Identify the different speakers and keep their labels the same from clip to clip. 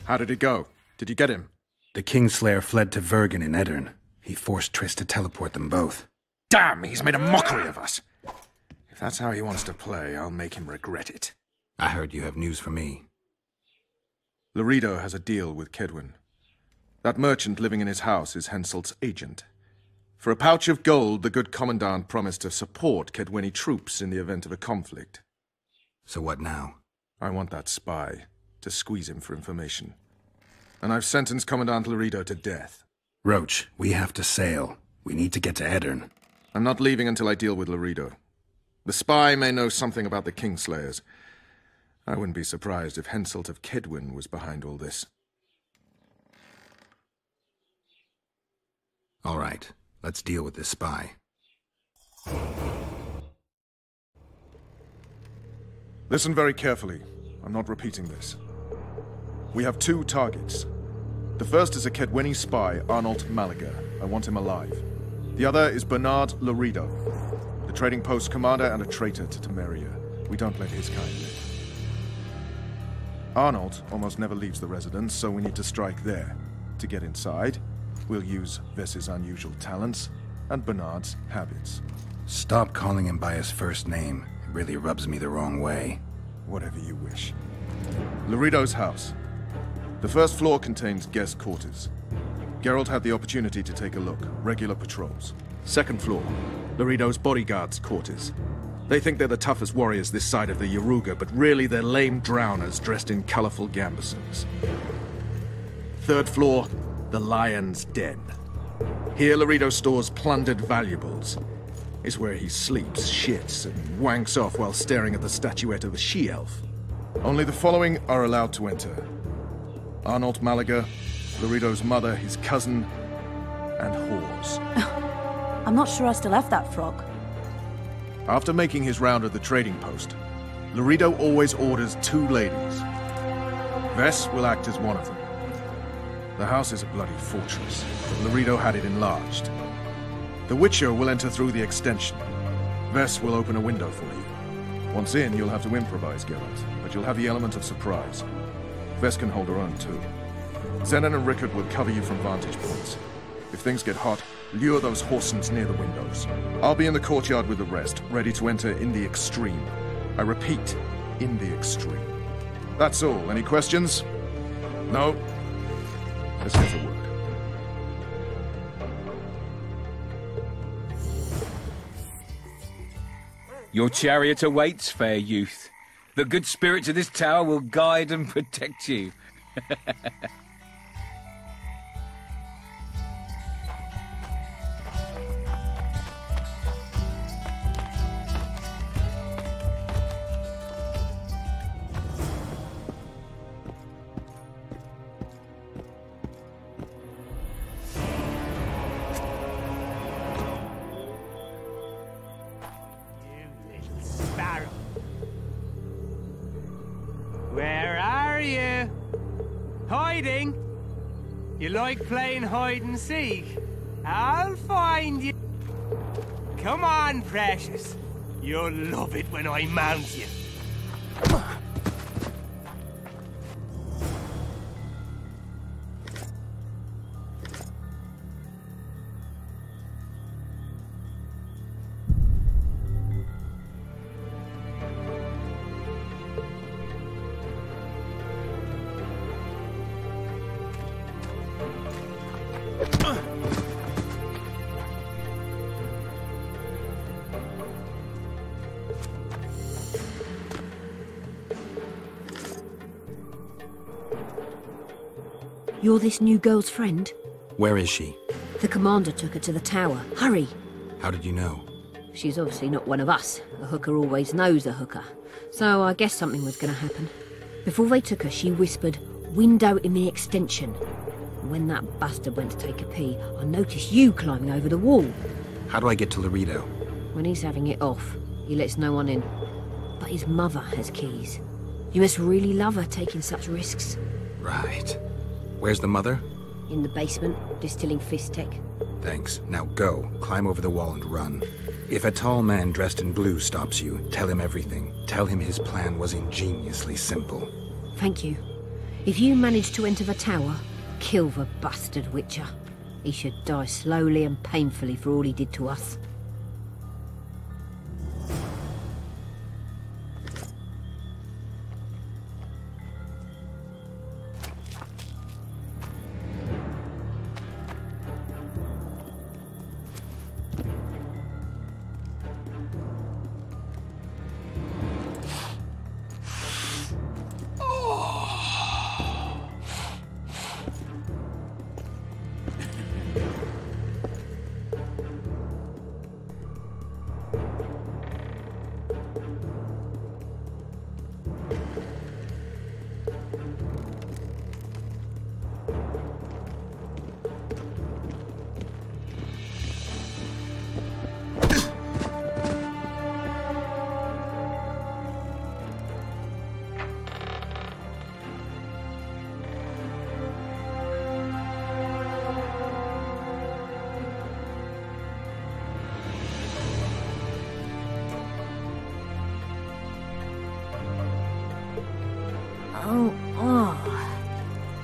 Speaker 1: How did it go? Did you get him?
Speaker 2: The Kingslayer fled to Vergen in Edirn. He forced Triss to teleport them both.
Speaker 1: Damn, he's made a mockery of us. If that's how he wants to play, I'll make him regret it.
Speaker 2: I heard you have news for me.
Speaker 1: Laredo has a deal with Kedwin. That merchant living in his house is Henselt's agent. For a pouch of gold, the good commandant promised to support Kedwini troops in the event of a conflict.
Speaker 2: So what now?
Speaker 1: I want that spy to squeeze him for information. And I've sentenced Commandant Laredo to death.
Speaker 2: Roach, we have to sail. We need to get to Edirn.
Speaker 1: I'm not leaving until I deal with Laredo. The spy may know something about the Kingslayers. I wouldn't be surprised if Henselt of Kedwin was behind all this.
Speaker 2: All right, let's deal with this spy.
Speaker 1: Listen very carefully. I'm not repeating this. We have two targets. The first is a Kedwini spy, Arnold Malaga. I want him alive. The other is Bernard Laredo, the trading post commander and a traitor to Temeria. We don't let his kind live. Arnold almost never leaves the residence, so we need to strike there. To get inside, we'll use Vess's unusual talents and Bernard's habits.
Speaker 2: Stop calling him by his first name. It really rubs me the wrong way.
Speaker 1: Whatever you wish. Laredo's house. The first floor contains guest quarters. Geralt had the opportunity to take a look. Regular patrols. Second floor. Laredo's bodyguards' quarters. They think they're the toughest warriors this side of the Yaruga, but really they're lame drowners dressed in colorful gambesons. Third floor, the Lion's Den. Here Laredo stores plundered valuables. It's where he sleeps, shits, and wanks off while staring at the statuette of a she-elf. Only the following are allowed to enter. Arnold Malaga, Laredo's mother, his cousin, and whores.
Speaker 3: I'm not sure I still have that frog.
Speaker 1: After making his round at the trading post, Laredo always orders two ladies. Vess will act as one of them. The house is a bloody fortress, but Laredo had it enlarged. The Witcher will enter through the extension. Vess will open a window for you. Once in, you'll have to improvise, Geralt, but you'll have the element of surprise. Vess can hold her own, too. Zenon and Rickard will cover you from vantage points. If things get hot, lure those horsens near the windows. I'll be in the courtyard with the rest, ready to enter in the extreme. I repeat, in the extreme. That's all. Any questions? No? Let's get to work.
Speaker 4: Your chariot awaits, fair youth. The good spirits of this tower will guide and protect you.
Speaker 5: Where are you? Hiding? You like playing hide and seek? I'll find you. Come on, precious. You'll love it when I mount you.
Speaker 6: You're this new girl's friend?
Speaker 2: Where is she?
Speaker 6: The commander took her to the tower. Hurry!
Speaker 2: How did you know?
Speaker 6: She's obviously not one of us. A hooker always knows a hooker. So I guess something was going to happen. Before they took her, she whispered, "Window in the extension." And when that bastard went to take a pee, I noticed you climbing over the wall.
Speaker 2: How do I get to Laredo?
Speaker 6: When he's having it off, he lets no one in. But his mother has keys. You must really love her taking such risks.
Speaker 2: Right. Where's the mother?
Speaker 6: In the basement, distilling fist tech.
Speaker 2: Thanks. Now go. Climb over the wall and run. If a tall man dressed in blue stops you, tell him everything. Tell him his plan was ingeniously simple.
Speaker 6: Thank you. If you manage to enter the tower, kill the bastard Witcher. He should die slowly and painfully for all he did to us.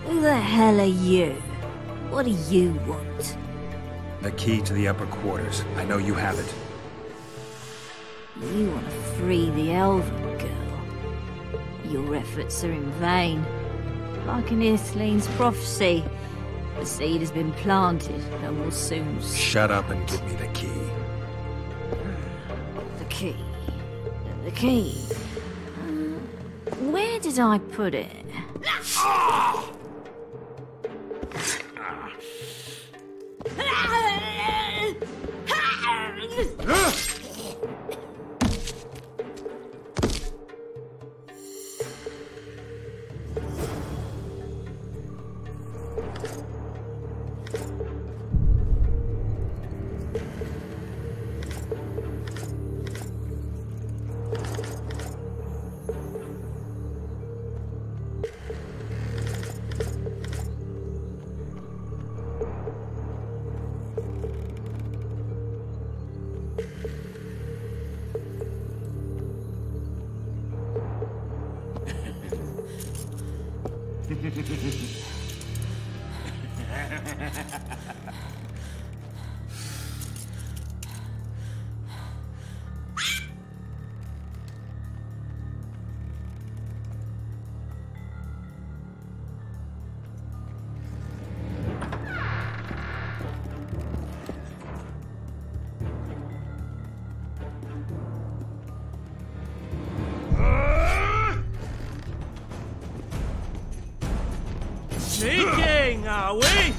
Speaker 6: Who the hell are you? What do you want?
Speaker 2: The key to the upper quarters. I know you have it.
Speaker 6: You want to free the elven girl. Your efforts are in vain. Like in Isleen's prophecy, the seed has been planted and will soon...
Speaker 2: Shut up and give me the key.
Speaker 6: The key. The key. Where did I put it?
Speaker 5: Sneaking, are we?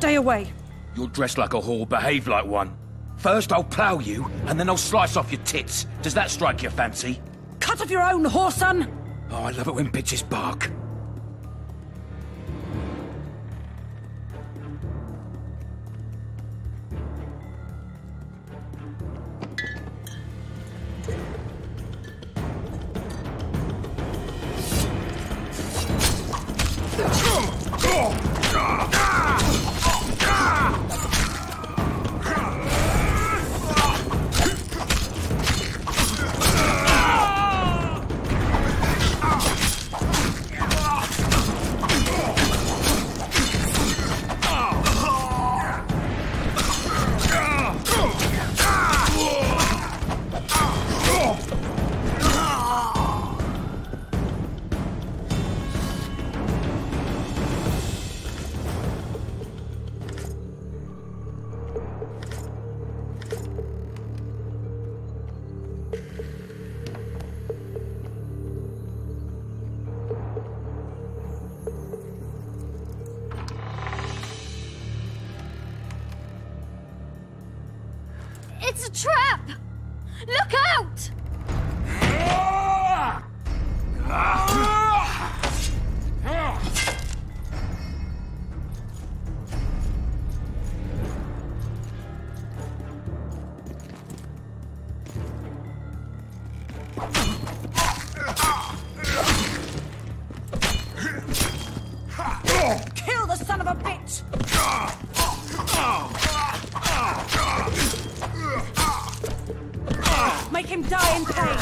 Speaker 3: Stay away.
Speaker 4: You're dressed like a whore, behave like one. First I'll plough you, and then I'll slice off your tits. Does that strike your fancy?
Speaker 3: Cut off your own, whoreson!
Speaker 4: Oh, I love it when bitches bark.
Speaker 6: It's a trap! Look out!
Speaker 3: Kill the son of a bitch! Make him die in pain.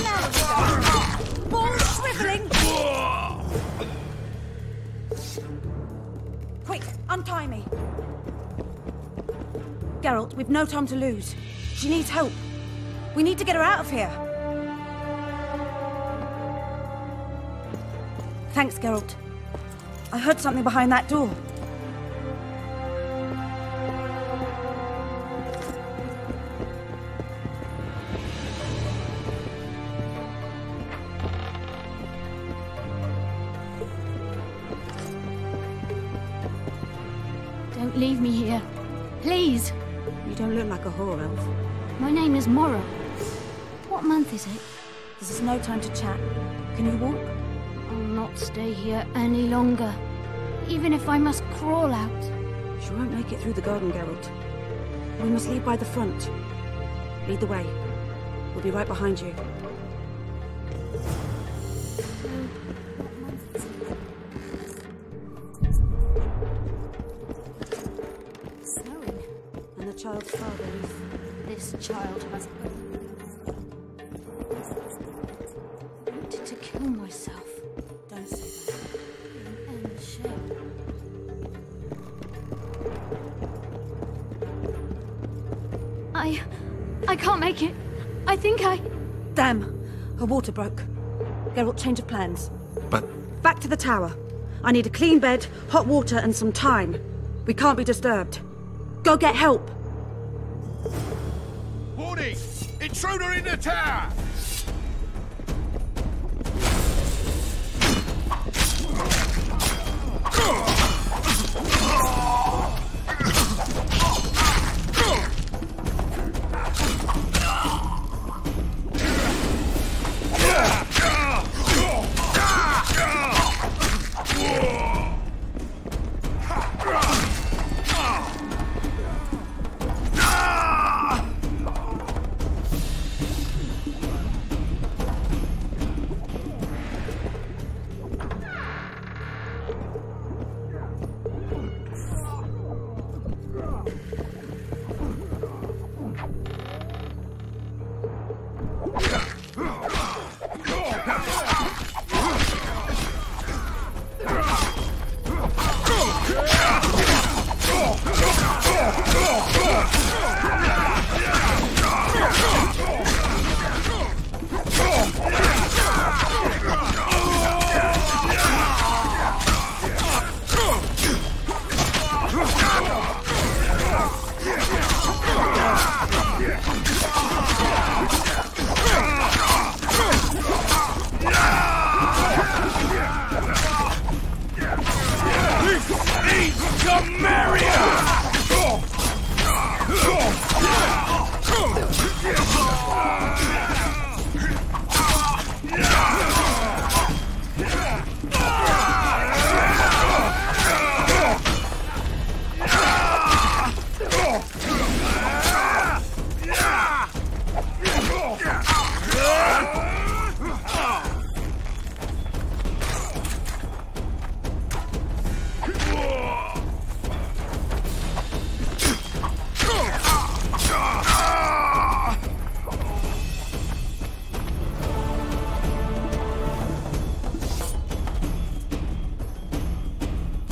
Speaker 3: Now we go. Ball shriveling. Quick, untie me. Geralt, we've no time to lose. She needs help. We need to get her out of here. Thanks, Geralt. I heard something behind that door.
Speaker 6: Don't leave me here. Please.
Speaker 3: You don't look like a whore elf.
Speaker 6: My name is Morrow. What month is it?
Speaker 3: This is no time to chat. Can you walk?
Speaker 6: I'll not stay here any longer. Even if I must crawl out.
Speaker 3: She won't make it through the garden, Geralt. We must lead by the front. Lead the way. We'll be right behind you.
Speaker 6: Snowing.
Speaker 3: And the child's father is...
Speaker 6: This child has... I wanted to kill myself.
Speaker 3: Don't say that.
Speaker 6: And shame. I can't make it. I think I...
Speaker 3: Damn! Her water broke. Geralt, change of plans.
Speaker 2: But
Speaker 3: Back to the tower. I need a clean bed, hot water, and some time. We can't be disturbed. Go get help!
Speaker 1: Warning! Intruder in the tower!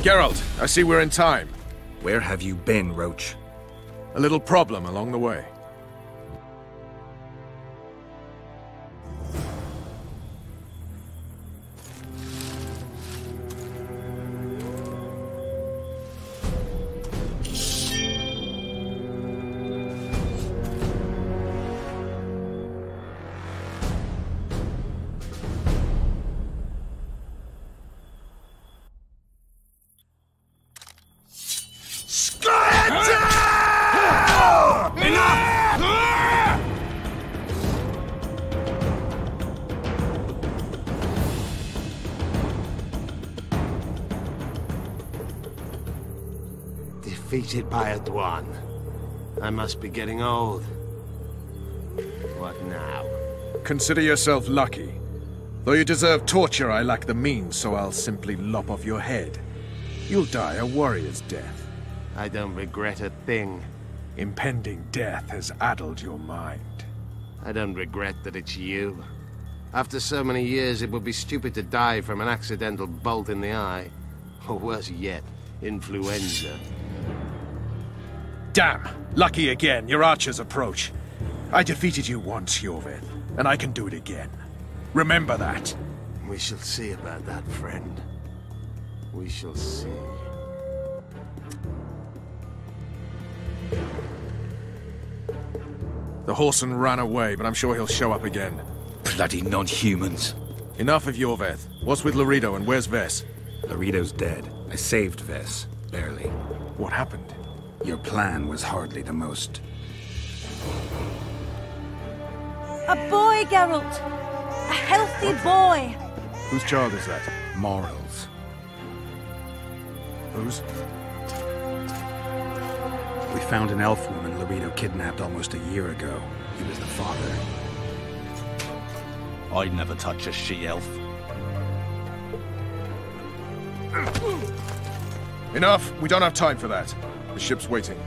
Speaker 1: Geralt, I see we're in time.
Speaker 2: where have you been, Roach?
Speaker 1: A little problem along the way.
Speaker 5: Enough!
Speaker 7: Defeated by Adwan. I must be getting old. What now?
Speaker 1: Consider yourself lucky. Though you deserve torture, I lack the means, so I'll simply lop off your head. You'll die a warrior's death.
Speaker 7: I don't regret a thing.
Speaker 1: Impending death has addled your mind.
Speaker 7: I don't regret that it's you. After so many years, it would be stupid to die from an accidental bolt in the eye. Or worse yet, influenza.
Speaker 1: Damn! Lucky again, your archers approach. I defeated you once, Yorvith, and I can do it again. Remember that.
Speaker 7: We shall see about that, friend. We shall see.
Speaker 1: The horseman ran away, but I'm sure he'll show up again.
Speaker 4: Bloody non-humans.
Speaker 1: Enough of Yorvith. What's with Laredo and where's Ves?
Speaker 2: Laredo's dead. I saved Ves. Barely.
Speaker 1: What happened?
Speaker 2: Your plan was hardly the most.
Speaker 3: A boy, Geralt! A healthy boy!
Speaker 1: Whose child is that?
Speaker 2: Morals.
Speaker 1: Whose?
Speaker 2: We found an elf woman Laredo kidnapped almost a year ago. He was the father.
Speaker 8: I'd never touch a she-elf.
Speaker 1: Enough! We don't have time for that. The ship's waiting.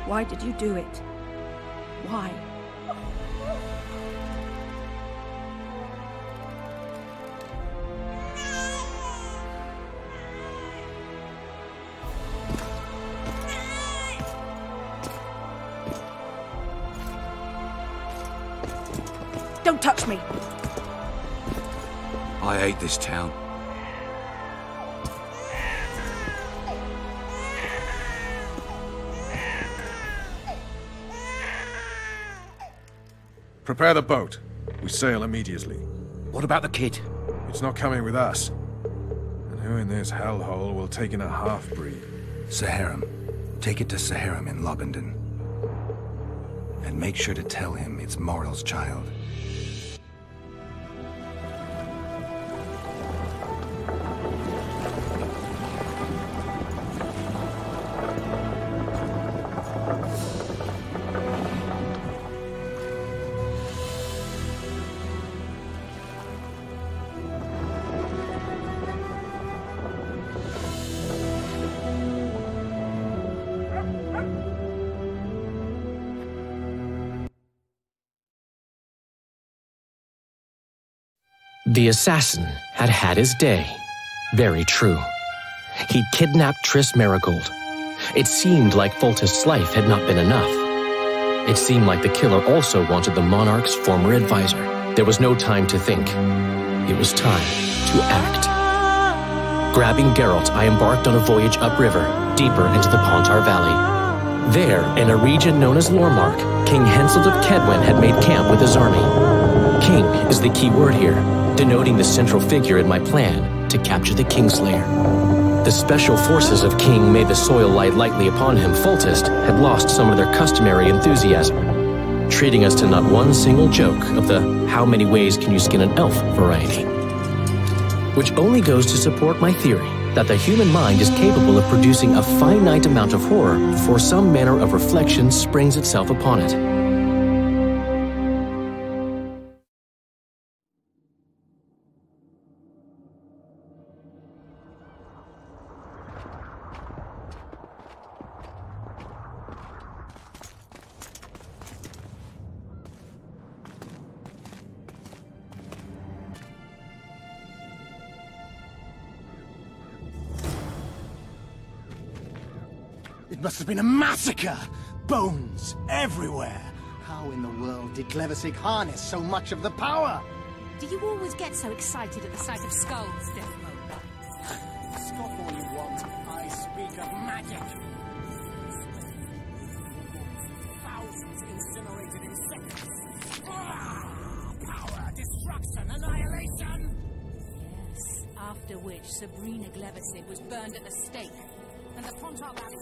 Speaker 3: Why did you do it? Why? Don't touch me!
Speaker 4: I hate this town.
Speaker 1: Prepare the boat. We sail immediately.
Speaker 4: What about the kid?
Speaker 1: It's not coming with us. And who in this hellhole will take in a half-breed?
Speaker 2: Saharim. Take it to Saharim in Lobenden. And make sure to tell him it's Moral's child.
Speaker 9: The assassin had had his day. Very true. He'd kidnapped Triss Marigold. It seemed like Foltest's life had not been enough. It seemed like the killer also wanted the monarch's former advisor. There was no time to think. It was time to act. Grabbing Geralt, I embarked on a voyage upriver, deeper into the Pontar Valley. There, in a region known as Lormark, King Henselt of Kedwen had made camp with his army. King is the key word here, denoting the central figure in my plan to capture the Kingslayer. The special forces of King made the soil lie lightly upon him. Foltest had lost some of their customary enthusiasm, treating us to not one single joke of the how many ways can you skin an elf variety. Which only goes to support my theory that the human mind is capable of producing a finite amount of horror before some manner of reflection springs itself upon it.
Speaker 10: It must have been a massacre! Bones everywhere! How in the world did Cleversig harness so much of the power?
Speaker 11: Do you always get so excited at the sight of skulls, Deathmo?
Speaker 10: Scoff all you want. I speak of magic. Thousands incinerated in seconds. Power, destruction, annihilation!
Speaker 11: Yes, our After which, Sabrina Gleversid was burned at the stake, and the Pontar Valley...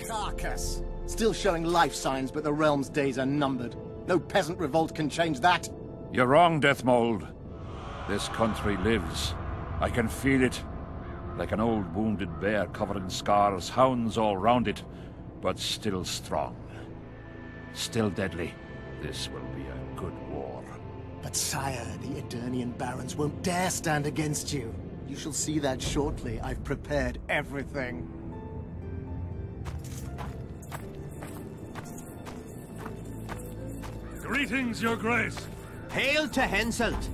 Speaker 10: Carcass! Still showing life signs, but the realm's days are numbered. No peasant revolt can change that.
Speaker 12: You're wrong, Deathmold. This country lives. I can feel it. Like an old wounded bear covered in scars, hounds all round it, but still strong. Still deadly. This will be a good war.
Speaker 10: But sire, the Edirnian barons won't dare stand against you. You shall see that shortly. I've prepared everything.
Speaker 12: Greetings, Your Grace.
Speaker 5: Hail to Henselt.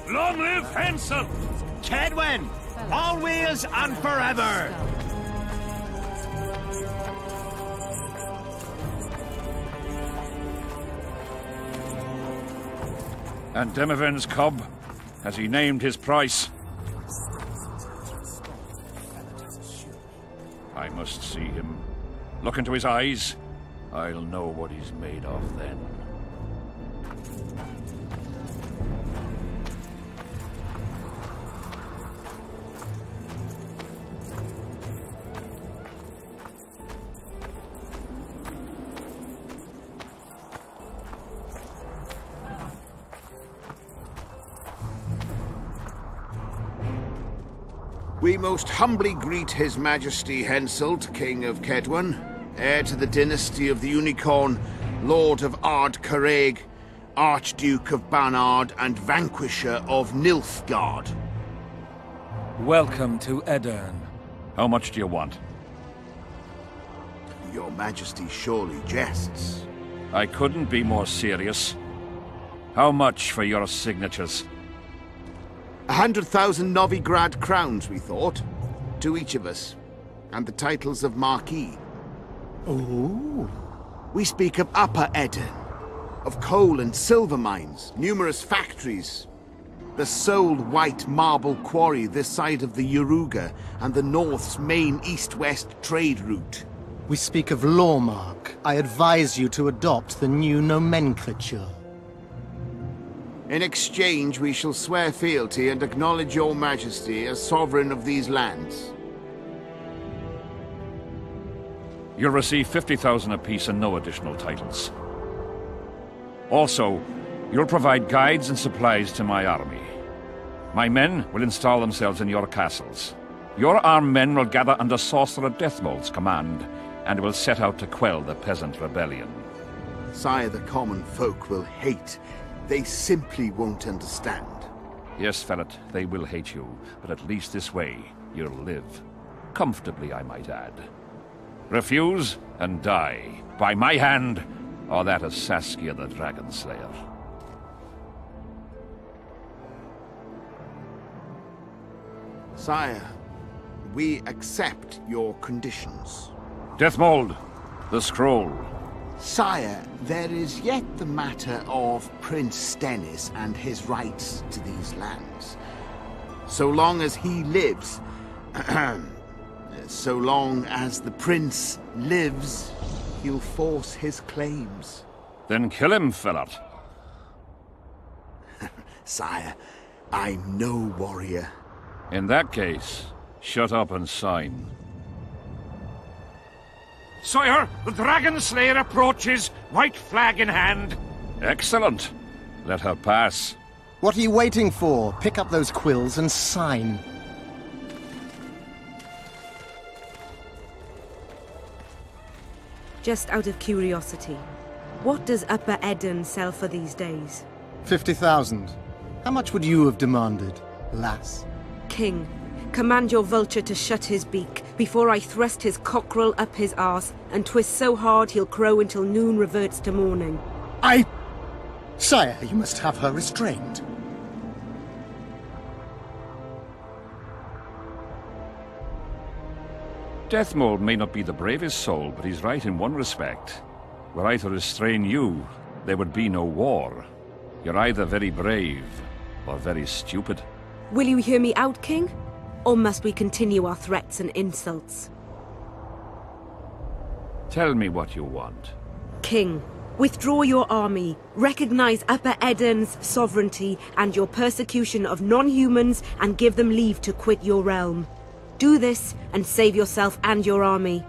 Speaker 12: Long live Henselt!
Speaker 5: Kedwen! Always and forever!
Speaker 12: And Demiven's cub, has he named his price? I must see him. Look into his eyes. I'll know what he's made of then.
Speaker 7: We most humbly greet His Majesty Henselt, King of Kedwen, heir to the dynasty of the Unicorn, Lord of Ard Carreg, Archduke of Banard, and Vanquisher of Nilfgaard.
Speaker 12: Welcome to Edirn. How much do you want?
Speaker 7: Your Majesty surely jests.
Speaker 12: I couldn't be more serious. How much for your signatures?
Speaker 7: 100,000 Novigrad crowns, we thought. To each of us. And the titles of Marquis.
Speaker 10: Ooh.
Speaker 7: We speak of Upper Edirn. Of coal and silver mines, numerous factories. The sole white marble quarry this side of the Yaruga, and the North's main east-west trade route.
Speaker 10: We speak of Lawmark. I advise you to adopt the new nomenclature.
Speaker 7: In exchange, we shall swear fealty and acknowledge your majesty as sovereign of these lands.
Speaker 12: You'll receive 50,000 apiece and no additional titles. Also, you'll provide guides and supplies to my army. My men will install themselves in your castles. Your armed men will gather under Sorcerer Deathmold's command, and will set out to quell the peasant rebellion.
Speaker 7: Sire, the common folk will hate. They simply won't understand.
Speaker 12: Yes, Fellet, they will hate you, but at least this way, you'll live. Comfortably, I might add. Refuse, and die. By my hand, or that of Saskia the Dragon Slayer.
Speaker 7: Sire, we accept your conditions.
Speaker 12: Deathmold, the scroll.
Speaker 7: Sire, there is yet the matter of Prince Stennis and his rights to these lands. So long as he lives, so long as the prince lives, he'll force his claims.
Speaker 12: Then kill him, Fellet.
Speaker 7: Sire, I'm no warrior.
Speaker 12: In that case, shut up and sign. Sire, the Dragon Slayer approaches, white flag in hand. Excellent. Let her pass.
Speaker 10: What are you waiting for? Pick up those quills and sign.
Speaker 3: Just out of curiosity, what does Upper Edirn sell for these days?
Speaker 10: 50,000. How much would you have demanded, lass?
Speaker 3: King, command your vulture to shut his beak before I thrust his cockerel up his arse and twist so hard he'll crow until noon reverts to morning.
Speaker 10: Sire, you must have her restrained.
Speaker 12: Deathmold may not be the bravest soul, but he's right in one respect. Were I to restrain you, there would be no war. You're either very brave, or very stupid.
Speaker 3: Will you hear me out, King? Or must we continue our threats and insults?
Speaker 12: Tell me what you want.
Speaker 3: King, withdraw your army, recognize Upper Eden's sovereignty and your persecution of non-humans, and give them leave to quit your realm. Do this, and save yourself and your army.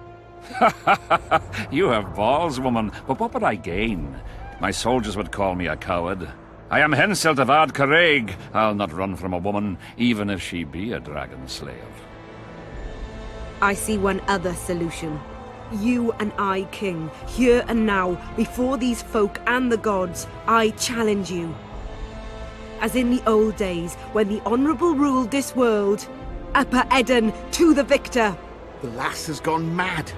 Speaker 12: You have balls, woman, but what would I gain? My soldiers would call me a coward. I am Henselt of Ard Caraig. I'll not run from a woman, even if she be a dragon slayer.
Speaker 3: I see one other solution. You and I, King, here and now, before these folk and the gods, I challenge you. As in the old days, when the Honourable ruled this world, Upper Eden to the victor!
Speaker 7: The lass has gone mad.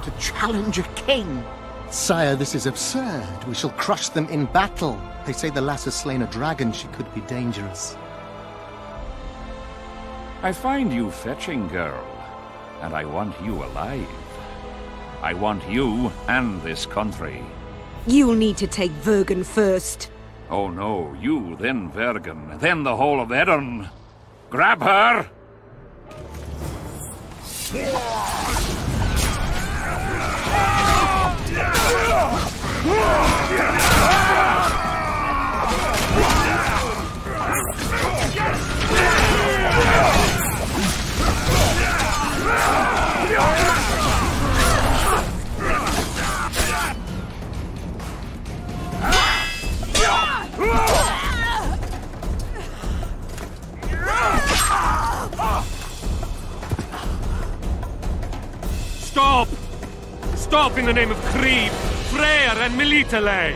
Speaker 7: To challenge a king.
Speaker 10: Sire, this is absurd. We shall crush them in battle. They say the lass has slain a dragon. She could be dangerous.
Speaker 12: I find you fetching, girl, and I want you alive. I want you and this country.
Speaker 3: You'll need to take Vergen first.
Speaker 12: Oh no, you, then Vergen, then the whole of Eden. Grab her!
Speaker 5: Stop! Stop in the name of Krieg, Freyr and Militale!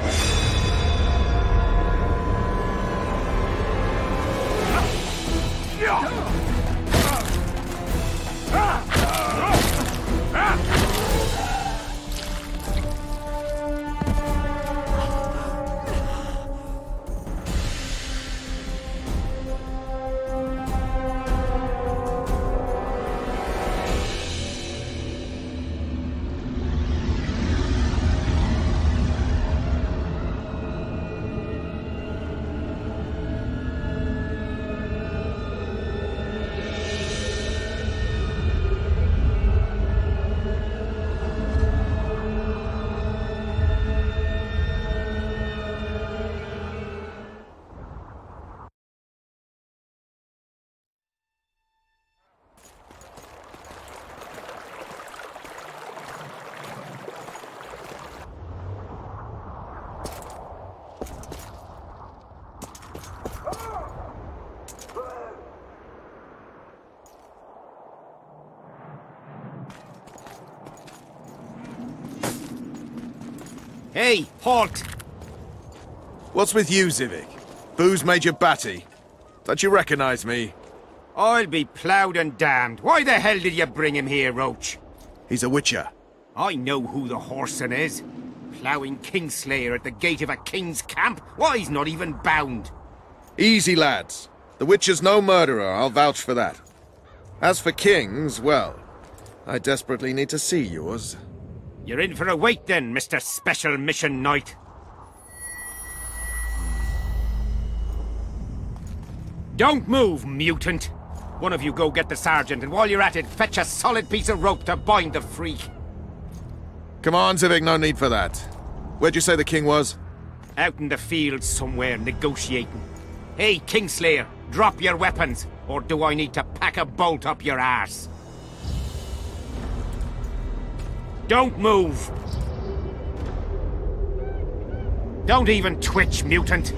Speaker 13: Hey, halt!
Speaker 1: What's with you, Zivik? Booze made you batty. Don't you recognize me?
Speaker 13: I'll be ploughed and damned. Why the hell did you bring him here, Roach?
Speaker 1: He's a witcher.
Speaker 13: I know who the whoreson is. Ploughing Kingslayer at the gate of a king's camp? Why, he's not even bound.
Speaker 1: Easy, lads. The witcher's no murderer, I'll vouch for that. As for kings, well, I desperately need to see yours.
Speaker 13: You're in for a wait then, Mr. Special Mission Knight. Don't move, mutant! One of you go get the sergeant, and while you're at it, fetch a solid piece of rope to bind the freak.
Speaker 1: Come on, Zivik, no need for that. Where'd you say the king was?
Speaker 13: Out in the field somewhere, negotiating. Hey, Kingslayer, drop your weapons, or do I need to pack a bolt up your arse? Don't move! Don't even twitch, mutant!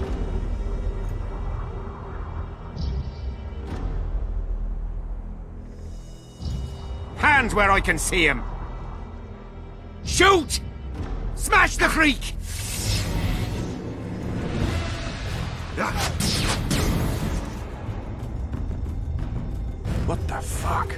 Speaker 13: Hands where I can see him! Shoot! Smash the freak!
Speaker 1: What the fuck?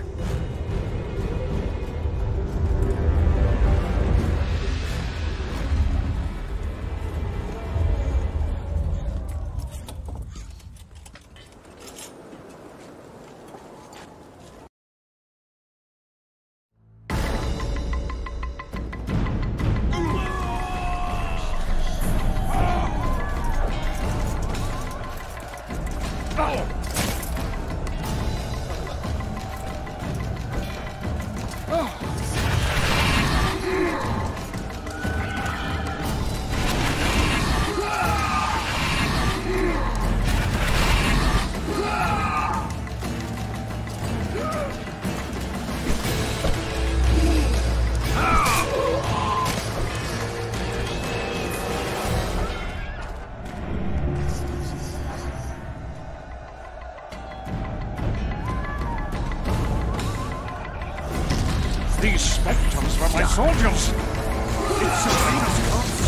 Speaker 12: These spectums were my soldiers. It's a famous cause.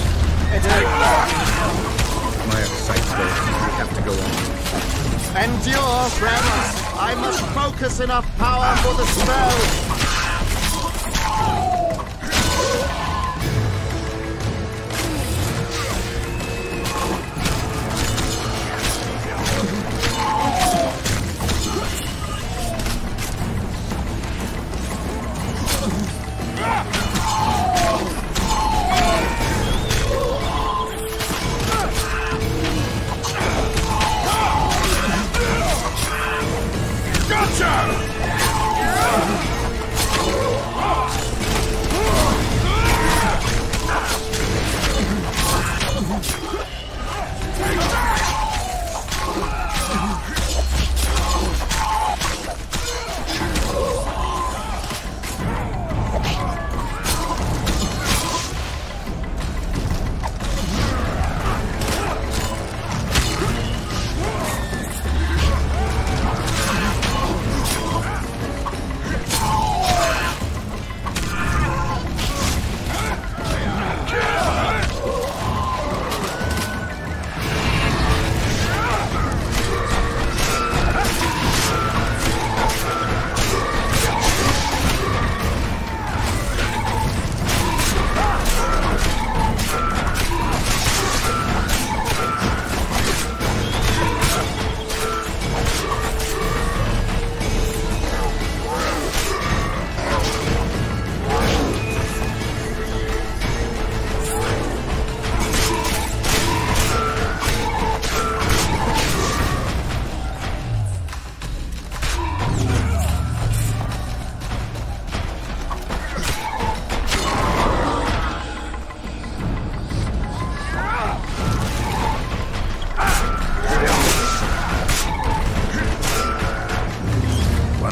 Speaker 1: My sight's there. We have to go on.
Speaker 10: Endure, friends. I must focus enough power for the spell.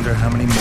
Speaker 2: How many more?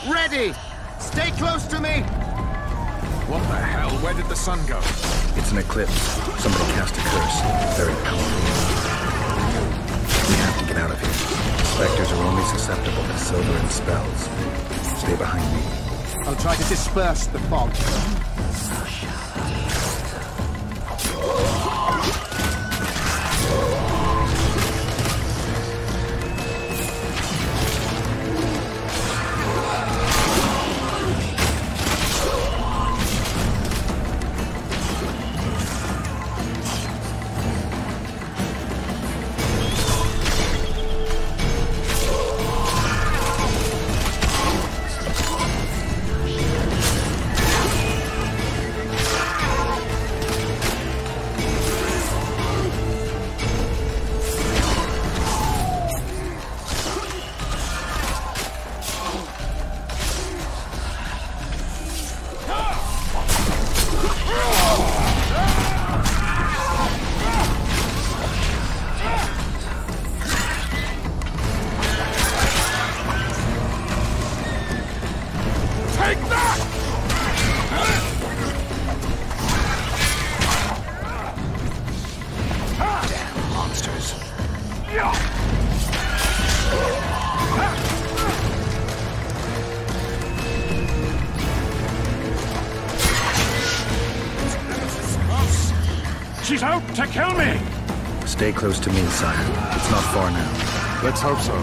Speaker 10: Ready! Stay close to me!
Speaker 1: What the hell? Where did the sun go?
Speaker 2: It's an eclipse. Somebody cast a curse. Very powerful. We have to get out of here. Spectres are only susceptible to silver and spells. Stay behind me.
Speaker 10: I'll try to disperse the fog.
Speaker 12: She's out to kill me!
Speaker 2: Stay close to me, sire. It's not far now.
Speaker 1: Let's hope so.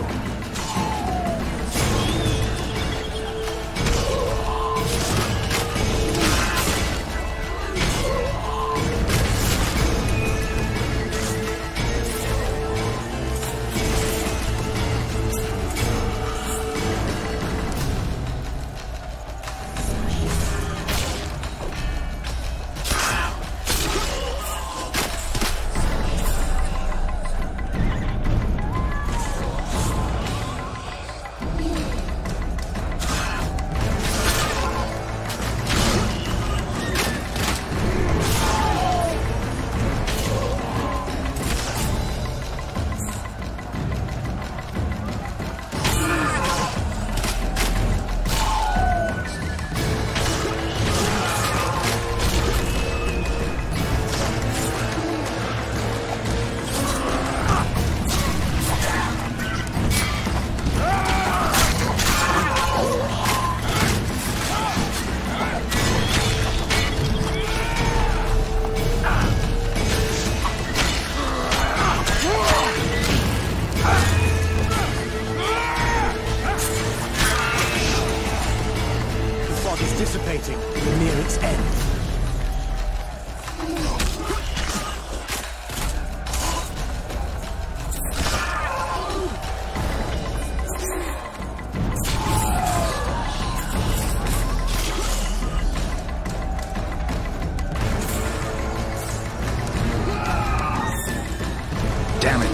Speaker 10: negotiating. We're near its end.
Speaker 2: Damn it.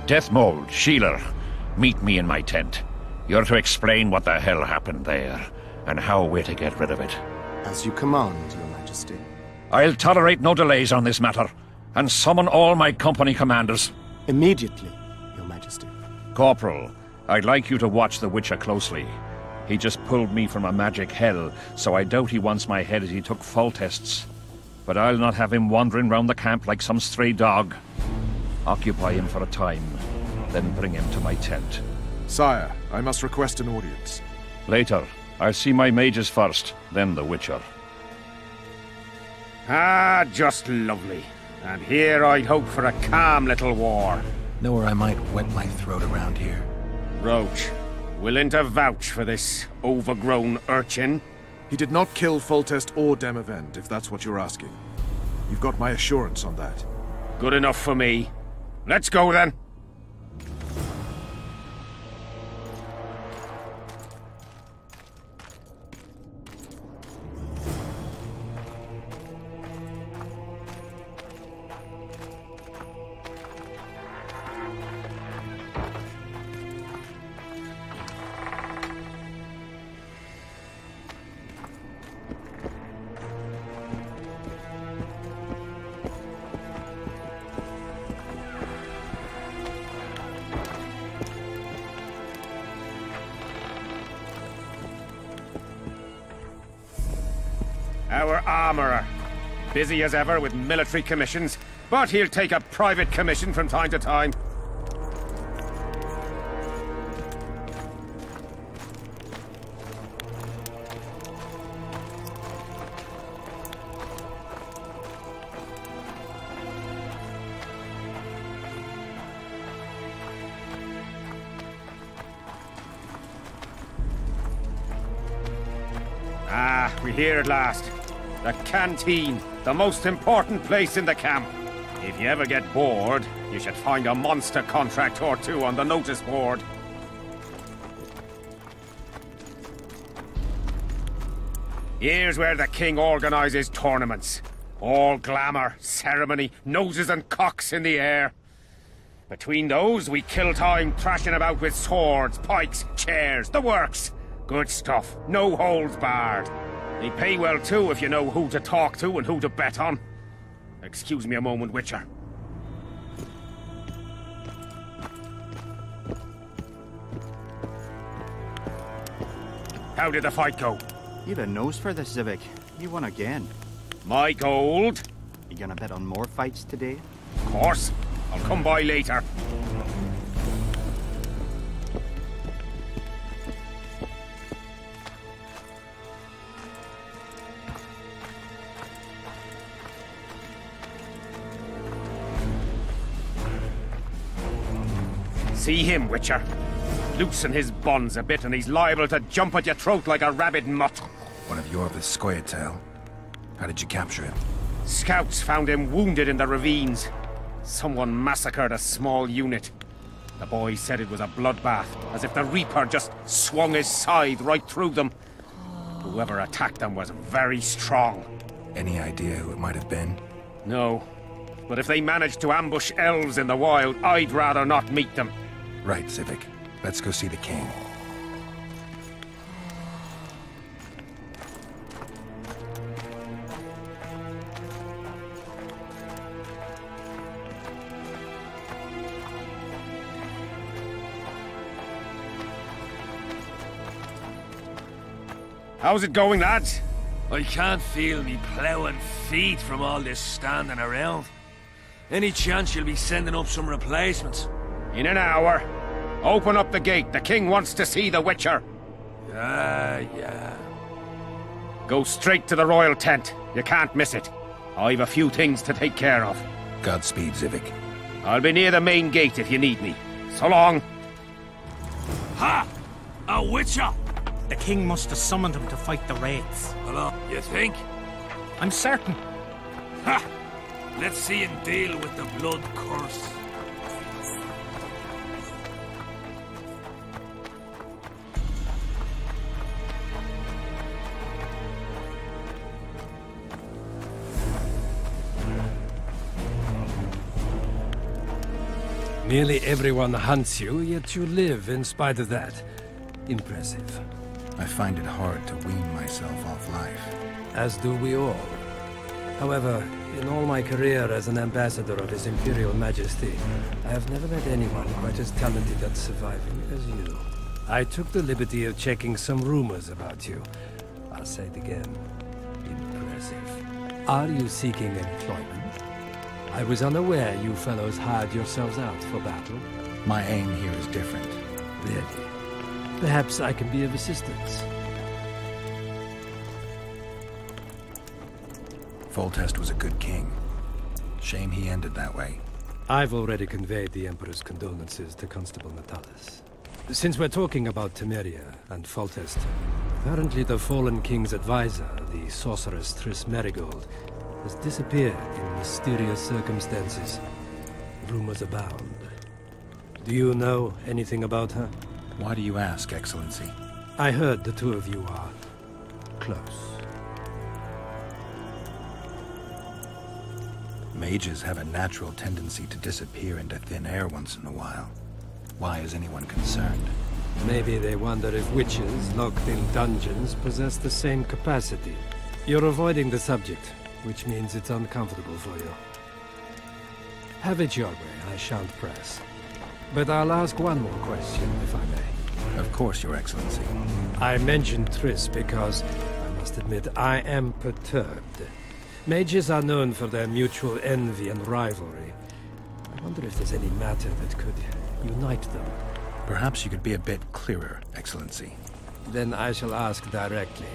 Speaker 12: Deathmold, Sheeler, meet me in my tent. You're to explain what the hell happened there, and how we're to get rid of it.
Speaker 10: As you command, Your Majesty.
Speaker 12: I'll tolerate no delays on this matter, and summon all my company commanders.
Speaker 10: Immediately, Your Majesty.
Speaker 12: Corporal, I'd like you to watch the Witcher closely. He just pulled me from a magic hell, so I doubt he wants my head as he took fall tests. But I'll not have him wandering round the camp like some stray dog. Occupy him for a time, then bring him to my tent.
Speaker 1: Sire, I must request an audience.
Speaker 12: Later. I'll see my mages first, then the Witcher.
Speaker 13: Ah, just lovely. And here I'd hope for a calm little war.
Speaker 2: Know where I might wet my throat around here?
Speaker 13: Roach, willing to vouch for this overgrown urchin?
Speaker 1: He did not kill Foltest or Demavend, if that's what you're asking. You've got my assurance on that.
Speaker 13: Good enough for me. Let's go then. Our armourer. Busy as ever with military commissions, but he'll take a private commission from time to time. Ah, we're here at last. The canteen, the most important place in the camp. If you ever get bored, you should find a monster contract or two on the notice board. Here's where the king organizes tournaments. All glamour, ceremony, noses and cocks in the air. Between those, we kill time thrashing about with swords, pikes, chairs, the works. Good stuff, no holds barred. They pay well too if you know who to talk to and who to bet on. Excuse me a moment, Witcher. How did the fight go?
Speaker 14: You've a nose for this, Zivik. You won again.
Speaker 13: My gold.
Speaker 14: You gonna bet on more fights today?
Speaker 13: Of course. I'll come by later. See him, Witcher. Loosen his bonds a bit and he's liable to jump at your throat like a rabid mutt.
Speaker 2: One of your Skoyatel. How did you capture him?
Speaker 13: Scouts found him wounded in the ravines. Someone massacred a small unit. The boys said it was a bloodbath, as if the Reaper just swung his scythe right through them. Whoever attacked them was very strong.
Speaker 2: Any idea who it might have been?
Speaker 13: No. But if they managed to ambush elves in the wild, I'd rather not meet them.
Speaker 2: Right, Zivik. Let's go see the king.
Speaker 13: How's it going, lads?
Speaker 15: I can't feel me ploughing feet from all this standing around. Any chance you'll be sending up some replacements?
Speaker 13: In an hour. Open up the gate. The king wants to see the Witcher.
Speaker 15: Yeah.
Speaker 13: Go straight to the royal tent. You can't miss it. I've a few things to take care of.
Speaker 2: Godspeed, Zivik.
Speaker 13: I'll be near the main gate if you need me. So long.
Speaker 15: Ha! A Witcher!
Speaker 10: The king must have summoned him to fight the raids.
Speaker 15: Hello, you think?
Speaker 10: I'm certain.
Speaker 15: Ha! Let's see him deal with the blood curse.
Speaker 16: Nearly everyone hunts you, yet you live in spite of that. Impressive.
Speaker 2: I find it hard to wean myself off life.
Speaker 16: As do we all. However, in all my career as an ambassador of His Imperial Majesty, I have never met anyone quite as talented at surviving as you. I took the liberty of checking some rumors about you. I'll say it again. Impressive. Are you seeking employment? I was unaware you fellows hired yourselves out for battle.
Speaker 2: My aim here is different.
Speaker 16: Really? Perhaps I can be of assistance.
Speaker 2: Foltest was a good king. Shame he ended that way.
Speaker 16: I've already conveyed the Emperor's condolences to Constable Natalis. Since we're talking about Temeria and Foltest, apparently the fallen king's advisor, the sorceress Triss Merigold, has disappeared in mysterious circumstances. Rumors abound. Do you know anything about her?
Speaker 2: Why do you ask, Excellency?
Speaker 16: I heard the two of you are close.
Speaker 2: Mages have a natural tendency to disappear into thin air once in a while. Why is anyone concerned?
Speaker 16: Maybe they wonder if witches locked in dungeons possess the same capacity. You're avoiding the subject, which means it's uncomfortable for you. Have it your way, I shan't press. But I'll ask one more question, if I may.
Speaker 2: Of course, Your Excellency.
Speaker 16: I mentioned Triss because, I must admit, I am perturbed. Mages are known for their mutual envy and rivalry. I wonder if there's any matter that could unite them.
Speaker 2: Perhaps you could be a bit clearer, Excellency.
Speaker 16: Then I shall ask directly.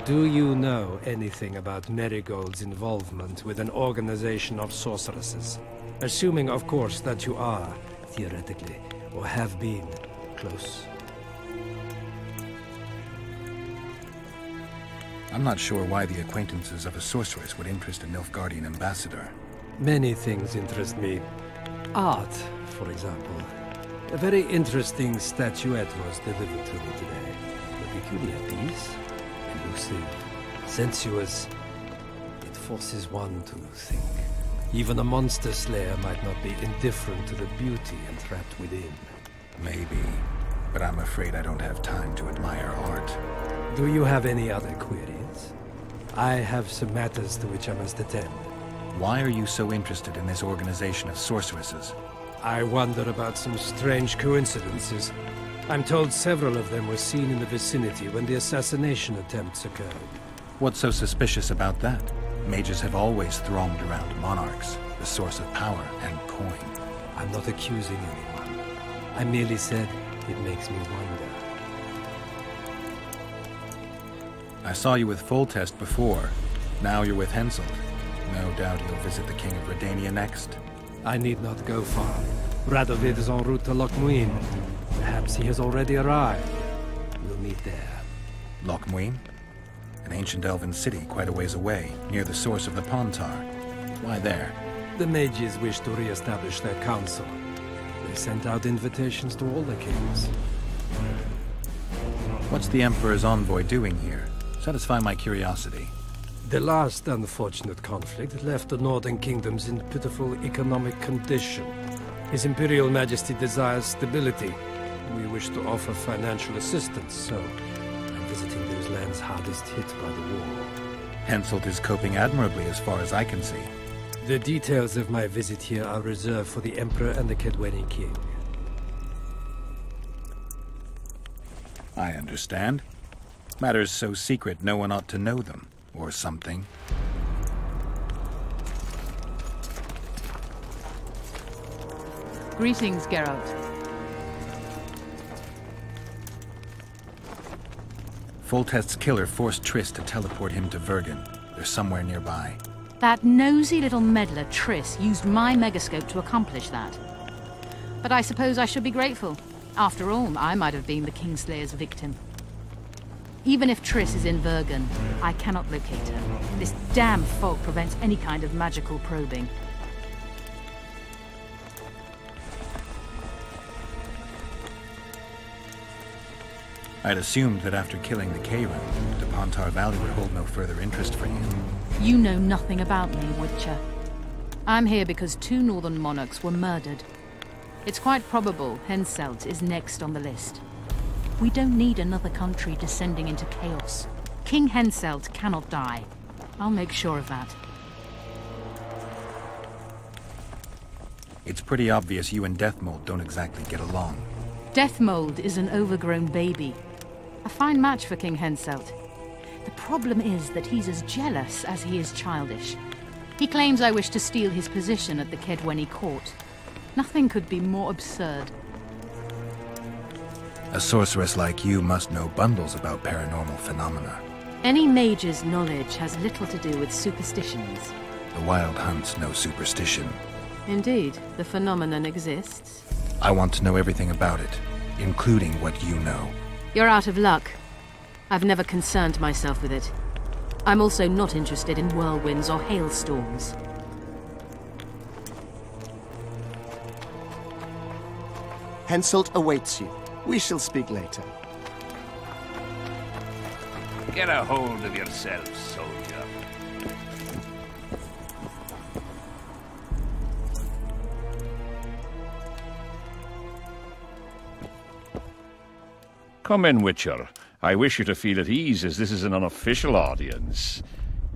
Speaker 16: Do you know anything about Merigold's involvement with an organization of sorceresses? Assuming, of course, that you are, theoretically, or have been, close.
Speaker 2: I'm not sure why the acquaintances of a sorceress would interest a Nilfgaardian ambassador.
Speaker 16: Many things interest me. Art, for example. A very interesting statuette was delivered to me today. A peculiar piece. Elusive, sensuous. It forces one to think. Even a monster slayer might not be indifferent to the beauty entrapped within.
Speaker 2: Maybe, but I'm afraid I don't have time to admire art.
Speaker 16: Do you have any other queries? I have some matters to which I must attend.
Speaker 2: Why are you so interested in this organization of sorceresses?
Speaker 16: I wonder about some strange coincidences. I'm told several of them were seen in the vicinity when the assassination attempts occurred.
Speaker 2: What's so suspicious about that? Mages have always thronged around monarchs, the source of power and coin.
Speaker 16: I'm not accusing anyone. I merely said it makes me wonder.
Speaker 2: I saw you with Foltest before. Now you're with Henselt. No doubt you'll visit the King of Redania next.
Speaker 16: I need not go far. Radovid is en route to Lochmuin. Perhaps he has already arrived. We'll meet there.
Speaker 2: Lochmuin? An ancient elven city quite a ways away, near the source of the Pontar. Why there?
Speaker 16: The mages wish to re-establish their council. They sent out invitations to all the kings.
Speaker 2: What's the Emperor's envoy doing here? Satisfy my curiosity.
Speaker 16: The last unfortunate conflict left the northern kingdoms in pitiful economic condition. His Imperial Majesty desires stability. We wish to offer financial assistance, so I'm visiting those lands hardest hit by the war.
Speaker 2: Henselt is coping admirably as far as I can see.
Speaker 16: The details of my visit here are reserved for the Emperor and the Kedweni King.
Speaker 2: I understand. Matters so secret no one ought to know them. Or something.
Speaker 11: Greetings, Geralt.
Speaker 2: Foltest's killer forced Triss to teleport him to Vergen. They're somewhere nearby.
Speaker 11: That nosy little meddler, Triss, used my megascope to accomplish that. But I suppose I should be grateful. After all, I might have been the Kingslayer's victim. Even if Triss is in Vergen, I cannot locate her. This damn fog prevents any kind of magical probing.
Speaker 2: I'd assumed that after killing the Kayran, the Pontar Valley would hold no further interest for you.
Speaker 11: You know nothing about me, Witcher. I'm here because 2 northern monarchs were murdered. It's quite probable Henselt is next on the list. We don't need another country descending into chaos. King Henselt cannot die. I'll make sure of that.
Speaker 2: It's pretty obvious you and Deathmold don't exactly get along.
Speaker 11: Deathmold is an overgrown baby. A fine match for King Henselt. The problem is that he's as jealous as he is childish. He claims I wish to steal his position at the Kedweni court. Nothing could be more absurd.
Speaker 2: A sorceress like you must know bundles about paranormal phenomena.
Speaker 11: Any mage's knowledge has little to do with superstitions.
Speaker 2: The Wild Hunt's no superstition.
Speaker 11: Indeed, the phenomenon exists.
Speaker 2: I want to know everything about it, including what you know.
Speaker 11: You're out of luck. I've never concerned myself with it. I'm also not interested in whirlwinds or hailstorms.
Speaker 10: Henselt awaits you. We shall speak later.
Speaker 8: Get a hold of yourself, soldier.
Speaker 12: Come in, Witcher. I wish you to feel at ease, as this is an unofficial audience.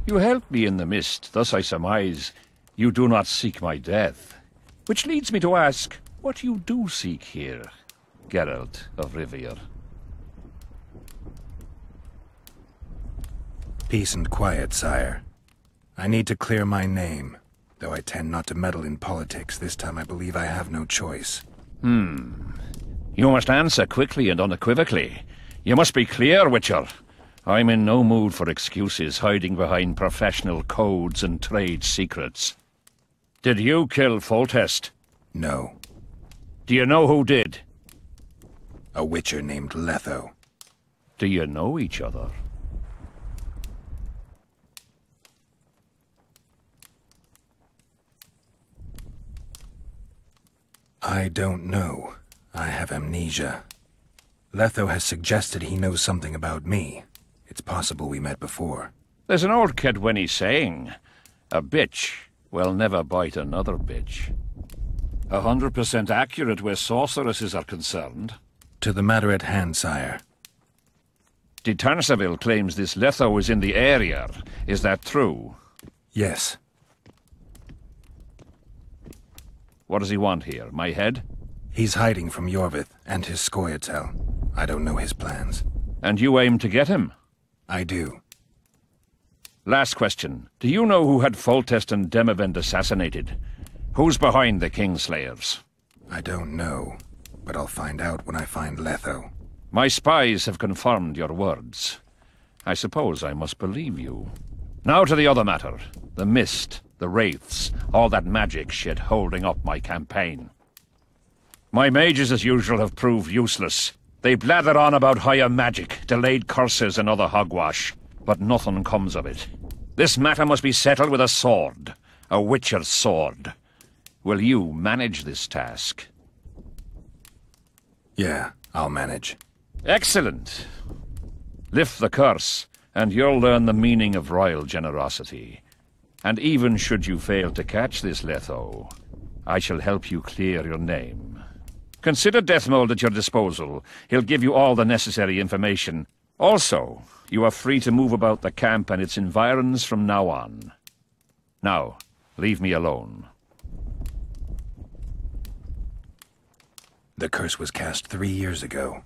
Speaker 12: You helped me in the mist, thus I surmise you do not seek my death. Which leads me to ask what you do seek here, Geralt of Rivia.
Speaker 2: Peace and quiet, sire. I need to clear my name. Though I tend not to meddle in politics, this time I believe I have no choice.
Speaker 12: You must answer quickly and unequivocally. You must be clear, Witcher. I'm in no mood for excuses hiding behind professional codes and trade secrets. Did you kill Foltest?
Speaker 2: No.
Speaker 12: Do you know who did?
Speaker 2: A witcher named Letho.
Speaker 12: Do you know each other?
Speaker 2: I don't know. I have amnesia. Letho has suggested he knows something about me. It's possible we met before.
Speaker 12: There's an old Kedweni saying, a bitch will never bite another bitch. 100% accurate where sorceresses are concerned.
Speaker 2: To the matter at hand, sire.
Speaker 12: De Tarnseville claims this Letho is in the area. Is that true?
Speaker 2: Yes.
Speaker 12: What does he want here? My head?
Speaker 2: He's hiding from Yorvith and his Scoia'tael. I don't know his plans.
Speaker 12: And you aim to get him?
Speaker 2: I do.
Speaker 12: Last question. Do you know who had Foltest and Demavend assassinated? Who's behind the Kingslayers?
Speaker 2: I don't know, but I'll find out when I find Letho.
Speaker 12: My spies have confirmed your words. I suppose I must believe you. Now to the other matter. The mist, the wraiths, all that magic shit holding up my campaign. My mages, as usual, have proved useless. They blather on about higher magic, delayed curses and other hogwash, but nothing comes of it. This matter must be settled with a sword. A witcher's sword. Will you manage this task?
Speaker 2: Yeah, I'll manage.
Speaker 12: Excellent. Lift the curse, and you'll learn the meaning of royal generosity. And even should you fail to catch this Letho, I shall help you clear your name. Consider Deathmold at your disposal. He'll give you all the necessary information. Also, you are free to move about the camp and its environs from now on. Now, leave me alone.
Speaker 2: The curse was cast 3 years ago.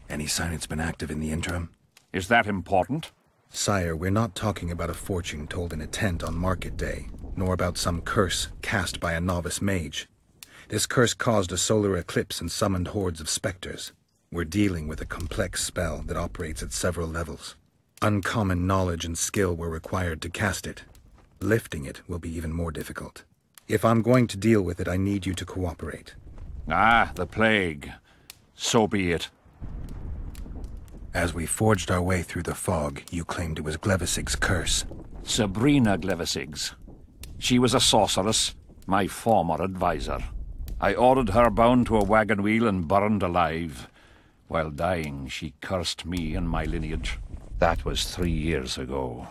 Speaker 2: Any sign it's been active in the interim?
Speaker 12: Is that important?
Speaker 2: Sire, we're not talking about a fortune told in a tent on market day, nor about some curse cast by a novice mage. This curse caused a solar eclipse and summoned hordes of specters. We're dealing with a complex spell that operates at several levels. Uncommon knowledge and skill were required to cast it. Lifting it will be even more difficult. If I'm going to deal with it, I need you to cooperate.
Speaker 12: Ah, the plague. So be it.
Speaker 2: As we forged our way through the fog, you claimed it was Glevisig's curse.
Speaker 12: Sabrina Glevisig's. She was a sorceress, my former advisor. I ordered her bound to a wagon wheel and burned alive. While dying, she cursed me and my lineage. That was 3 years ago.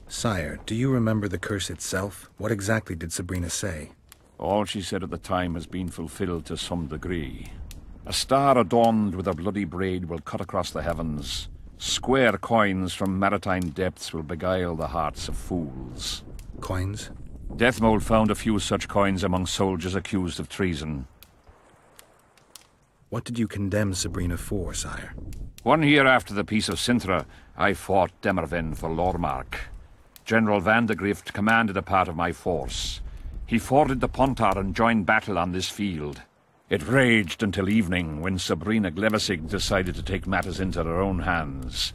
Speaker 2: Sire, do you remember the curse itself? What exactly did Sabrina say?
Speaker 12: All she said at the time has been fulfilled to some degree. A star adorned with a bloody braid will cut across the heavens. Square coins from maritime depths will beguile the hearts of fools.
Speaker 2: Coins?
Speaker 12: Deathmold found a few such coins among soldiers accused of treason.
Speaker 2: What did you condemn Sabrina for, sire?
Speaker 12: 1 year after the Peace of Sintra, I fought Demerven for Lormark. General Vandegrift commanded a part of my force. He forded the Pontar and joined battle on this field. It raged until evening, when Sabrina Glevisig decided to take matters into her own hands.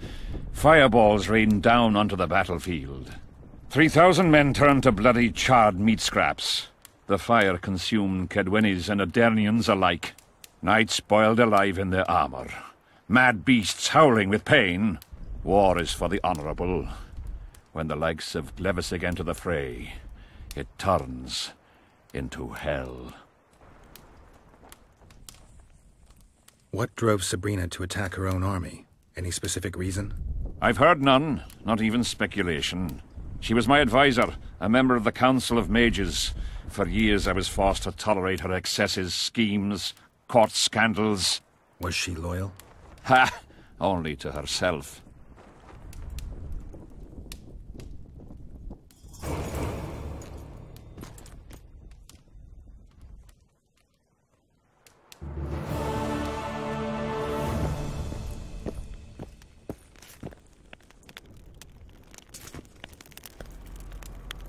Speaker 12: Fireballs rained down onto the battlefield. 3,000 men turned to bloody, charred meat scraps. The fire consumed Kedwenis and Adernians alike. Knights boiled alive in their armor. Mad beasts howling with pain. War is for the honorable. When the likes of Glevisig enter the fray, it turns into hell.
Speaker 2: What drove Sabrina to attack her own army? Any specific reason?
Speaker 12: I've heard none, not even speculation. She was my advisor, a member of the Council of Mages. For years I was forced to tolerate her excesses, schemes, court scandals.
Speaker 2: Was she loyal?
Speaker 12: Ha! Only to herself.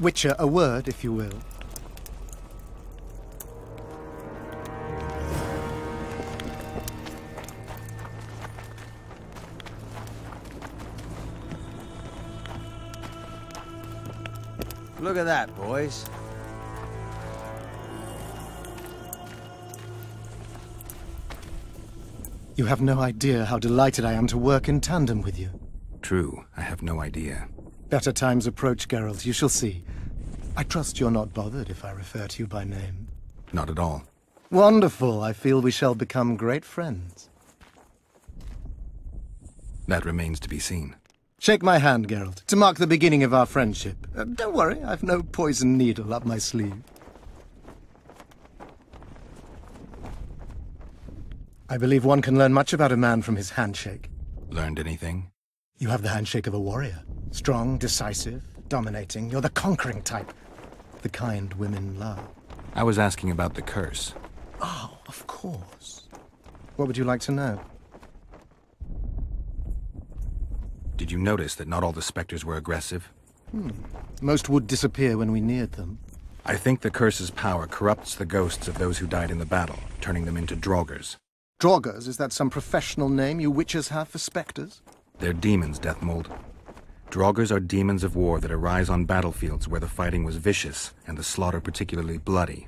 Speaker 10: Witcher, a word, if you will.
Speaker 17: Look at that, boys.
Speaker 10: You have no idea how delighted I am to work in tandem with you.
Speaker 2: True, I have no idea.
Speaker 10: Better times approach, Geralt. You shall see. I trust you're not bothered if I refer to you by name.
Speaker 2: Not at all.
Speaker 10: Wonderful. I feel we shall become great friends.
Speaker 2: That remains to be seen.
Speaker 10: Shake my hand, Geralt, to mark the beginning of our friendship. Don't worry, I've no poison needle up my sleeve. I believe one can learn much about a man from his handshake.
Speaker 2: Learned anything?
Speaker 10: You have the handshake of a warrior. Strong, decisive, dominating. You're the conquering type. The kind women love.
Speaker 2: I was asking about the curse.
Speaker 10: Oh, of course. What would you like to know?
Speaker 2: Did you notice that not all the specters were aggressive?
Speaker 10: Most would disappear when we neared them.
Speaker 2: I think the curse's power corrupts the ghosts of those who died in the battle, turning them into draugrs.
Speaker 10: Draugrs? Is that some professional name you witches have for specters?
Speaker 2: They're demons, Deathmold. Draugrs are demons of war that arise on battlefields where the fighting was vicious and the slaughter particularly bloody.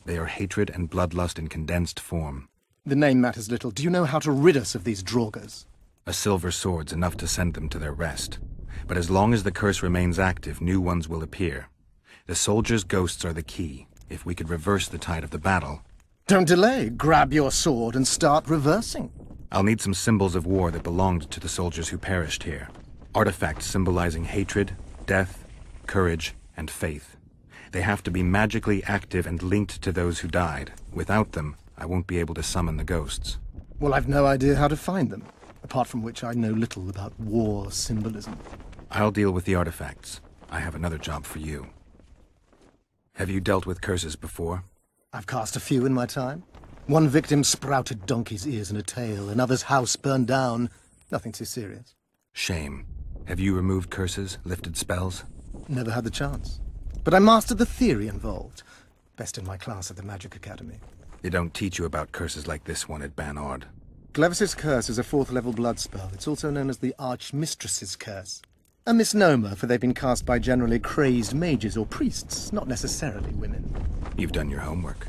Speaker 2: They are hatred and bloodlust in condensed form.
Speaker 10: The name matters little. Do you know how to rid us of these Draugrs?
Speaker 2: A silver sword's enough to send them to their rest. But as long as the curse remains active, new ones will appear. The soldiers' ghosts are the key. If we could reverse the tide of the battle...
Speaker 10: Don't delay. Grab your sword and start reversing.
Speaker 2: I'll need some symbols of war that belonged to the soldiers who perished here. Artifacts symbolizing hatred, death, courage, and faith. They have to be magically active and linked to those who died. Without them, I won't be able to summon the ghosts.
Speaker 10: Well, I've no idea how to find them. Apart from which I know little about war symbolism.
Speaker 2: I'll deal with the artifacts. I have another job for you. Have you dealt with curses before?
Speaker 10: I've cast a few in my time. One victim sprouted donkey's ears and a tail, another's house burned down. Nothing too serious.
Speaker 2: Shame. Have you removed curses, lifted spells?
Speaker 10: Never had the chance. But I mastered the theory involved. Best in my class at the Magic Academy.
Speaker 2: They don't teach you about curses like this one at Banard.
Speaker 10: Glevis's Curse is a 4th-level blood spell. It's also known as the Archmistress's Curse. A misnomer, for they've been cast by generally crazed mages or priests, not necessarily women.
Speaker 2: You've done your homework.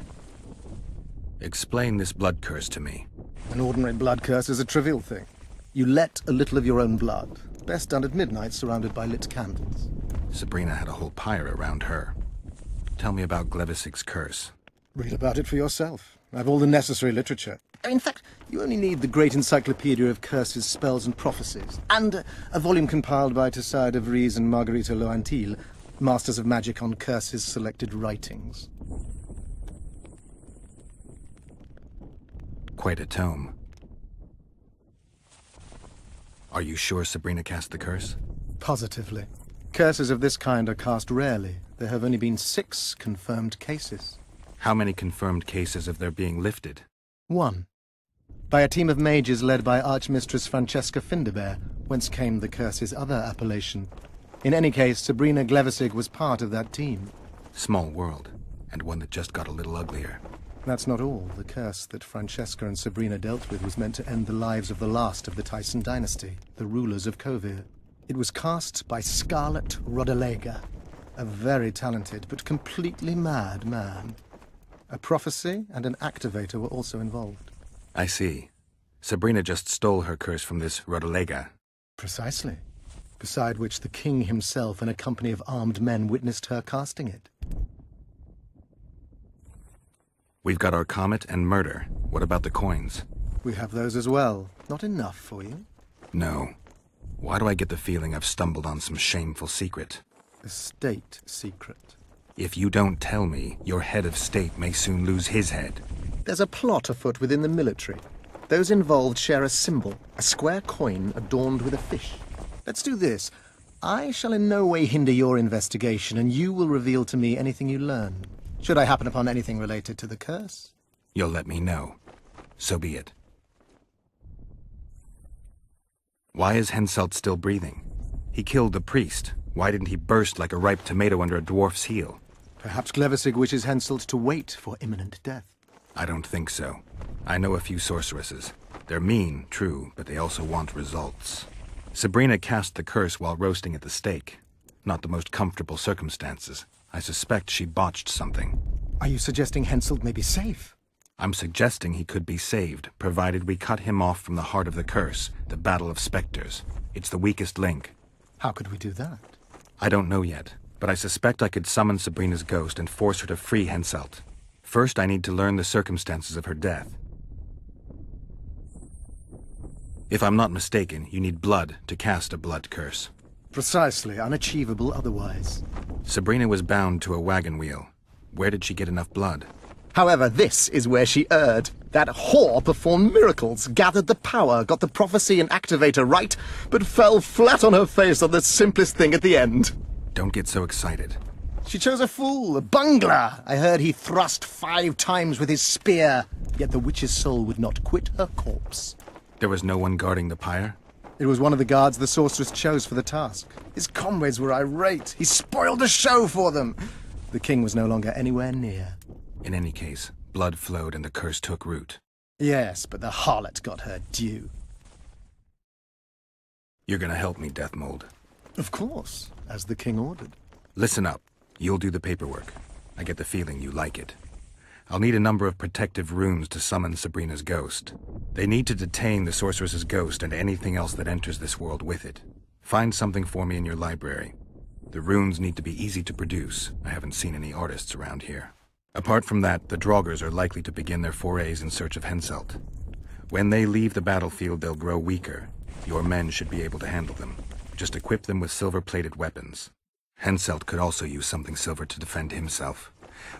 Speaker 2: Explain this blood curse to me.
Speaker 10: An ordinary blood curse is a trivial thing. You let a little of your own blood. Best done at midnight, surrounded by lit candles.
Speaker 2: Sabrina had a whole pyre around her. Tell me about Glevis's Curse.
Speaker 10: Read about it for yourself. I have all the necessary literature. In fact, you only need the great encyclopedia of curses, spells, and prophecies, and a volume compiled by Tessard de Vries and Margarita Loantil, masters of magic on curses' selected writings.
Speaker 2: Quite a tome. Are you sure Sabrina cast the curse?
Speaker 10: Positively. Curses of this kind are cast rarely. There have only been 6 confirmed cases.
Speaker 2: How many confirmed cases of their being lifted?
Speaker 10: 1. By a team of mages led by Archmistress Francesca Finderbear, whence came the curse's other appellation. In any case, Sabrina Glevisig was part of that team.
Speaker 2: Small world, and one that just got a little uglier.
Speaker 10: That's not all. The curse that Francesca and Sabrina dealt with was meant to end the lives of the last of the Tyson dynasty, the rulers of Kovir. It was cast by Scarlet Rodalega, a very talented but completely mad man. A prophecy and an activator were also involved.
Speaker 2: I see. Sabrina just stole her curse from this Rodalega.
Speaker 10: Precisely. Beside which the king himself and a company of armed men witnessed her casting it.
Speaker 2: We've got our comet and murder. What about the coins?
Speaker 10: We have those as well. Not enough for you?
Speaker 2: No. Why do I get the feeling I've stumbled on some shameful secret?
Speaker 10: A state secret.
Speaker 2: If you don't tell me, your head of state may soon lose his head.
Speaker 10: There's a plot afoot within the military. Those involved share a symbol, a square coin adorned with a fish. Let's do this. I shall in no way hinder your investigation, and you will reveal to me anything you learn. Should I happen upon anything related to the curse?
Speaker 2: You'll let me know. So be it. Why is Henselt still breathing? He killed the priest. Why didn't he burst like a ripe tomato under a dwarf's heel?
Speaker 10: Perhaps Glevisig wishes Henselt to wait for imminent death.
Speaker 2: I don't think so. I know a few sorceresses. They're mean, true, but they also want results. Sabrina cast the curse while roasting at the stake. Not the most comfortable circumstances. I suspect she botched something.
Speaker 10: Are you suggesting Henselt may be safe?
Speaker 2: I'm suggesting he could be saved, provided we cut him off from the heart of the curse, the Battle of Spectres. It's the weakest link.
Speaker 10: How could we do that?
Speaker 2: I don't know yet, but I suspect I could summon Sabrina's ghost and force her to free Henselt. First, I need to learn the circumstances of her death. If I'm not mistaken, you need blood to cast a blood curse.
Speaker 10: Precisely, unachievable otherwise.
Speaker 2: Sabrina was bound to a wagon wheel. Where did she get enough blood?
Speaker 10: However, this is where she erred. That whore performed miracles, gathered the power, got the prophecy and activator right, but fell flat on her face on the simplest thing at the end.
Speaker 2: Don't get so excited.
Speaker 10: She chose a fool, a bungler. I heard he thrust 5 times with his spear, yet the witch's soul would not quit her corpse.
Speaker 2: There was no one guarding the pyre?
Speaker 10: It was one of the guards the sorceress chose for the task. His comrades were irate. He spoiled the show for them. The king was no longer anywhere near.
Speaker 2: In any case, blood flowed and the curse took root.
Speaker 10: Yes, but the harlot got her due.
Speaker 2: You're gonna help me, Deathmold.
Speaker 10: Of course, as the king ordered.
Speaker 2: Listen up. You'll do the paperwork. I get the feeling you like it. I'll need a number of protective runes to summon Sabrina's ghost. They need to detain the sorceress's ghost and anything else that enters this world with it. Find something for me in your library. The runes need to be easy to produce. I haven't seen any artists around here. Apart from that, the Draugrs are likely to begin their forays in search of Henselt. When they leave the battlefield, they'll grow weaker. Your men should be able to handle them. Just equip them with silver-plated weapons. Henselt could also use something silver to defend himself.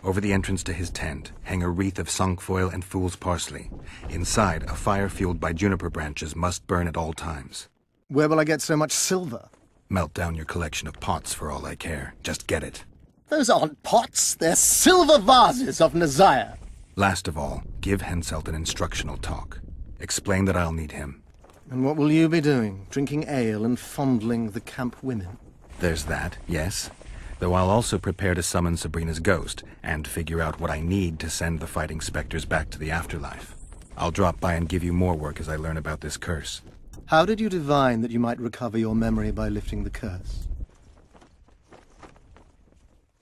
Speaker 2: Over the entrance to his tent, hang a wreath of cinquefoil and fool's parsley. Inside, a fire fueled by juniper branches must burn at all times.
Speaker 10: Where will I get so much silver?
Speaker 2: Melt down your collection of pots for all I care. Just get it.
Speaker 10: Those aren't pots, they're silver vases of Nazaya.
Speaker 2: Last of all, give Henselt an instructional talk. Explain that I'll need him.
Speaker 10: And what will you be doing? Drinking ale and fondling the camp women?
Speaker 2: There's that, yes. Though I'll also prepare to summon Sabrina's ghost, and figure out what I need to send the fighting specters back to the afterlife. I'll drop by and give you more work as I learn about this curse.
Speaker 10: How did you divine that you might recover your memory by lifting the curse?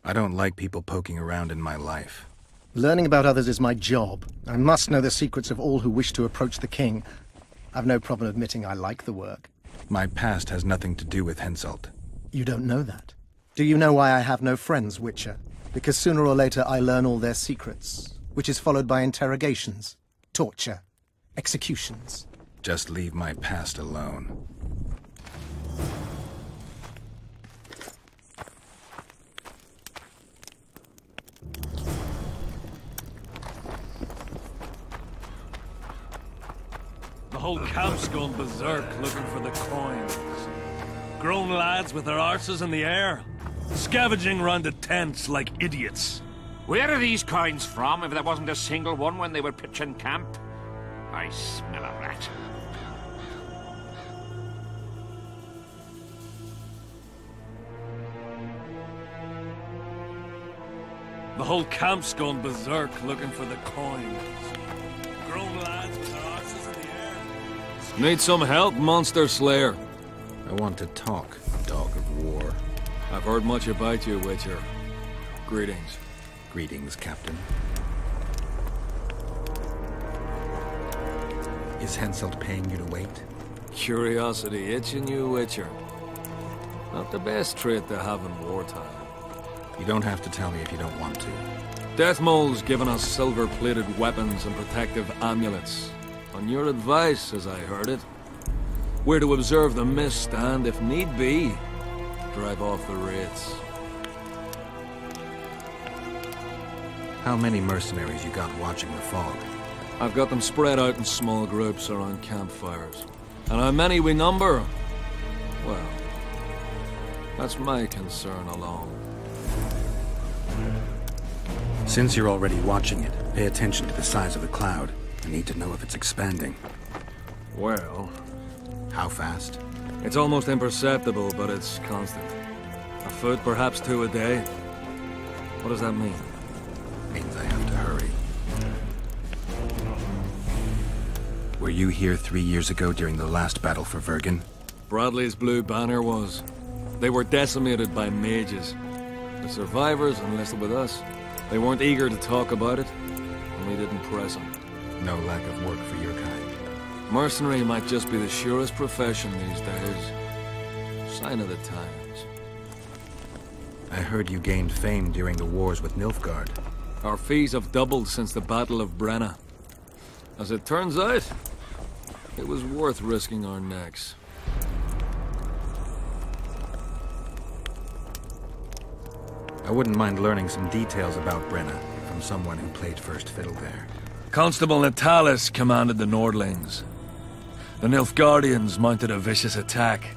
Speaker 2: I don't like people poking around in my life.
Speaker 10: Learning about others is my job. I must know the secrets of all who wish to approach the king. I've no problem admitting I like the work.
Speaker 2: My past has nothing to do with Henselt.
Speaker 10: You don't know that. Do you know why I have no friends, Witcher? Because sooner or later I learn all their secrets, which is followed by interrogations, torture, executions.
Speaker 2: Just leave my past alone.
Speaker 15: The whole camp's gone berserk looking for the coins. Grown lads with their arses in the air, scavenging round the tents like idiots.
Speaker 8: Where are these coins from, if there wasn't a single one when they were pitching camp? I smell a rat.
Speaker 15: The whole camp's gone berserk looking for the coins. Grown lads with their arses in the air. Need some help, Monster Slayer?
Speaker 2: I want to talk, dog of war.
Speaker 15: I've heard much about you, Witcher. Greetings.
Speaker 2: Greetings, Captain. Is Henselt paying you to wait?
Speaker 15: Curiosity itching you, Witcher. Not the best trait to have in wartime.
Speaker 2: You don't have to tell me if you don't want to.
Speaker 15: Deathmold's given us silver-plated weapons and protective amulets. On your advice, as I heard it. We're to observe the mist and, if need be, drive off the wraiths.
Speaker 2: How many mercenaries you got watching the fog?
Speaker 15: I've got them spread out in small groups around campfires. And how many we number? Well, that's my concern alone.
Speaker 2: Since you're already watching it, pay attention to the size of the cloud. I need to know if it's expanding.
Speaker 15: Well...
Speaker 2: How fast?
Speaker 15: It's almost imperceptible, but it's constant. A foot, perhaps 2 a day. What does that mean?
Speaker 2: Means I have to hurry. Were you here 3 years ago during the last battle for Vergen?
Speaker 15: Bradley's Blue Banner was. They were decimated by mages. The survivors enlisted with us. They weren't eager to talk about it, and we didn't press them.
Speaker 2: No lack of work for your kind.
Speaker 15: Mercenary might just be the surest profession these days. Sign of the times.
Speaker 2: I heard you gained fame during the wars with Nilfgaard.
Speaker 15: Our fees have doubled since the Battle of Brenna. As it turns out, it was worth risking our necks.
Speaker 2: I wouldn't mind learning some details about Brenna from someone who played first fiddle there.
Speaker 15: Constable Natalis commanded the Nordlings. The Nilfgaardians mounted a vicious attack.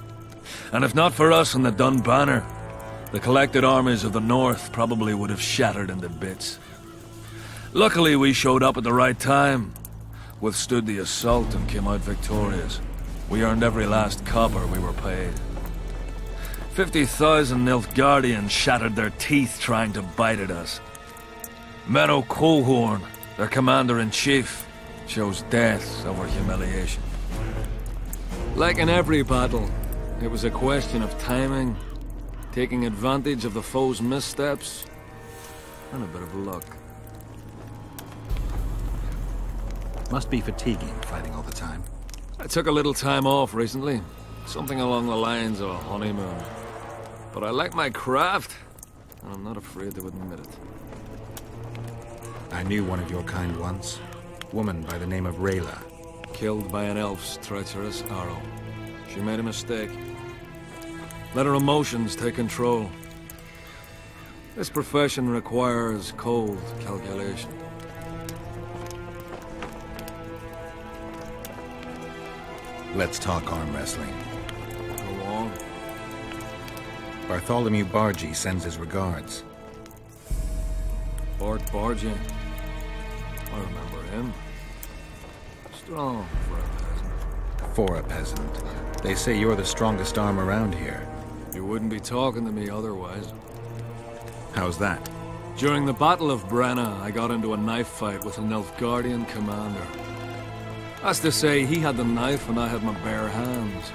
Speaker 15: And if not for us and the Dun Banner, the collected armies of the North probably would have shattered into bits. Luckily, we showed up at the right time, withstood the assault and came out victorious. We earned every last copper we were paid. 50,000 Nilfgaardians shattered their teeth trying to bite at us. Menno Colhorn, their commander-in-chief, chose death over humiliation. Like in every battle, it was a question of timing, taking advantage of the foe's missteps, and a bit of luck.
Speaker 2: Must be fatiguing, fighting all the time.
Speaker 15: I took a little time off recently. Something along the lines of a honeymoon. But I like my craft, and I'm not afraid to admit it.
Speaker 2: I knew one of your kind once. Woman by the name of Rayla.
Speaker 15: Killed by an elf's treacherous arrow. She made a mistake. Let her emotions take control. This profession requires cold calculation.
Speaker 2: Let's talk arm wrestling.
Speaker 15: Go on.
Speaker 2: Bartholomew Bargy sends his regards.
Speaker 15: Bart Bargy. I remember him. Strong for a peasant.
Speaker 2: For a peasant. They say you're the strongest arm around here.
Speaker 15: You wouldn't be talking to me otherwise.
Speaker 2: How's that?
Speaker 15: During the Battle of Brenna, I got into a knife fight with a Nilfgaardian commander. That's to say, he had the knife and I had my bare hands.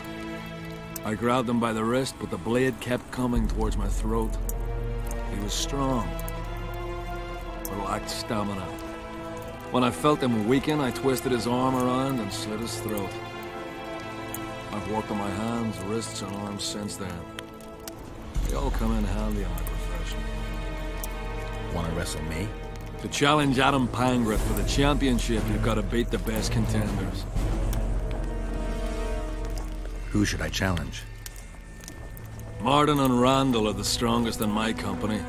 Speaker 15: I grabbed him by the wrist, but the blade kept coming towards my throat. He was strong, but lacked stamina. When I felt him weaken, I twisted his arm around and slit his throat. I've worked on my hands, wrists, and arms since then. They all come in handy in my profession.
Speaker 2: Want to wrestle me?
Speaker 15: To challenge Adam Pangriff for the championship, you've got to beat the best contenders.
Speaker 2: Who should I challenge?
Speaker 15: Martin and Randall are the strongest in my company.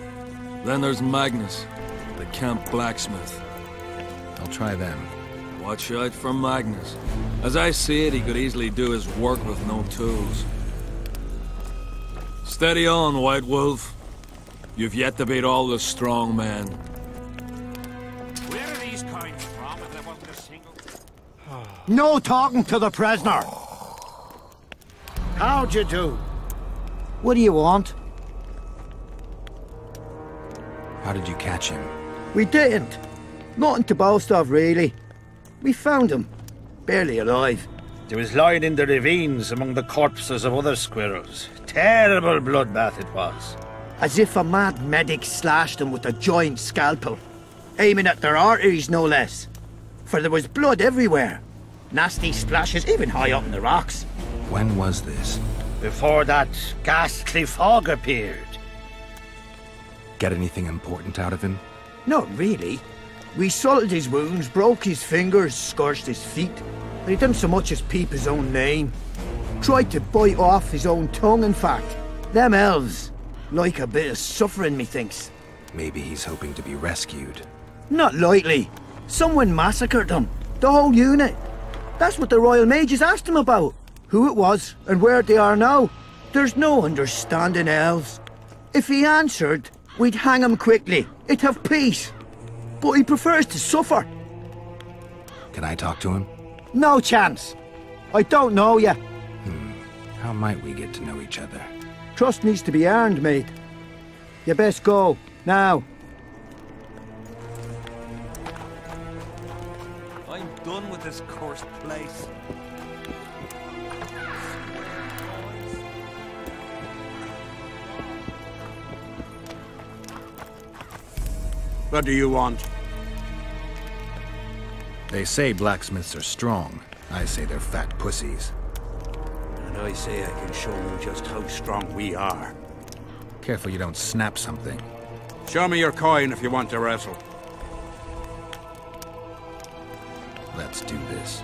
Speaker 15: Then there's Magnus, the camp blacksmith.
Speaker 2: I'll try them.
Speaker 15: Watch out for Magnus. As I see it, he could easily do his work with no tools. Steady on, White Wolf. You've yet to beat all the strong men.
Speaker 8: Where are these coins from if there wasn't a single...
Speaker 18: No talking to the prisoner! How'd you do? What do you want?
Speaker 2: How did you catch him?
Speaker 18: We didn't. Nothing to boast of, really. We found him. Barely alive.
Speaker 19: He was lying in the ravines among the corpses of other squirrels. Terrible bloodbath it was.
Speaker 18: As if a mad medic slashed him with a giant scalpel. Aiming at their arteries, no less. For there was blood everywhere. Nasty splashes, even high up in the rocks.
Speaker 2: When was this?
Speaker 19: Before that ghastly fog appeared.
Speaker 2: Get anything important out of him?
Speaker 18: Not really. We salted his wounds, broke his fingers, scorched his feet. And he didn't so much as peep his own name. Tried to bite off his own tongue, in fact. Them elves like a bit of suffering, methinks.
Speaker 2: Maybe he's hoping to be rescued.
Speaker 18: Not likely. Someone massacred them. The whole unit. That's what the Royal Mages asked him about. Who it was, and where they are now. There's no understanding elves. If he answered, we'd hang him quickly. It'd have peace. But he prefers to suffer.
Speaker 2: Can I talk to him?
Speaker 18: No chance. I don't know you.
Speaker 2: How might we get to know each other?
Speaker 18: Trust needs to be earned, mate. You best go, now.
Speaker 19: I'm done with this cursed place.
Speaker 18: What do you want?
Speaker 2: They say blacksmiths are strong. I say they're fat pussies.
Speaker 19: And I say I can show you just how strong we are.
Speaker 2: Careful you don't snap something.
Speaker 19: Show me your coin if you want to wrestle.
Speaker 2: Let's do this.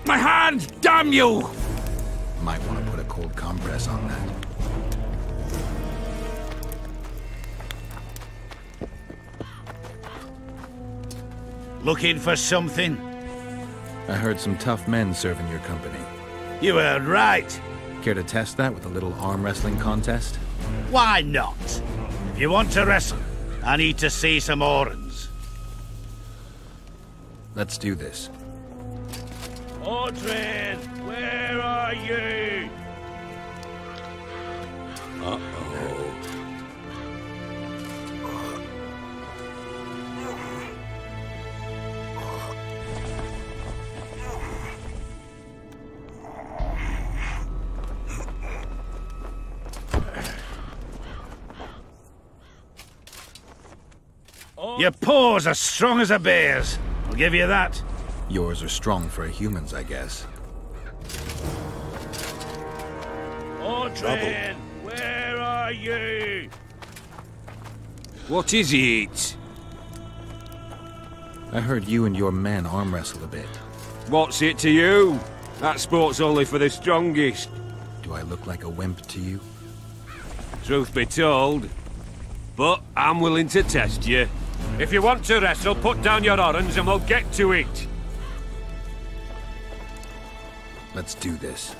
Speaker 19: My hand! Damn you!
Speaker 2: Might want to put a cold compress on that.
Speaker 19: Looking for something?
Speaker 2: I heard some tough men serve in your company.
Speaker 19: You heard right.
Speaker 2: Care to test that with a little arm wrestling contest?
Speaker 19: Why not? If you want to wrestle, I need to see some horns.
Speaker 2: Let's do this.
Speaker 19: Audrey, where are you? Uh-oh. Your paws are strong as a bear's. I'll give you that.
Speaker 2: Yours are strong for humans, I guess.
Speaker 19: Audrey, where are you?
Speaker 15: What is it?
Speaker 2: I heard you and your men arm wrestle a bit.
Speaker 15: What's it to you? That sport's only for the strongest.
Speaker 2: Do I look like a wimp to you?
Speaker 15: Truth be told. But I'm willing to test you. If you want to wrestle, put down your orange and we'll get to it.
Speaker 2: Let's do this.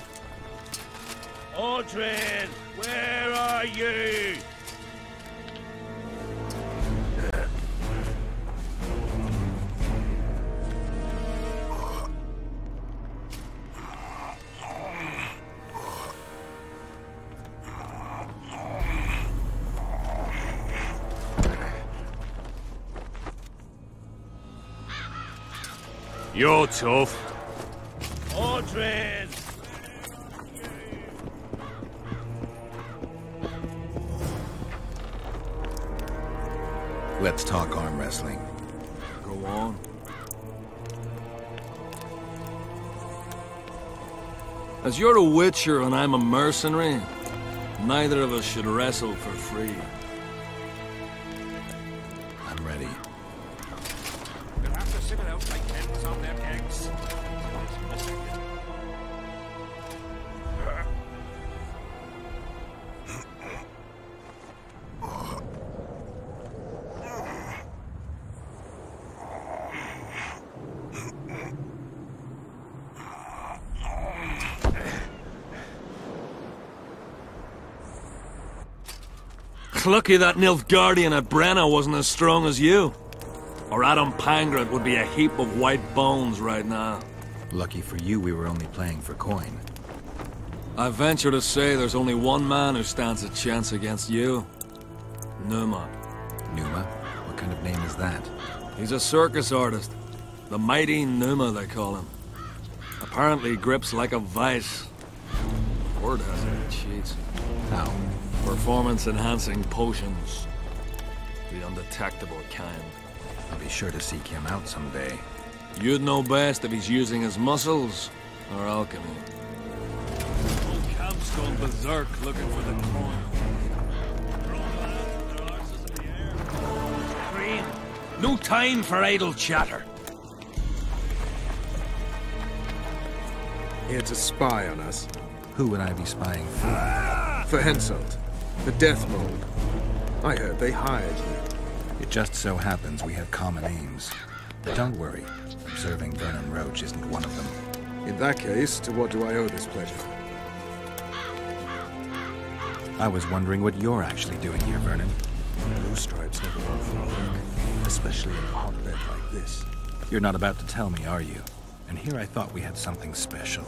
Speaker 19: Audrey, where are you?
Speaker 15: You're tough.
Speaker 19: Audrey!
Speaker 2: Let's talk arm wrestling.
Speaker 15: Go on. As you're a witcher and I'm a mercenary, neither of us should wrestle for free.
Speaker 2: I'm ready.
Speaker 8: We'll have to sit it out like hens on their eggs.
Speaker 15: Lucky that Nilfgaardian at Brenna wasn't as strong as you. Or Adam Pangrat would be a heap of white bones right now.
Speaker 2: Lucky for you, we were only playing for coin.
Speaker 15: I venture to say there's only one man who stands a chance against you. Numa.
Speaker 2: Numa? What kind of name is that?
Speaker 15: He's a circus artist. The mighty Numa, they call him. Apparently grips like a vice. Word has it, he cheats.
Speaker 2: How?
Speaker 15: Performance-enhancing potions. The undetectable kind.
Speaker 2: I'll be sure to seek him out someday.
Speaker 15: You'd know best if he's using his muscles or alchemy. Whole camp's gone berserk looking for the coin.
Speaker 19: Cream, no time for idle chatter.
Speaker 1: Here to spy on us.
Speaker 2: Who would I be spying for?
Speaker 1: For Henselt. The Death Mold. I heard they hired you.
Speaker 2: It just so happens we have common aims. But don't worry, observing Vernon Roach isn't one of them.
Speaker 1: In that case, to what do I owe this pleasure?
Speaker 2: I was wondering what you're actually doing here, Vernon.
Speaker 1: Blue stripes never want for work, especially in a hotbed like this.
Speaker 2: You're not about to tell me, are you? And here I thought we had something special.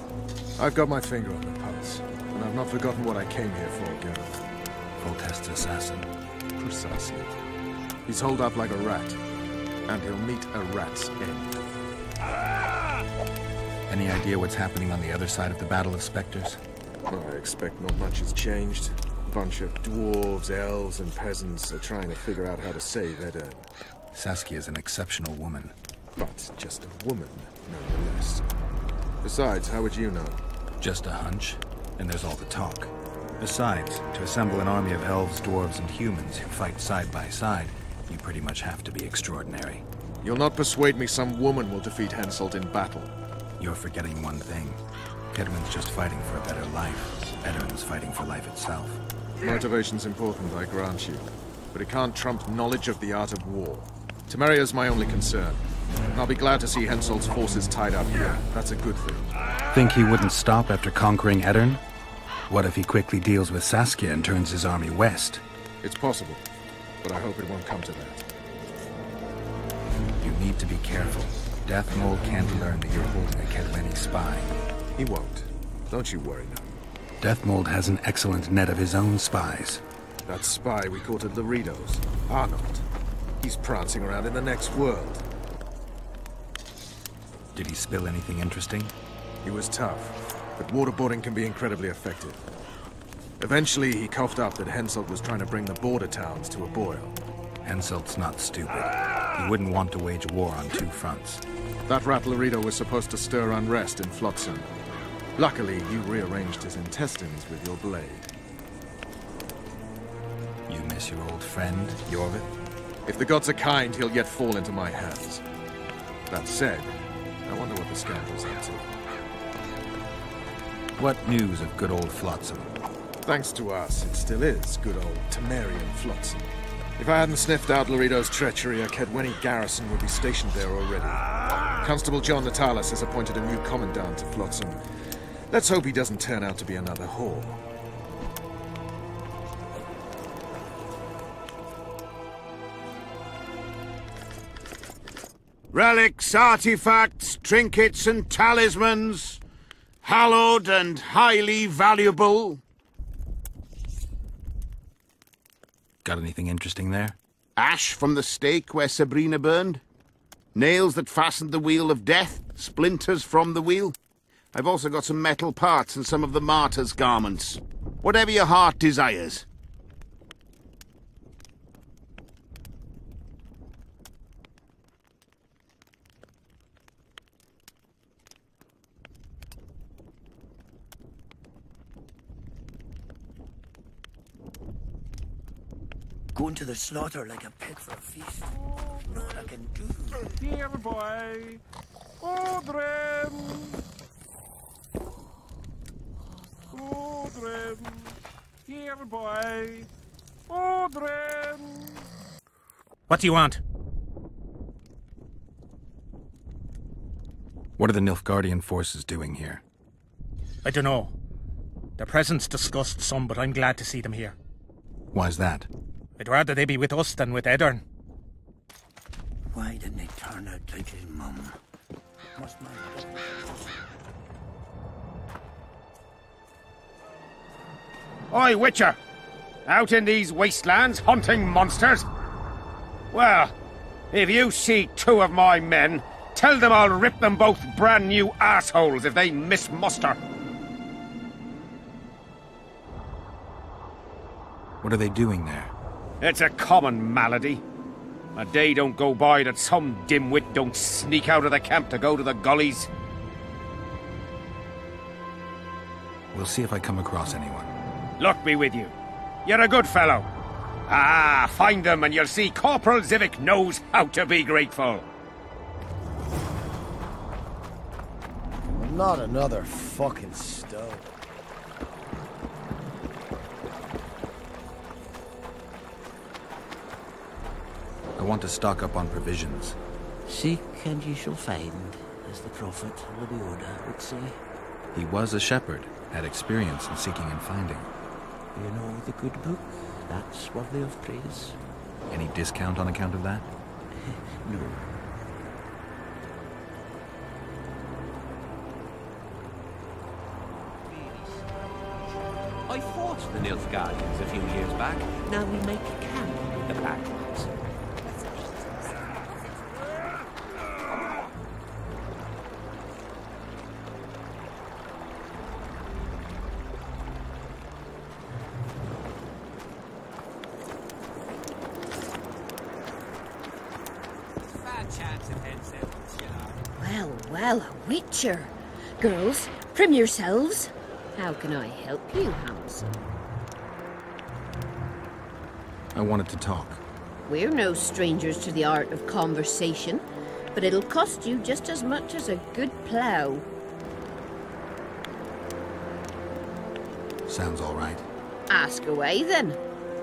Speaker 1: I've got my finger on the pulse, and I've not forgotten what I came here for, Geralt.
Speaker 2: Foltest's assassin.
Speaker 1: Precisely. He's holed up like a rat, and he'll meet a rat's end.
Speaker 2: Any idea what's happening on the other side of the Battle of Spectres?
Speaker 1: Well, I expect not much has changed. A bunch of dwarves, elves, and peasants are trying to figure out how to save Edirn.
Speaker 2: Saskia's an exceptional woman.
Speaker 1: But just a woman, nonetheless. Besides, how would you know?
Speaker 2: Just a hunch, and there's all the talk. Besides, to assemble an army of elves, dwarves, and humans who fight side by side, you pretty much have to be extraordinary.
Speaker 1: You'll not persuade me some woman will defeat Henselt in battle.
Speaker 2: You're forgetting one thing. Kedwen's just fighting for a better life. Edirn's fighting for life itself.
Speaker 1: Motivation's important, I grant you. But it can't trump knowledge of the art of war. Temeria's my only concern. And I'll be glad to see Henselt's forces tied up here. That's a good thing.
Speaker 2: Think he wouldn't stop after conquering Edirn? What if he quickly deals with Saskia and turns his army west?
Speaker 1: It's possible, but I hope it won't come to that.
Speaker 2: You need to be careful. Deathmold can't learn that you're holding a Kedweni spy.
Speaker 1: He won't. Don't you worry now.
Speaker 2: Deathmold has an excellent net of his own spies.
Speaker 1: That spy we caught at Lorido's, Arnold. He's prancing around in the next world.
Speaker 2: Did he spill anything interesting?
Speaker 1: He was tough, but waterboarding can be incredibly effective. Eventually, he coughed up that Henselt was trying to bring the border towns to a boil.
Speaker 2: Henselt's not stupid. He wouldn't want to wage war on two fronts.
Speaker 1: That rat Lorido was supposed to stir unrest in Flotsam. Luckily, you rearranged his intestines with your blade.
Speaker 2: You miss your old friend, Jorvik?
Speaker 1: If the gods are kind, he'll yet fall into my hands. That said, I wonder what the scoundrel's up to.
Speaker 2: What news of good old Flotsam?
Speaker 1: Thanks to us, it still is good old Temerian Flotsam. If I hadn't sniffed out Lorido's treachery, a Kedweni garrison would be stationed there already. Constable John Natalis has appointed a new commandant to Flotsam. Let's hope he doesn't turn out to be another whore.
Speaker 7: Relics, artifacts, trinkets, and talismans. Hallowed and highly valuable.
Speaker 2: Got anything interesting there?
Speaker 7: Ash from the stake where Sabrina burned. Nails that fastened the wheel of death. Splinters from the wheel. I've also got some metal parts and some of the martyr's garments. Whatever your heart desires.
Speaker 18: Going to the slaughter like a pig for a feast. Not I can do.
Speaker 12: Here, boy. Odrin. Odrin. Here, boy. Odrin.
Speaker 20: What do you want?
Speaker 2: What are the Nilfgaardian forces doing here?
Speaker 20: I don't know. Their presence disgusts some, but I'm glad to see them here.
Speaker 2: Why's that?
Speaker 20: I'd rather they be with us than with Edirn.
Speaker 18: Why didn't he turn out like his mum? Must my...
Speaker 13: Oi, Witcher! Out in these wastelands hunting monsters? Well, if you see two of my men, tell them I'll rip them both brand new assholes if they miss muster.
Speaker 2: What are they doing there?
Speaker 13: It's a common malady. A day don't go by that some dimwit don't sneak out of the camp to go to the gullies.
Speaker 2: We'll see if I come across anyone.
Speaker 13: Luck be with you. You're a good fellow. Ah, find them and you'll see Corporal Zivik knows how to be grateful.
Speaker 17: Not another fucking stone.
Speaker 2: I want to stock up on provisions.
Speaker 18: Seek and ye shall find, as the prophet Lebioda would say.
Speaker 2: He was a shepherd, had experience in seeking and finding.
Speaker 18: You know the good book? That's worthy of praise.
Speaker 2: Any discount on account of that?
Speaker 18: No.
Speaker 21: I fought the Nilfgaardians a few years back. Now we make camp with the Black Ones.
Speaker 6: Well, well, a witcher. Girls, trim yourselves. How can I help you, Hansen?
Speaker 2: I wanted to talk.
Speaker 6: We're no strangers to the art of conversation, but it'll cost you just as much as a good plough.
Speaker 2: Sounds all right.
Speaker 6: Ask away, then.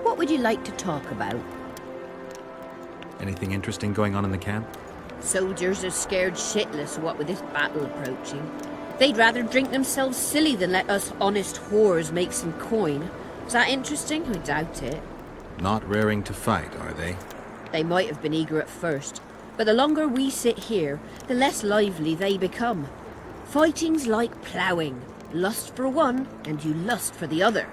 Speaker 6: What would you like to talk about?
Speaker 2: Anything interesting going on in the camp?
Speaker 6: Soldiers are scared shitless what with this battle approaching. They'd rather drink themselves silly than let us honest whores make some coin. Is that interesting? I doubt it.
Speaker 2: Not raring to fight, are they?
Speaker 6: They might have been eager at first, but the longer we sit here, the less lively they become. Fighting's like ploughing. Lust for one, and you lust for the other.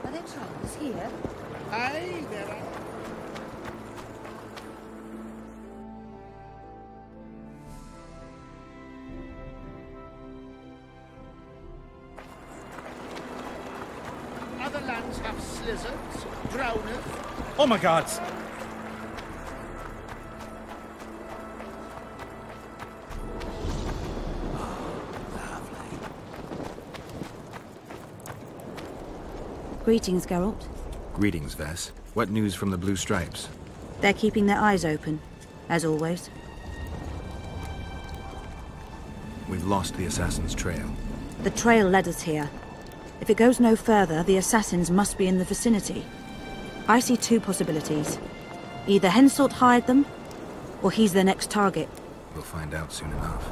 Speaker 6: Are there trolls here?
Speaker 7: Aye, there are. Other lands have slizzards, drowners.
Speaker 20: Oh my god!
Speaker 22: Greetings, Geralt.
Speaker 2: Greetings, Vess. What news from the Blue Stripes?
Speaker 22: They're keeping their eyes open, as always.
Speaker 2: We've lost the assassin's trail.
Speaker 22: The trail led us here. If it goes no further, the assassins must be in the vicinity. I see two possibilities. Either Henselt hired them, or he's their next target.
Speaker 2: We'll find out soon enough.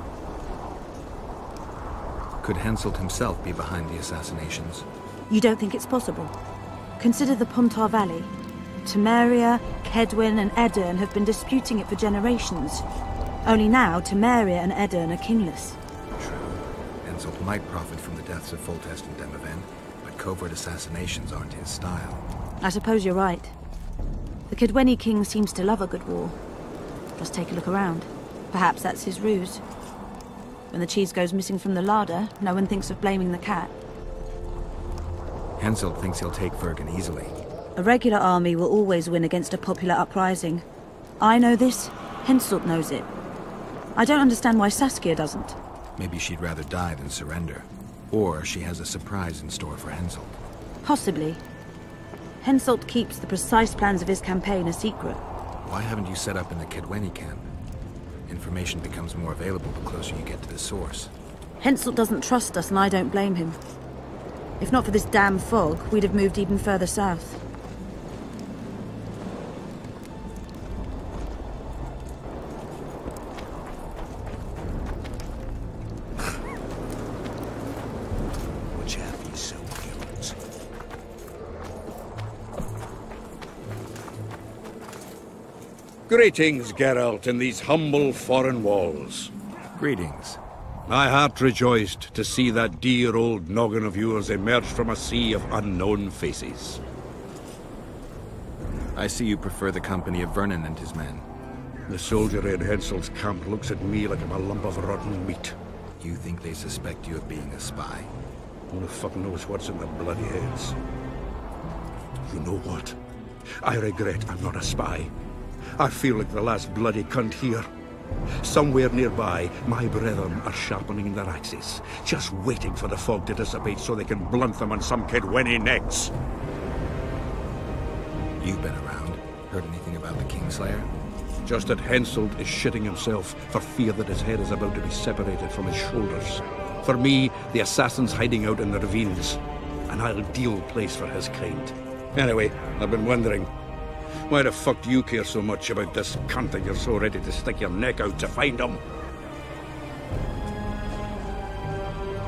Speaker 2: Could Henselt himself be behind the assassinations?
Speaker 22: You don't think it's possible? Consider the Pontar Valley. Temeria, Kedwin and Edirn have been disputing it for generations. Only now, Temeria and Edirn are kingless.
Speaker 2: True. Henselt might profit from the deaths of Foltest and Demoven, but covert assassinations aren't his style.
Speaker 22: I suppose you're right. The Kedweni king seems to love a good war. Just take a look around. Perhaps that's his ruse. When the cheese goes missing from the larder, no one thinks of blaming the cat.
Speaker 2: Henselt thinks he'll take Vergen easily.
Speaker 22: A regular army will always win against a popular uprising. I know this, Henselt knows it. I don't understand why Saskia doesn't.
Speaker 2: Maybe she'd rather die than surrender. Or she has a surprise in store for Henselt.
Speaker 22: Possibly. Henselt keeps the precise plans of his campaign a secret.
Speaker 2: Why haven't you set up in the Kedweni camp? Information becomes more available the closer you get to the source.
Speaker 22: Henselt doesn't trust us, and I don't blame him. If not for this damn fog, we'd have moved even further south.
Speaker 19: Which have you so guilt?
Speaker 12: Greetings, Geralt, in these humble foreign walls.
Speaker 2: Greetings.
Speaker 12: My heart rejoiced to see that dear old noggin of yours emerge from a sea of unknown faces.
Speaker 2: I see you prefer the company of Vernon and his men.
Speaker 12: The soldiery in Henselt's camp looks at me like I'm a lump of rotten meat.
Speaker 2: You think they suspect you of being a spy?
Speaker 12: Who the fuck knows what's in their bloody heads? You know what? I regret I'm not a spy. I feel like the last bloody cunt here. Somewhere nearby, my brethren are sharpening their axes, just waiting for the fog to dissipate so they can blunt them on some Kedweni necks.
Speaker 2: You've been around. Heard anything about the Kingslayer?
Speaker 12: Just that Henselt is shitting himself for fear that his head is about to be separated from his shoulders. For me, the assassin's hiding out in the ravines, an ideal place for his kind. Anyway, I've been wondering, why the fuck do you care so much about this cunt that you're so ready to stick your neck out to find him?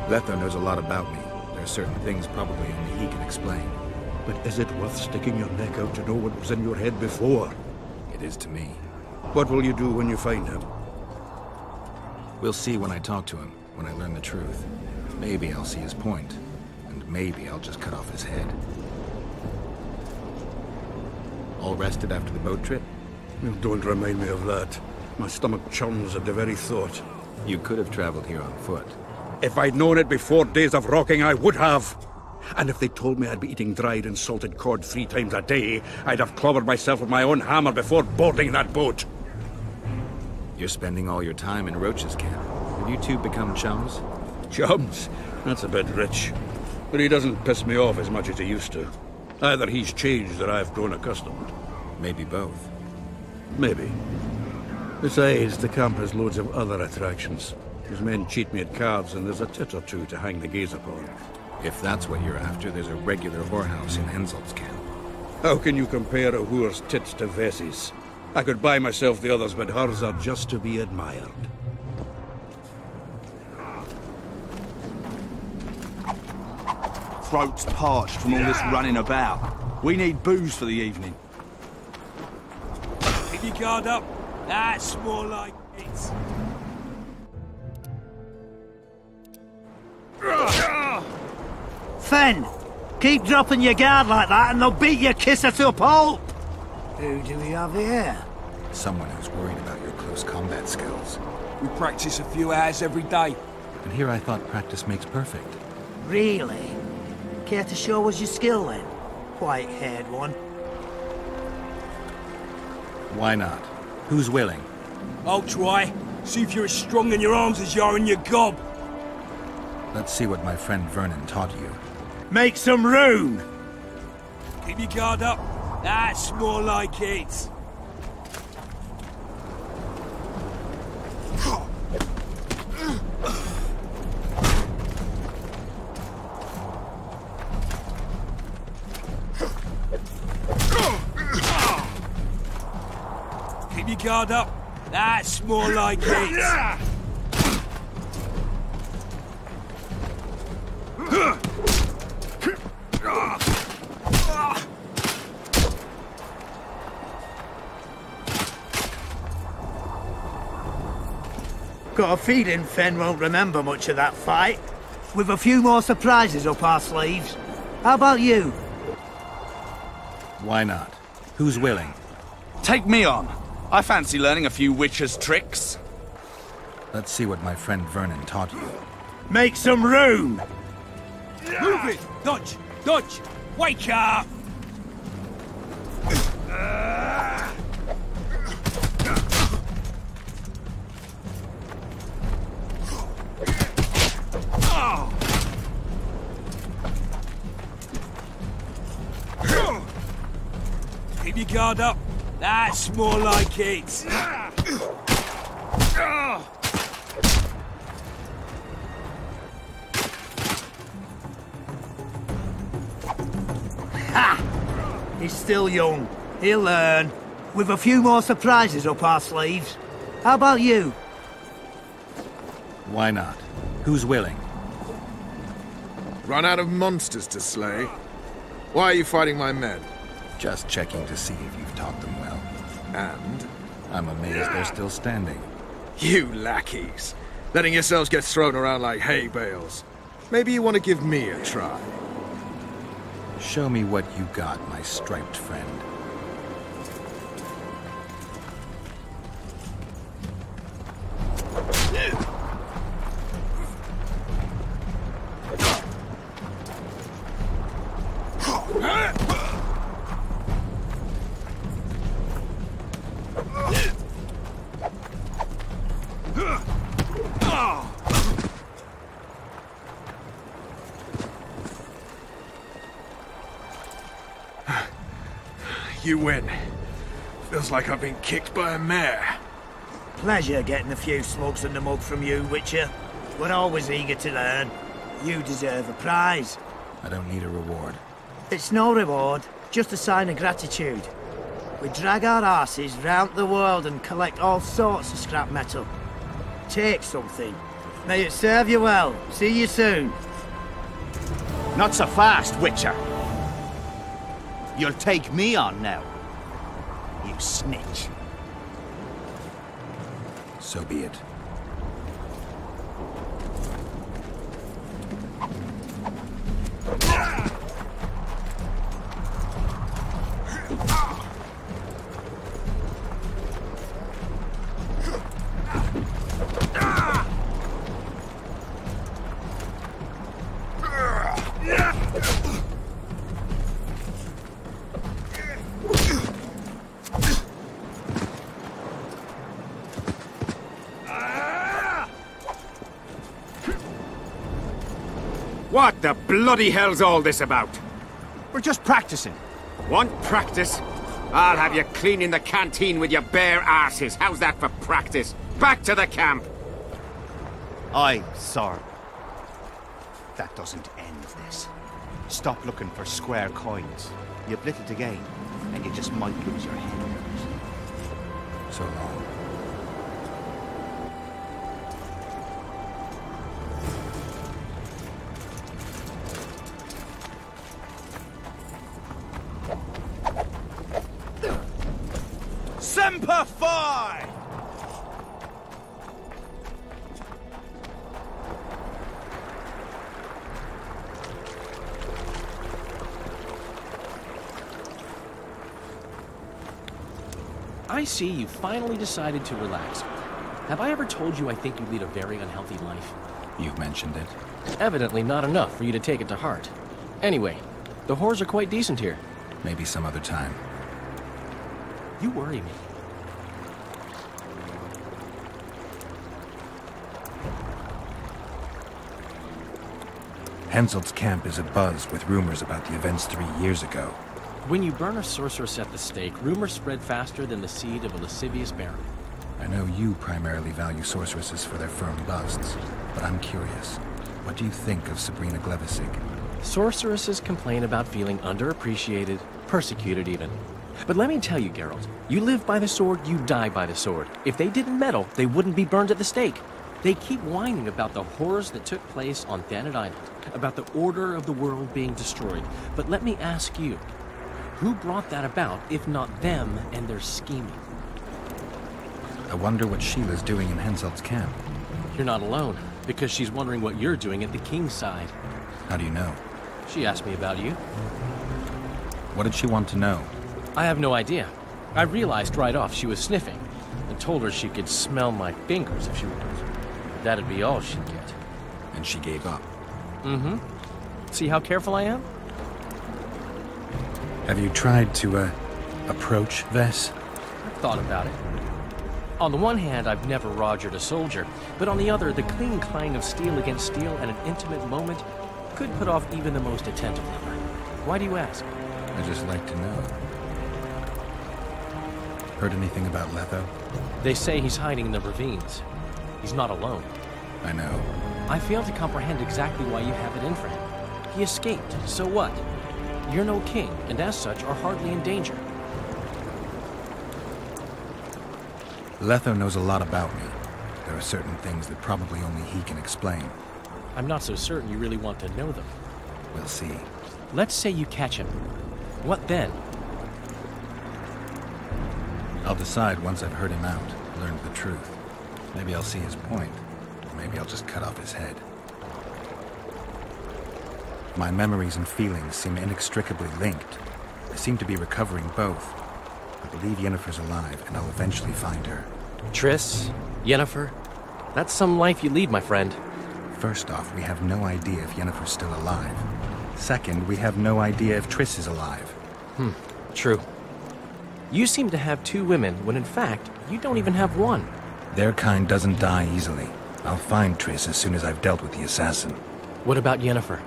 Speaker 2: Letho knows a lot about me. There are certain things probably only he can explain.
Speaker 12: But is it worth sticking your neck out to know what was in your head before?
Speaker 2: It is to me.
Speaker 12: What will you do when you find him?
Speaker 2: We'll see when I talk to him, when I learn the truth. Maybe I'll see his point, and maybe I'll just cut off his head. All rested after the boat trip?
Speaker 4: Well, don't remind me of that. My stomach churns at the very thought.
Speaker 2: You could have traveled here on foot.
Speaker 4: If I'd known it before days of rocking, I would have. And if they told me I'd be eating dried and salted cod 3 times a day, I'd have clobbered myself with my own hammer before boarding that boat.
Speaker 2: You're spending all your time in Roach's camp. Have you two become chums?
Speaker 4: Chums? That's a bit rich. But he doesn't piss me off as much as he used to. Either he's changed or I've grown accustomed.
Speaker 2: Maybe both.
Speaker 4: Maybe. Besides, the camp has loads of other attractions. His men cheat me at cards, and there's a tit or two to hang the gaze upon.
Speaker 2: If that's what you're after, there's a regular whorehouse in Henselt's camp.
Speaker 4: How can you compare a whore's tits to Vessi's? I could buy myself the others, but hers are just to be admired.
Speaker 9: Throat's parched from all this running about. We need booze for the evening.
Speaker 15: Keep your guard up. That's more like it.
Speaker 18: Fen! Keep dropping your guard like that and they'll beat your kisser to a pulp! Who do we have here?
Speaker 2: Someone who's worried about your close combat skills.
Speaker 15: We practice a few hours every day.
Speaker 2: And here I thought practice makes perfect.
Speaker 18: Really? Care to show us your skill then? White-haired one.
Speaker 2: Why not? Who's willing?
Speaker 15: I'll try. See if you're as strong in your arms as you are in your gob.
Speaker 2: Let's see what my friend Vernon taught you.
Speaker 18: Make some room!
Speaker 15: Keep your guard up. That's more like it. Keep your guard up. That's more like it.
Speaker 18: Got a feeling Fen won't remember much of that fight. With a few more surprises up our sleeves. How about you?
Speaker 2: Why not? Who's willing?
Speaker 9: Take me on. I fancy learning a few witcher's tricks.
Speaker 2: Let's see what my friend Vernon taught you.
Speaker 18: Make some room!
Speaker 15: Move it! Dodge! Dodge! Wake up! Keep your guard up. That's more like it.
Speaker 18: Ha! He's still young. He'll learn. With a few more surprises up our sleeves. How about you?
Speaker 2: Why not? Who's willing?
Speaker 1: Run out of monsters to slay? Why are you fighting my men?
Speaker 2: Just checking to see if you've taught them well.
Speaker 1: And?
Speaker 2: I'm amazed they're still standing.
Speaker 1: You lackeys. Letting yourselves get thrown around like hay bales. Maybe you want to give me a try.
Speaker 2: Show me what you got, my striped friend.
Speaker 1: You win. Feels like I've been kicked by a mare.
Speaker 18: Pleasure getting a few slugs in the mug from you, Witcher. We're always eager to learn. You deserve a prize.
Speaker 2: I don't need a reward.
Speaker 18: It's no reward, just a sign of gratitude. We drag our asses round the world and collect all sorts of scrap metal. Take something. May it serve you well. See you soon.
Speaker 9: Not so fast, Witcher. You'll take me on now. You snitch.
Speaker 2: So be it.
Speaker 13: What the bloody hell's all this about?
Speaker 14: We're just practicing.
Speaker 13: Want practice? I'll have you cleaning the canteen with your bare arses. How's that for practice? Back to the camp!
Speaker 14: Aye, sir. That doesn't end this. Stop looking for square coins. You blit it again, and you just might lose your head.
Speaker 2: So long.
Speaker 19: Semper Fi!
Speaker 3: I see you finally decided to relax. Have I ever told you I think you lead a very unhealthy life?
Speaker 2: You've mentioned it.
Speaker 3: Evidently not enough for you to take it to heart. Anyway, the whores are quite decent here.
Speaker 2: Maybe some other time.
Speaker 3: You worry me.
Speaker 2: Henselt's camp is abuzz with rumors about the events 3 years ago.
Speaker 3: When you burn a sorceress at the stake, rumors spread faster than the seed of a lascivious baron.
Speaker 2: I know you primarily value sorceresses for their firm busts, but I'm curious. What do you think of Sabrina Glevissig?
Speaker 3: Sorceresses complain about feeling underappreciated, persecuted even. But let me tell you, Geralt, you live by the sword, you die by the sword. If they didn't meddle, they wouldn't be burned at the stake. They keep whining about the horrors that took place on Thanet Island, about the order of the world being destroyed. But let me ask you, who brought that about, if not them and their scheming?
Speaker 2: I wonder what Sheila's doing in Henselt's camp.
Speaker 3: You're not alone, because she's wondering what you're doing at the king's side.
Speaker 2: How do you know?
Speaker 3: She asked me about you.
Speaker 2: What did she want to know?
Speaker 3: I have no idea. I realized right off she was sniffing, and told her she could smell my fingers if she wanted. That'd be all she'd get.
Speaker 2: And she gave up?
Speaker 3: Mm-hmm. See how careful I am?
Speaker 2: Have you tried to, approach Vess?
Speaker 3: I've thought about it. On the one hand, I've never rogered a soldier, but on the other, the clean clang of steel against steel at an intimate moment could put off even the most attentive lover. Why do you ask?
Speaker 2: I just like to know. Heard anything about Letho?
Speaker 3: They say he's hiding in the ravines. He's not alone.
Speaker 2: I know.
Speaker 3: I fail to comprehend exactly why you have it in for him. He escaped, so what? You're no king, and as such are hardly in danger.
Speaker 2: Letho knows a lot about me. There are certain things that probably only he can explain.
Speaker 3: I'm not so certain you really want to know them.
Speaker 2: We'll see.
Speaker 3: Let's say you catch him. What then?
Speaker 2: I'll decide once I've heard him out, learned the truth. Maybe I'll see his point, or maybe I'll just cut off his head. My memories and feelings seem inextricably linked. I seem to be recovering both. I believe Yennefer's alive, and I'll eventually find her.
Speaker 3: Triss? Yennefer? That's some life you lead, my friend.
Speaker 2: First off, we have no idea if Yennefer's still alive. Second, we have no idea if Triss is alive.
Speaker 3: True. You seem to have two women, when in fact, you don't even have one.
Speaker 2: Their kind doesn't die easily. I'll find Triss as soon as I've dealt with the assassin.
Speaker 3: What about Yennefer?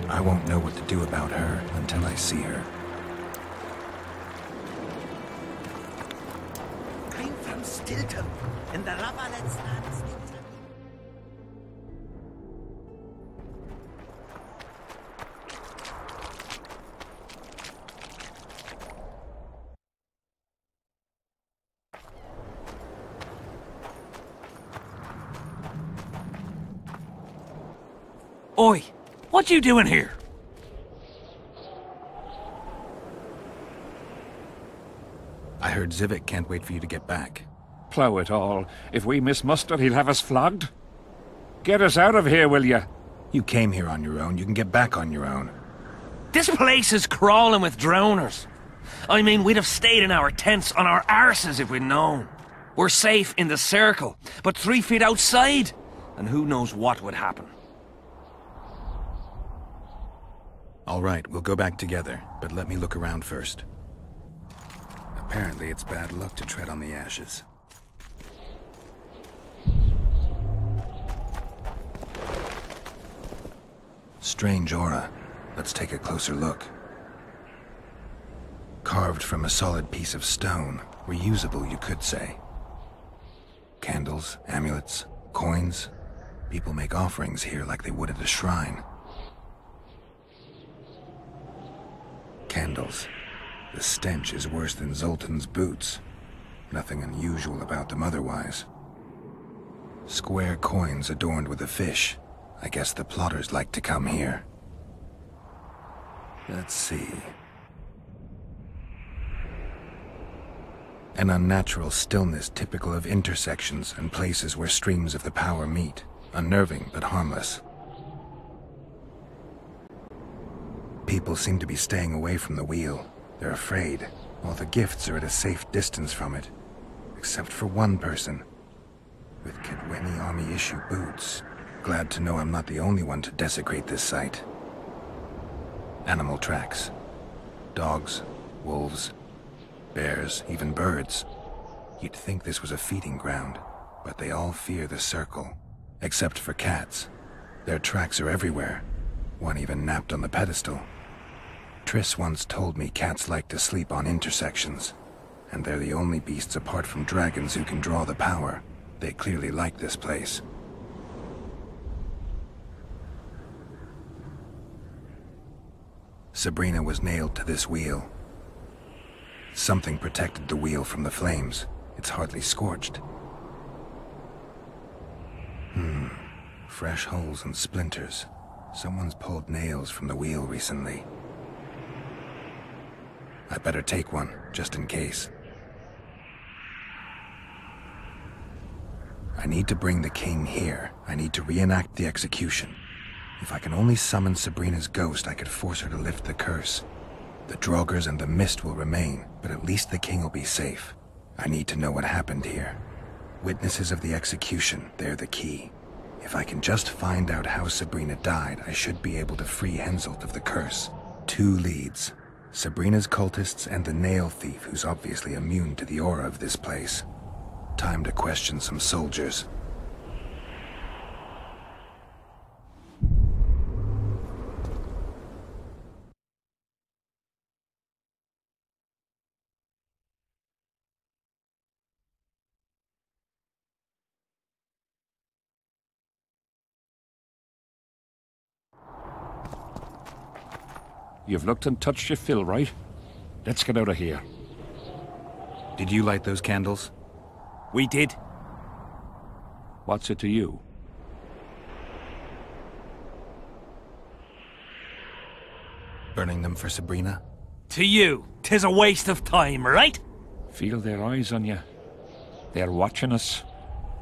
Speaker 2: I won't know what to do about her until I see her.
Speaker 5: I'm from Stilton, in the Rabalet's land.
Speaker 20: Oi! What you doing here?
Speaker 2: I heard Zivik can't wait for you to get back.
Speaker 12: Plough it all. If we miss muster, he'll have us flogged. Get us out of here, will you?
Speaker 2: You came here on your own. You can get back on your own.
Speaker 20: This place is crawling with drowners. I mean, we'd have stayed in our tents on our arses if we'd known. We're safe in the circle, but 3 feet outside, and who knows what would happen.
Speaker 2: All right, we'll go back together, but let me look around first. Apparently, it's bad luck to tread on the ashes. strange aura. Let's take a closer look. Carved from a solid piece of stone. Reusable, you could say. Candles, amulets, coins. People make offerings here like they would at a shrine. Candles. The stench is worse than Zoltan's boots. Nothing unusual about them otherwise. Square coins adorned with a fish. I guess the plotters like to come here. Let's see. An unnatural stillness typical of intersections and places where streams of the power meet. Unnerving, but harmless. People seem to be staying away from the wheel. They're afraid. All the gifts are at a safe distance from it. Except for one person. With Kedweni Army-issue boots. Glad to know I'm not the only one to desecrate this site. Animal tracks. Dogs, wolves, bears, even birds. You'd think this was a feeding ground, but they all fear the circle. Except for cats. Their tracks are everywhere. One even napped on the pedestal. Triss once told me cats like to sleep on intersections. And they're the only beasts apart from dragons who can draw the power. They clearly like this place. Sabrina was nailed to this wheel. Something protected the wheel from the flames. It's hardly scorched. Fresh holes and splinters. Someone's pulled nails from the wheel recently. I better take one, just in case. I need to bring the king here. I need to reenact the execution. If I can only summon Sabrina's ghost, I could force her to lift the curse. The Draugrs and the mist will remain, but at least the king will be safe. I need to know what happened here. Witnesses of the execution, they're the key. If I can just find out how Sabrina died, I should be able to free Henselt of the curse. 2 leads. Sabrina's cultists and the nail thief who's obviously immune to the aura of this place. Time to question some soldiers.
Speaker 12: You've looked and touched your fill, right? Let's get out of here.
Speaker 2: Did you light those candles?
Speaker 20: We did.
Speaker 12: What's it to you?
Speaker 2: Burning them for Sabrina?
Speaker 20: To you, 'tis a waste of time, right?
Speaker 12: Feel their eyes on you. They're watching us.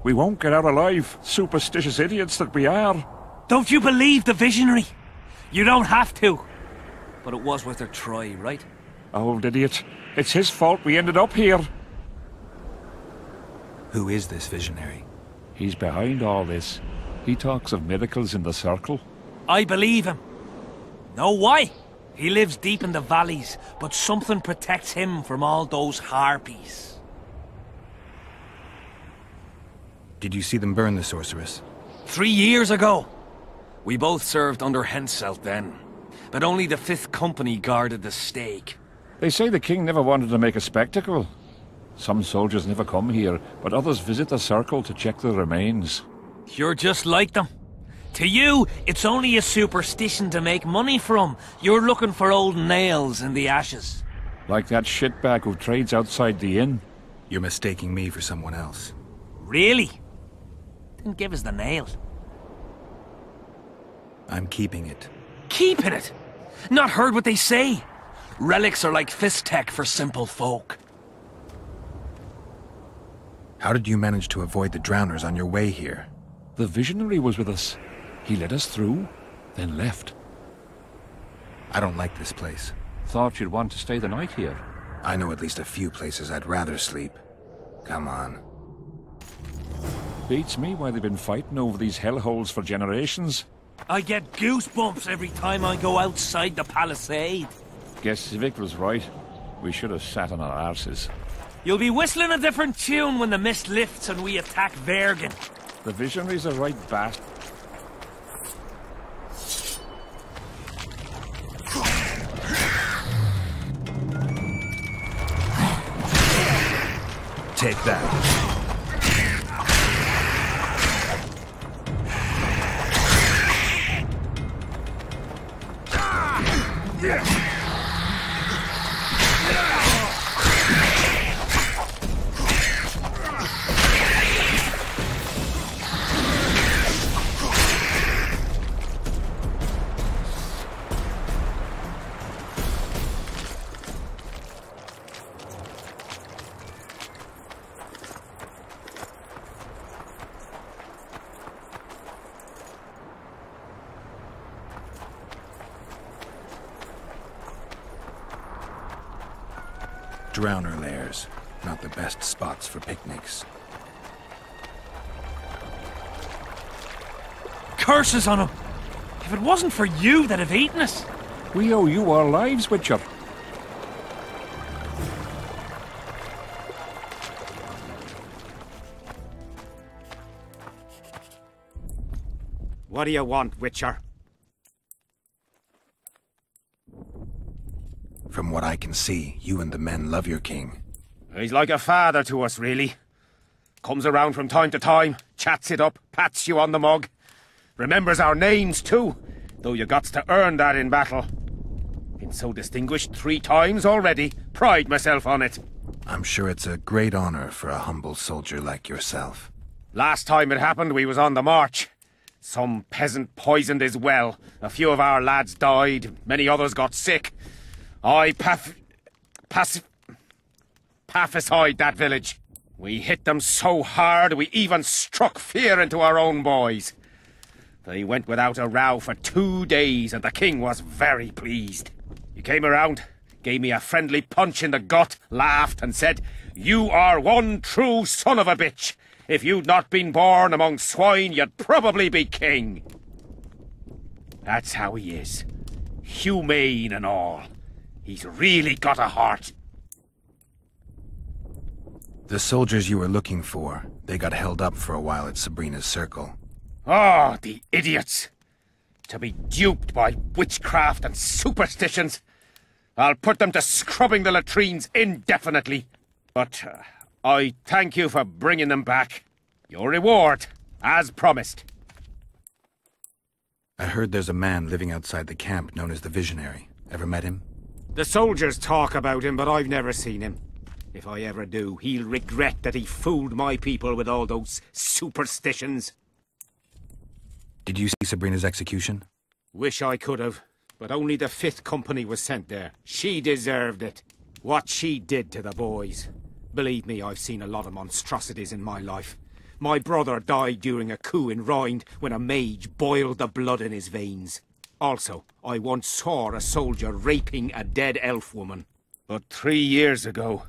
Speaker 12: We won't get out alive, superstitious idiots that we are.
Speaker 20: Don't you believe the visionary? You don't have to. But it was worth a try, right?
Speaker 12: Old idiot. It's his fault we ended up here.
Speaker 2: Who is this visionary?
Speaker 12: He's behind all this. He talks of miracles in the circle.
Speaker 20: I believe him. Know why? He lives deep in the valleys, but something protects him from all those harpies.
Speaker 2: Did you see them burn the sorceress?
Speaker 20: 3 years ago. We both served under Henselt then, but only the 5th Company guarded the stake.
Speaker 12: They say the king never wanted to make a spectacle. Some soldiers never come here, but others visit the circle to check the remains.
Speaker 20: You're just like them. To you, it's only a superstition to make money from. You're looking for old nails in the ashes.
Speaker 12: Like that shitbag who trades outside the inn.
Speaker 2: You're mistaking me for someone else.
Speaker 20: Really? Then give us the nail.
Speaker 2: I'm keeping it.
Speaker 20: Keeping it? Not heard what they say. Relics are like fist tech for simple folk.
Speaker 2: How did you manage to avoid the drowners on your way here?
Speaker 12: The visionary was with us. He led us through, then left.
Speaker 2: I don't like this place.
Speaker 12: Thought you'd want to stay the night here.
Speaker 2: I know at least a few places I'd rather sleep. Come on.
Speaker 12: Beats me why they've been fighting over these hellholes for generations.
Speaker 20: I get goosebumps every time I go outside the palisade.
Speaker 12: Guess Civic was right. We should have sat on our arses.
Speaker 20: You'll be whistling a different tune when the mist lifts and we attack Vergen.
Speaker 12: The visionary's a right bastard.
Speaker 2: Take that. Drowner lairs, not the best spots for picnics.
Speaker 20: Curses on him! If it wasn't for you, they'd have eaten us.
Speaker 12: We owe you our lives, Witcher.
Speaker 13: What do you want, Witcher?
Speaker 2: From what I can see, you and the men love your king.
Speaker 13: He's like a father to us, really. Comes around from time to time, chats it up, pats you on the mug. Remembers our names, too, though you gots to earn that in battle. Been so distinguished 3 times already. Pride myself on it.
Speaker 2: I'm sure it's a great honor for a humble soldier like yourself.
Speaker 13: Last time it happened, we was on the march. Some peasant poisoned his well. A few of our lads died, many others got sick. I pacified that village. We hit them so hard, we even struck fear into our own boys. They went without a row for 2 days, and the king was very pleased. He came around, gave me a friendly punch in the gut, laughed and said, "You are one true son of a bitch. If you'd not been born among swine, you'd probably be king." That's how he is. Humane and all. He's really got a heart.
Speaker 2: The soldiers you were looking for, they got held up for a while at Sabrina's circle.
Speaker 13: Oh, the idiots! To be duped by witchcraft and superstitions. I'll put them to scrubbing the latrines indefinitely. But I thank you for bringing them back. Your reward, as promised.
Speaker 2: I heard there's a man living outside the camp known as the Visionary. Ever met him?
Speaker 13: The soldiers talk about him, but I've never seen him. If I ever do, he'll regret that he fooled my people with all those superstitions.
Speaker 2: Did you see Sabrina's execution?
Speaker 13: Wish I could have, but only the 5th Company was sent there. She deserved it. What she did to the boys. Believe me, I've seen a lot of monstrosities in my life. My brother died during a coup in Rhind when a mage boiled the blood in his veins. Also, I once saw a soldier raping a dead elf woman. But 3 years ago,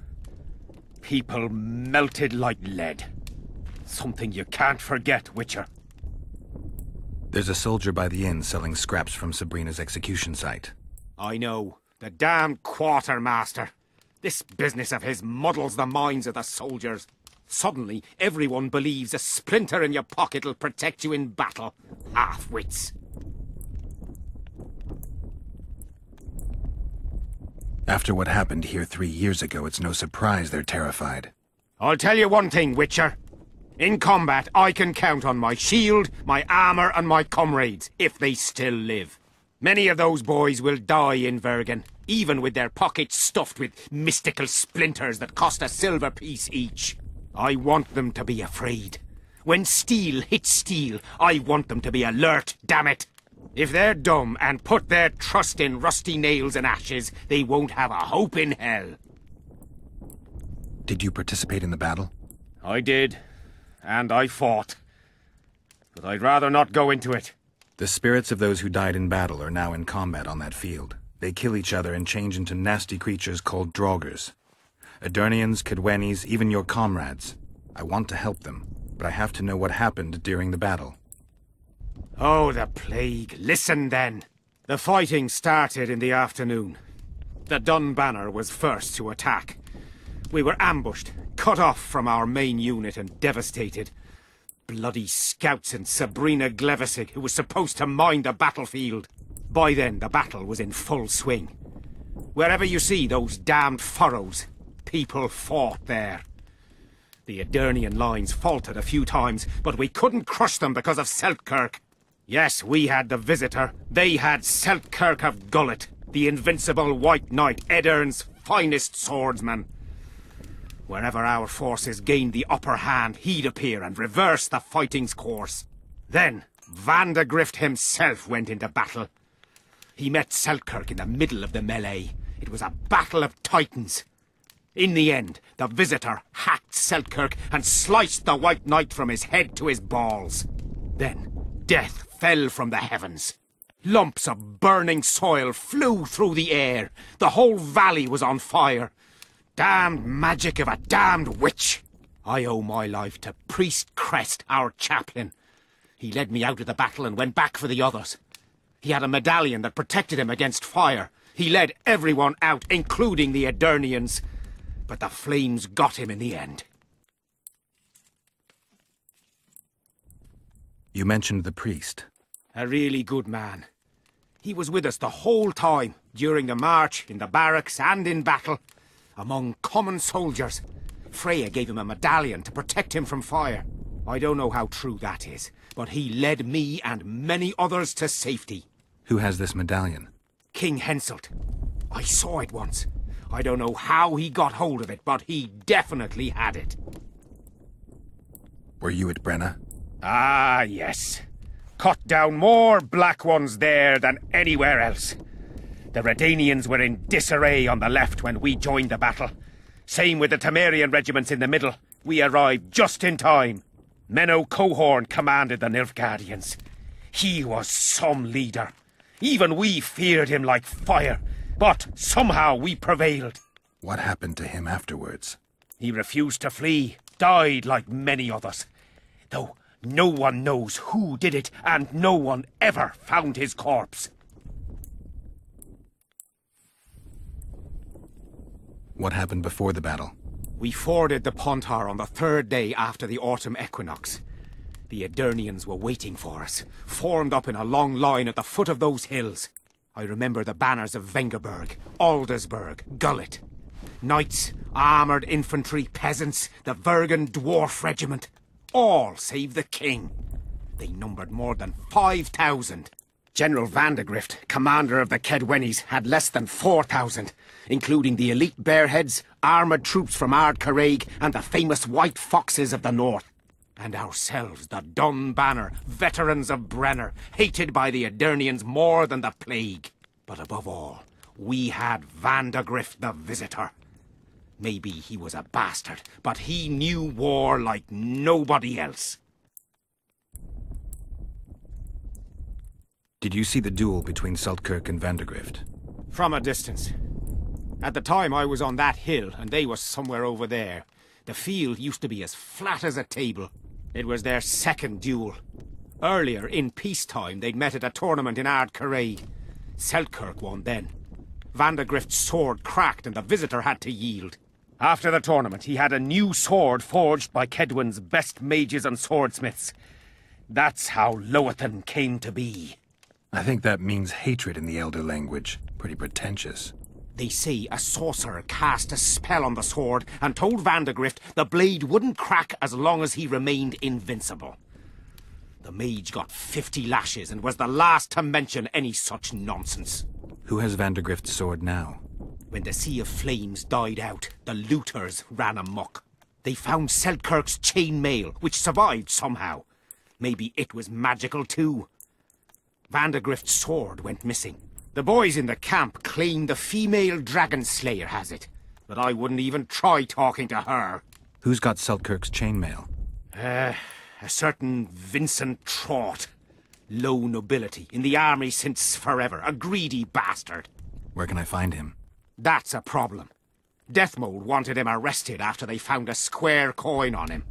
Speaker 13: people melted like lead. Something you can't forget, Witcher.
Speaker 2: There's a soldier by the inn selling scraps from Sabrina's execution site.
Speaker 13: I know. The damned quartermaster. This business of his muddles the minds of the soldiers. Suddenly, everyone believes a splinter in your pocket'll protect you in battle. Half-wits.
Speaker 2: After what happened here 3 years ago, it's no surprise they're terrified.
Speaker 13: I'll tell you one thing, Witcher. In combat, I can count on my shield, my armor, and my comrades, if they still live. Many of those boys will die in Vergen, even with their pockets stuffed with mystical splinters that cost a silver piece each. I want them to be afraid. When steel hits steel, I want them to be alert, damn it! If they're dumb and put their trust in rusty nails and ashes, they won't have a hope in hell.
Speaker 2: Did you participate in the battle?
Speaker 13: I did. And I fought. But I'd rather not go into it.
Speaker 2: The spirits of those who died in battle are now in combat on that field. They kill each other and change into nasty creatures called Draugrs. Adernians, Kedwenis, even your comrades. I want to help them, but I have to know what happened during the battle.
Speaker 13: Oh, the plague. Listen, then. The fighting started in the afternoon. The Dun Banner was first to attack. We were ambushed, cut off from our main unit and devastated. Bloody scouts and Sabrina Glevissig, who was supposed to mind the battlefield. By then, the battle was in full swing. Wherever you see those damned furrows, people fought there. The Edirnian lines faltered a few times, but we couldn't crush them because of Selkirk. Yes, we had the Visitor. They had Selkirk of Gullet, the invincible White Knight, Edirne's finest swordsman. Wherever our forces gained the upper hand, he'd appear and reverse the fighting's course. Then, Vandegrift himself went into battle. He met Selkirk in the middle of the melee. It was a battle of titans. In the end, the Visitor hacked Selkirk and sliced the White Knight from his head to his balls. Then, death fell from the heavens. Lumps of burning soil flew through the air. The whole valley was on fire. Damned magic of a damned witch! I owe my life to Priest Crest, our chaplain. He led me out of the battle and went back for the others. He had a medallion that protected him against fire. He led everyone out, including the Edirnians. But the flames got him in the end.
Speaker 2: You mentioned the priest.
Speaker 13: A really good man. He was with us the whole time, during the march, in the barracks and in battle. Among common soldiers. Freya gave him a medallion to protect him from fire. I don't know how true that is, but he led me and many others to safety.
Speaker 2: Who has this medallion?
Speaker 13: King Henselt. I saw it once. I don't know how he got hold of it, but he definitely had it.
Speaker 2: Were you at Brenna?
Speaker 13: Ah, yes. Cut down more Black Ones there than anywhere else. The Redanians were in disarray on the left when we joined the battle. Same with the Temerian regiments in the middle. We arrived just in time. Menno Cohorn commanded the Nilfgaardians. He was some leader. Even we feared him like fire. But somehow we prevailed.
Speaker 2: What happened to him afterwards?
Speaker 13: He refused to flee, died like many others. Though no one knows who did it, and no one ever found his corpse.
Speaker 2: What happened before the battle?
Speaker 13: We forded the Pontar on the third day after the autumn equinox. The Edirnians were waiting for us, formed up in a long line at the foot of those hills. I remember the banners of Vengerberg, Aldersburg, Gullet. Knights, armoured infantry, peasants, the Vergen Dwarf Regiment. All save the king. They numbered more than 5,000. General Vandegrift, commander of the Kedwennies, had less than 4,000, including the elite Bearheads, armoured troops from Ard Caraig, and the famous White Foxes of the north. And ourselves, the Dun Banner, veterans of Brenner, hated by the Edirnians more than the plague. But above all, we had Vandegrift the Visitor. Maybe he was a bastard, but he knew war like nobody else.
Speaker 2: Did you see the duel between Selkirk and Vandegrift?
Speaker 13: From a distance. At the time I was on that hill, and they were somewhere over there. The field used to be as flat as a table. It was their second duel. Earlier, in peacetime, they'd met at a tournament in Ard Caraig. Selkirk won then. Vandegrift's sword cracked and the Visitor had to yield. After the tournament, he had a new sword forged by Kedwen's best mages and swordsmiths. That's how Loathan came to be.
Speaker 2: I think that means hatred in the Elder language. Pretty pretentious.
Speaker 13: They say a sorcerer cast a spell on the sword and told Vandegrift the blade wouldn't crack as long as he remained invincible. The mage got 50 lashes and was the last to mention any such nonsense.
Speaker 2: Who has Vandegrift's sword now?
Speaker 13: When the Sea of Flames died out, the looters ran amok. They found Selkirk's chainmail, which survived somehow. Maybe it was magical too. Vandegrift's sword went missing. The boys in the camp claim the female dragon slayer has it, but I wouldn't even try talking to her.
Speaker 2: Who's got Selkirk's chainmail?
Speaker 13: A certain Vincent Trott. Low nobility, in the army since forever, a greedy bastard.
Speaker 2: Where can I find him?
Speaker 13: That's a problem. Deathmold wanted him arrested after they found a square coin on him.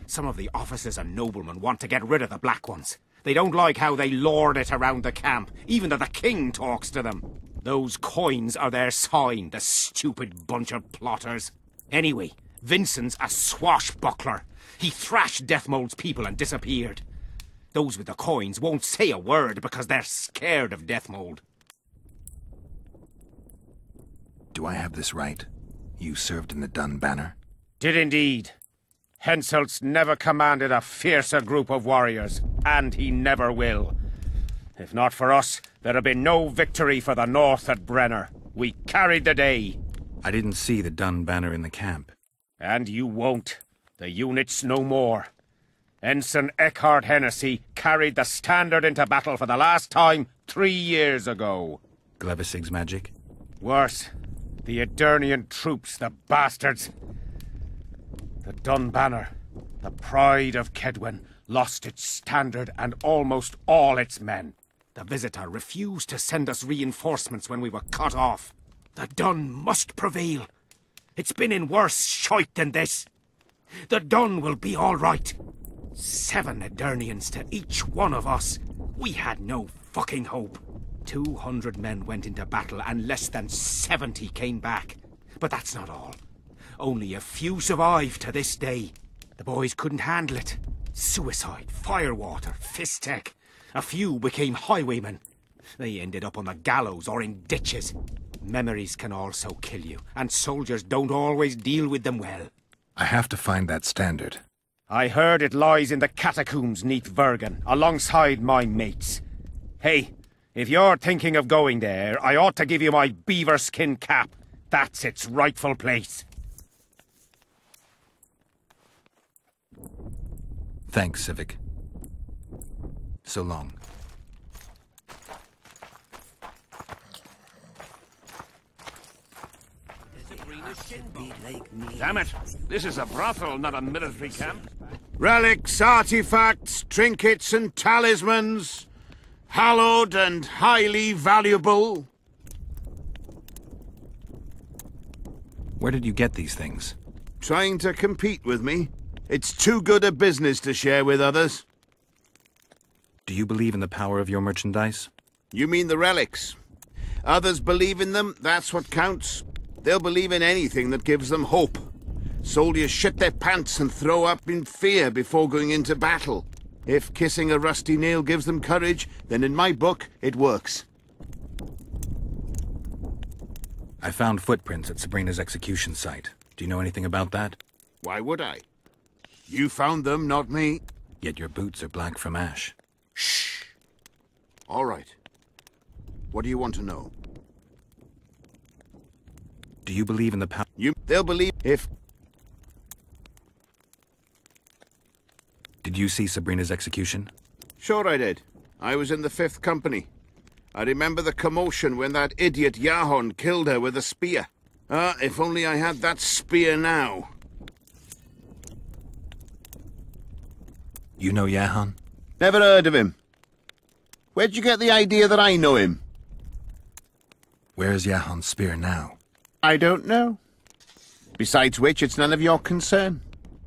Speaker 13: Some of the officers and noblemen want to get rid of the Black Ones. They don't like how they lord it around the camp, even though the king talks to them. Those coins are their sign, the stupid bunch of plotters. Anyway, Vincent's a swashbuckler. He thrashed Deathmold's people and disappeared. Those with the coins won't say a word because they're scared of Deathmold.
Speaker 2: Do I have this right? You served in the Dun Banner?
Speaker 13: Did indeed. Henselt's never commanded a fiercer group of warriors, and he never will. If not for us, there'd have been no victory for the North at Brenner. We carried the day.
Speaker 2: I didn't see the Dun banner in the camp.
Speaker 13: And you won't. The unit's no more. Ensign Eckhard Hennessy carried the standard into battle for the last time 3 years ago.
Speaker 2: Glevisig's magic?
Speaker 13: Worse. The Edirnian troops, the bastards. The Dun banner, the pride of Kedwen, lost its standard and almost all its men. The Visitor refused to send us reinforcements when we were cut off. The Dun must prevail. It's been in worse shite than this. The Dun will be all right. 7 Edirnians to each one of us. We had no fucking hope. 200 men went into battle and less than 70 came back. But that's not all. Only a few survived to this day. The boys couldn't handle it. Suicide, firewater, fistek. A few became highwaymen. They ended up on the gallows or in ditches. Memories can also kill you, and soldiers don't always deal with them well.
Speaker 2: I have to find that standard.
Speaker 13: I heard it lies in the catacombs neath Vergen, alongside my mates. Hey, if you're thinking of going there, I ought to give you my beaver skin cap. That's its rightful place.
Speaker 2: Thanks, Civic. So long.
Speaker 8: Damn it! This is a brothel, not a military camp.
Speaker 7: Relics, artifacts, trinkets and talismans. Hallowed and highly valuable.
Speaker 2: Where did you get these things?
Speaker 7: Trying to compete with me. It's too good a business to share with others.
Speaker 2: Do you believe in the power of your merchandise?
Speaker 7: You mean the relics? Others believe in them, that's what counts. They'll believe in anything that gives them hope. Soldiers shit their pants and throw up in fear before going into battle. If kissing a rusty nail gives them courage, then in my book, it works.
Speaker 2: I found footprints at Sabrina's execution site. Do you know anything about that?
Speaker 7: Why would I? You found them, not me.
Speaker 2: Yet your boots are black from ash.
Speaker 7: Shh. All right. What do you want to know?
Speaker 2: Do you believe in the power?
Speaker 7: They'll believe if...
Speaker 2: Did you see Sabrina's execution?
Speaker 7: Sure I did. I was in the 5th Company. I remember the commotion when that idiot Jahon killed her with a spear. If only I had that spear now.
Speaker 2: You know Jahon?
Speaker 7: Never heard of him. Where'd you get the idea that I know him?
Speaker 2: Where's Jahon's spear now?
Speaker 7: I don't know. Besides which, it's none of your concern.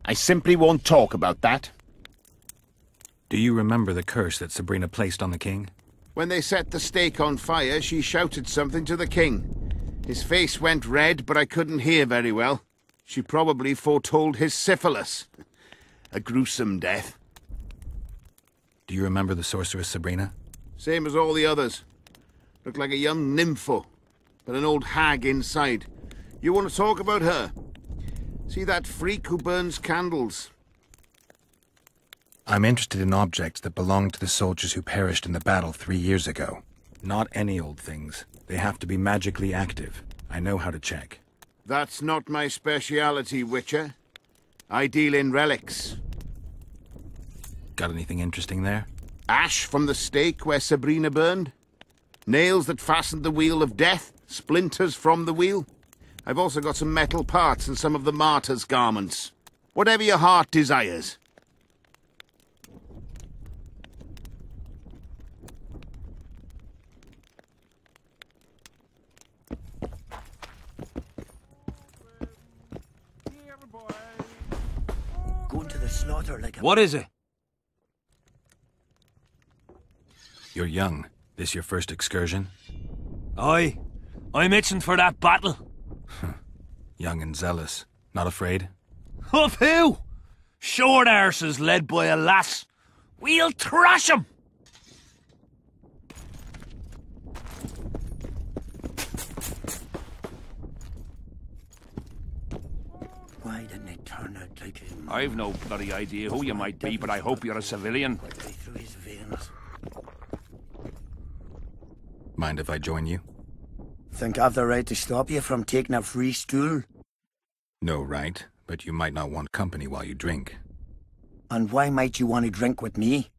Speaker 7: I simply won't talk about that.
Speaker 2: Do you remember the curse that Sabrina placed on the king?
Speaker 7: When they set the stake on fire, she shouted something to the king. His face went red, but I couldn't hear very well. She probably foretold his syphilis. A gruesome death.
Speaker 2: Do you remember the sorceress Sabrina?
Speaker 7: Same as all the others. Looked like a young nympho, but an old hag inside. You want to talk about her? See that freak who burns candles?
Speaker 2: I'm interested in objects that belong to the soldiers who perished in the battle 3 years ago. Not any old things. They have to be magically active. I know how to check.
Speaker 7: That's not my speciality, Witcher. I deal in relics.
Speaker 2: Got anything interesting there?
Speaker 7: Ash from the stake where Sabrina burned. Nails that fastened the wheel of death. Splinters from the wheel. I've also got some metal parts and some of the martyr's garments. Whatever your heart desires.
Speaker 5: Going to the slaughter like a...
Speaker 15: What is it?
Speaker 2: You're young. This your first excursion?
Speaker 20: Aye. I'm itching for that battle.
Speaker 2: Young and zealous. Not afraid?
Speaker 20: Of who? Short arses led by a lass. We'll thrash 'em!
Speaker 5: Why didn't they turn out like him?
Speaker 12: I've no bloody idea who you might be, but I hope you're a civilian.
Speaker 5: Through his veins.
Speaker 2: Mind if I join you?
Speaker 5: Think I've the right to stop you from taking a free stool?
Speaker 2: No right, but you might not want company while you drink.
Speaker 5: And why might you want to drink with me?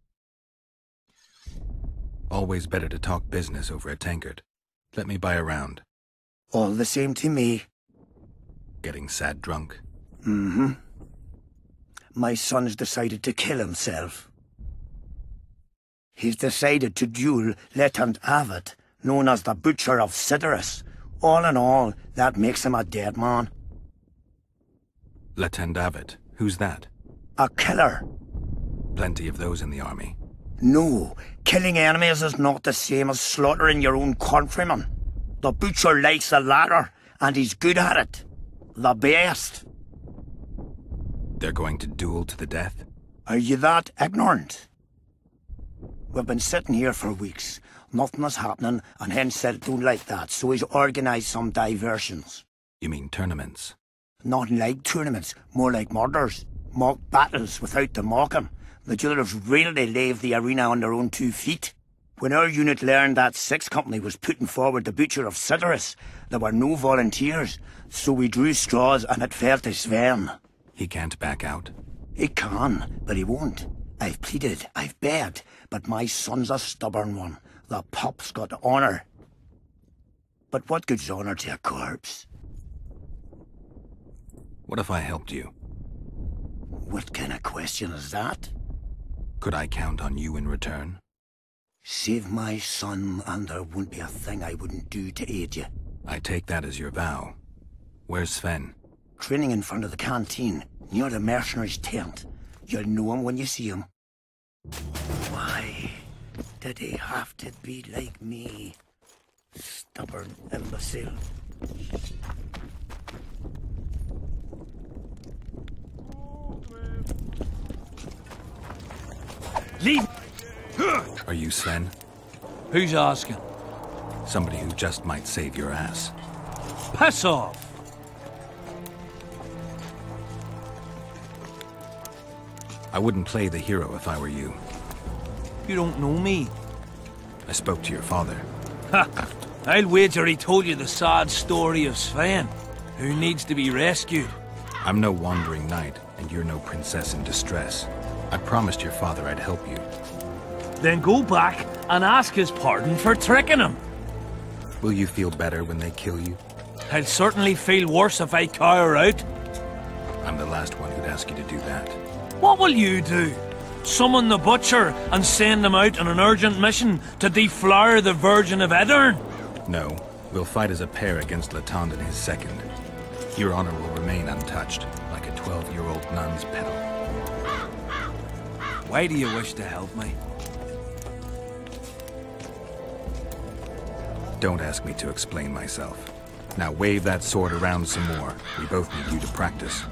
Speaker 2: Always better to talk business over a tankard. Let me buy a round.
Speaker 5: All the same to me.
Speaker 2: Getting sad drunk?
Speaker 5: Mm-hmm. My son's decided to kill himself. He's decided to duel Lieutenant Avid, known as the Butcher of Sidorus. All in all, that makes him a dead man.
Speaker 2: Lieutenant Avid? Who's that?
Speaker 5: A killer.
Speaker 2: Plenty of those in the army.
Speaker 5: No, killing enemies is not the same as slaughtering your own countrymen. The Butcher likes the latter, and he's good at it. The best.
Speaker 2: They're going to duel to the death?
Speaker 5: Are you that ignorant? We've been sitting here for weeks. Nothing is happening, and Hen said don't like that, so he's organised some diversions.
Speaker 2: You mean tournaments?
Speaker 5: Not like tournaments, more like murders. Mock battles without the mocking. The duellers really leave the arena on their own 2 feet. When our unit learned that 6th Company was putting forward the Butcher of Sidorus, there were no volunteers, so we drew straws and it fell to Sven.
Speaker 2: He can't back out?
Speaker 5: He can, but he won't. I've pleaded, I've begged, but my son's a stubborn one. The pup's got honour. But what good's honour to a corpse?
Speaker 2: What if I helped you?
Speaker 5: What kind of question is that?
Speaker 2: Could I count on you in return?
Speaker 5: Save my son, and there won't be a thing I wouldn't do to aid you.
Speaker 2: I take that as your vow. Where's Sven?
Speaker 5: Training in front of the canteen, near the mercenary's tent. You'll know him when you see him. Why did he have to be like me? Stubborn imbecile.
Speaker 20: Leave!
Speaker 2: Are you Sven?
Speaker 20: Who's asking?
Speaker 2: Somebody who just might save your ass.
Speaker 20: Piss off!
Speaker 2: I wouldn't play the hero if I were you.
Speaker 20: You don't know me.
Speaker 2: I spoke to your father.
Speaker 20: Ha! I'll wager he told you the sad story of Sven, who needs to be rescued.
Speaker 2: I'm no wandering knight, and you're no princess in distress. I promised your father I'd help you.
Speaker 20: Then go back and ask his pardon for tricking him.
Speaker 2: Will you feel better when they kill you?
Speaker 20: I'll certainly feel worse if I cower out.
Speaker 2: I'm the last one who'd ask you to do that.
Speaker 20: What will you do? Summon the Butcher and send him out on an urgent mission to deflower the Virgin of Edern?
Speaker 2: No, we'll fight as a pair against Latond and his second. Your honor will remain untouched, like a 12-year-old nun's petal.
Speaker 20: Why do you wish to help me?
Speaker 2: Don't ask me to explain myself. Now wave that sword around some more. We both need you to practice.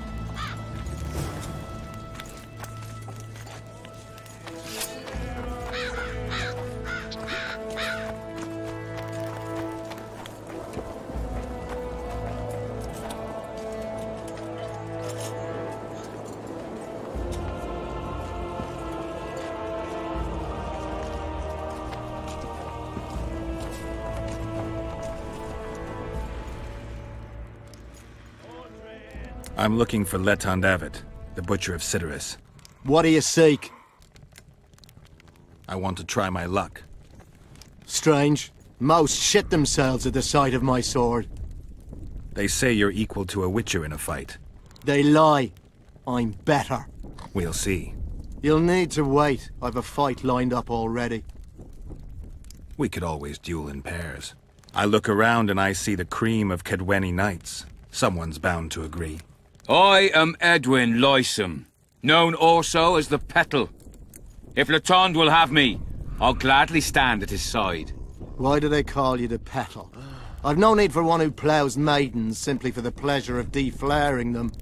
Speaker 2: I'm looking for Letond Avid, the Butcher of Sidorus.
Speaker 10: What do you seek?
Speaker 2: I want to try my luck.
Speaker 10: Strange. Most shit themselves at the sight of my sword.
Speaker 2: They say you're equal to a witcher in a fight.
Speaker 10: They lie. I'm better.
Speaker 2: We'll see.
Speaker 10: You'll need to wait. I've a fight lined up already.
Speaker 2: We could always duel in pairs. I look around and I see the cream of Kedweni knights. Someone's bound to agree.
Speaker 11: I am Edwin Lysum, known also as the Petal. If Latond will have me, I'll gladly stand at his side.
Speaker 10: Why do they call you the Petal? I've no need for one who ploughs maidens simply for the pleasure of deflaring them.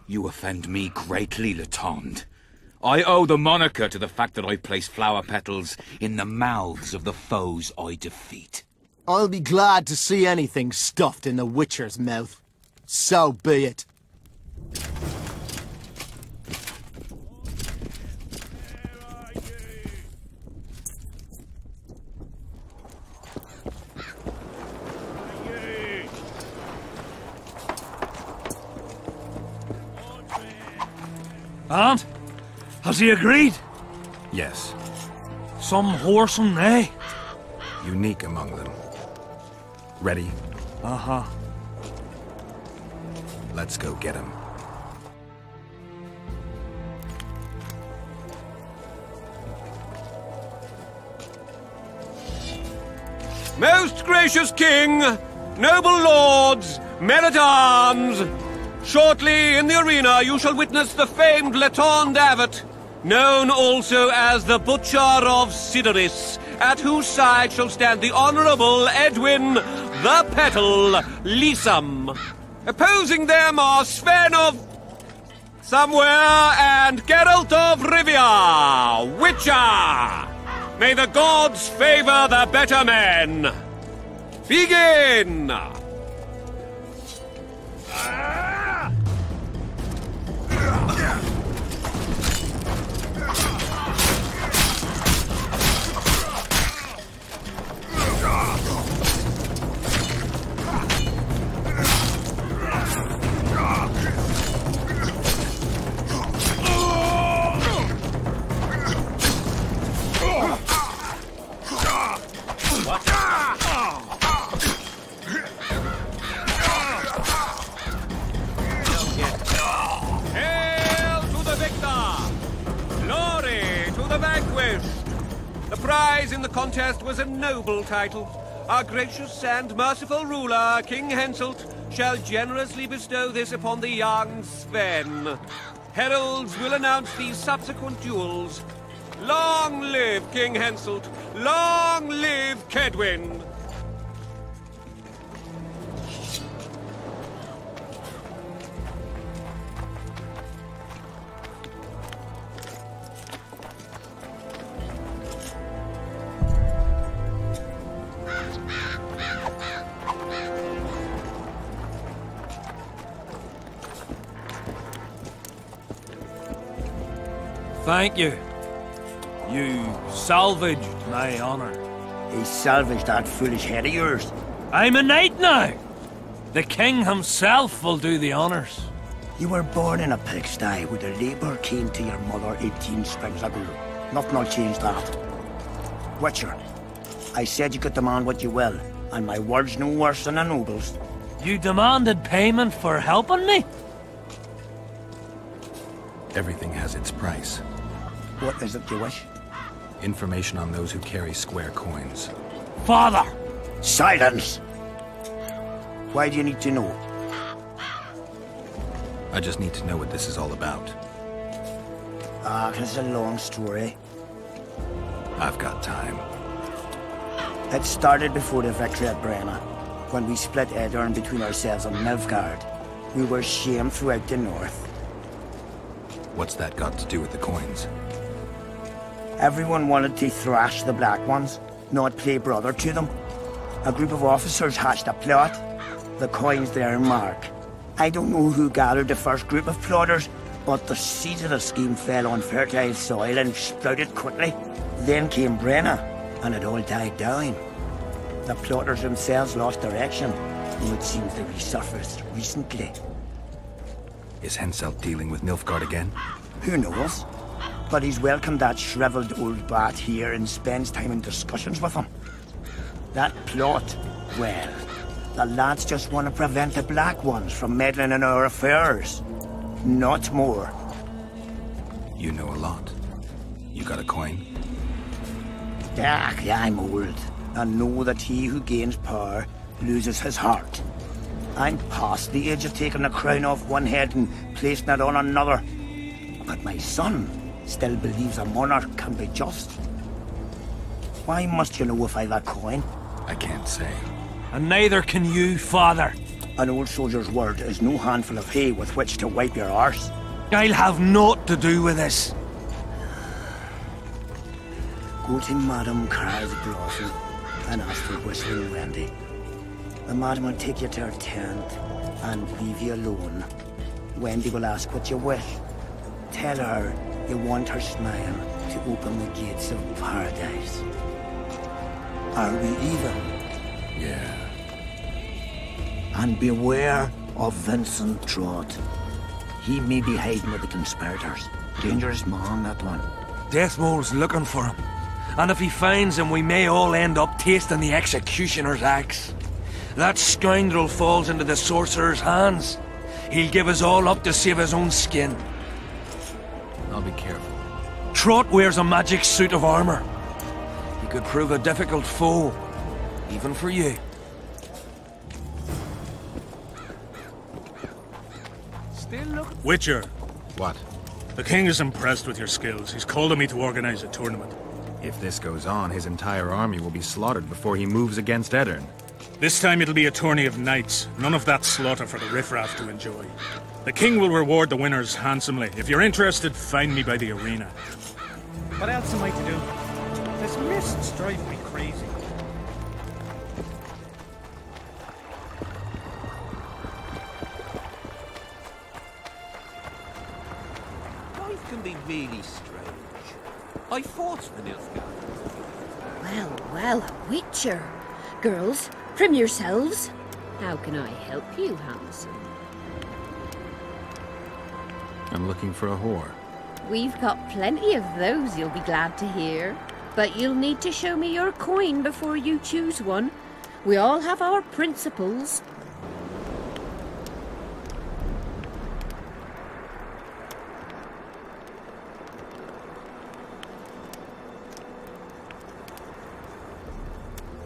Speaker 11: You offend me greatly, Latond. I owe the moniker to the fact that I place flower petals in the mouths of the foes I defeat.
Speaker 10: I'll be glad to see anything stuffed in the Witcher's mouth. So be it.
Speaker 20: And? Has he agreed?
Speaker 2: Yes.
Speaker 20: Some whoresome, eh?
Speaker 2: Unique among them. Ready?
Speaker 20: Uh-huh.
Speaker 2: Let's go get him.
Speaker 16: Most gracious king, noble lords, men-at-arms, shortly in the arena you shall witness the famed Letond Abbot, known also as the Butcher of Sidoris, at whose side shall stand the Honourable Edwin the Petal Lysam. Opposing them are Sven of somewhere and Geralt of Rivia, Witcher. May the gods favor the better men. Begin! The prize in the contest was a noble title. Our gracious and merciful ruler, King Henselt, shall generously bestow this upon the young Sven. Heralds will announce the subsequent duels. Long live King Henselt! Long live Kedwin!
Speaker 20: Thank you. You salvaged my honor.
Speaker 5: He salvaged that foolish head of yours.
Speaker 20: I'm a knight now. The king himself will do the honors.
Speaker 5: You were born in a pigsty with a labour came to your mother 18 springs ago. Nothing will change that. Witcher, I said you could demand what you will, and my word's no worse than a noble's.
Speaker 20: You demanded payment for helping me?
Speaker 2: Everything has its price.
Speaker 5: What is it you wish?
Speaker 2: Information on those who carry square coins.
Speaker 20: Father!
Speaker 5: Silence! Why do you need to know?
Speaker 2: I just need to know what this is all about.
Speaker 5: It's a long story.
Speaker 2: I've got time.
Speaker 5: It started before the victory at Brenna, when we split Edirn between ourselves and Nilfgaard. We were shamed throughout the north.
Speaker 2: What's that got to do with the coins?
Speaker 5: Everyone wanted to thrash the Black Ones, not play brother to them. A group of officers hatched a plot. The coins their mark. I don't know who gathered the first group of plotters, but the seeds of the scheme fell on fertile soil and sprouted quickly. Then came Brenna, and it all died down. The plotters themselves lost direction, though it seems they resurfaced recently.
Speaker 2: Is Henselt dealing with Nilfgaard again?
Speaker 5: Who knows? But he's welcomed that shriveled old bat here and spends time in discussions with him. That plot, well, the lads just want to prevent the Black Ones from meddling in our affairs. Not more.
Speaker 2: You know a lot. You got a coin?
Speaker 5: Yeah, I'm old, and know that he who gains power loses his heart. I'm past the age of taking the crown off one head and placing it on another. But my son still believes a monarch can be just. Why must you know if I've a coin?
Speaker 2: I can't say.
Speaker 20: And neither can you, father.
Speaker 5: An old soldier's word is no handful of hay with which to wipe your arse.
Speaker 20: I'll have naught to do with this.
Speaker 5: Go to Madame Carl's Blossom and ask for Whistling Wendy. The madam will take you to her tent and leave you alone. Wendy will ask what you wish. Tell her you want her smile to open the gates of paradise. Are we even?
Speaker 2: Yeah.
Speaker 5: And beware of Vincent Trott. He may be hiding with the conspirators. Dangerous man, that one.
Speaker 20: Deathmole's looking for him. And if he finds him, we may all end up tasting the executioner's axe. That scoundrel falls into the sorcerer's hands. He'll give us all up to save his own skin.
Speaker 3: I'll be careful.
Speaker 20: Trot wears a magic suit of armor. He could prove a difficult foe, even for you.
Speaker 17: Witcher.
Speaker 2: What?
Speaker 17: The king is impressed with your skills. He's called on me to organize a tournament.
Speaker 2: If this goes on, his entire army will be slaughtered before he moves against Edirn.
Speaker 17: This time it'll be a tourney of knights. None of that slaughter for the riffraff to enjoy. The king will reward the winners handsomely. If you're interested, find me by the arena.
Speaker 21: What else am I to do? This mist's driving me crazy.
Speaker 8: Life can be really strange. I fought for Nilfgaard.
Speaker 6: Well, well, a witcher. Girls, trim yourselves. How can I help you, Hanson?
Speaker 2: I'm looking for a whore.
Speaker 6: We've got plenty of those, you'll be glad to hear. But you'll need to show me your coin before you choose one. We all have our principles.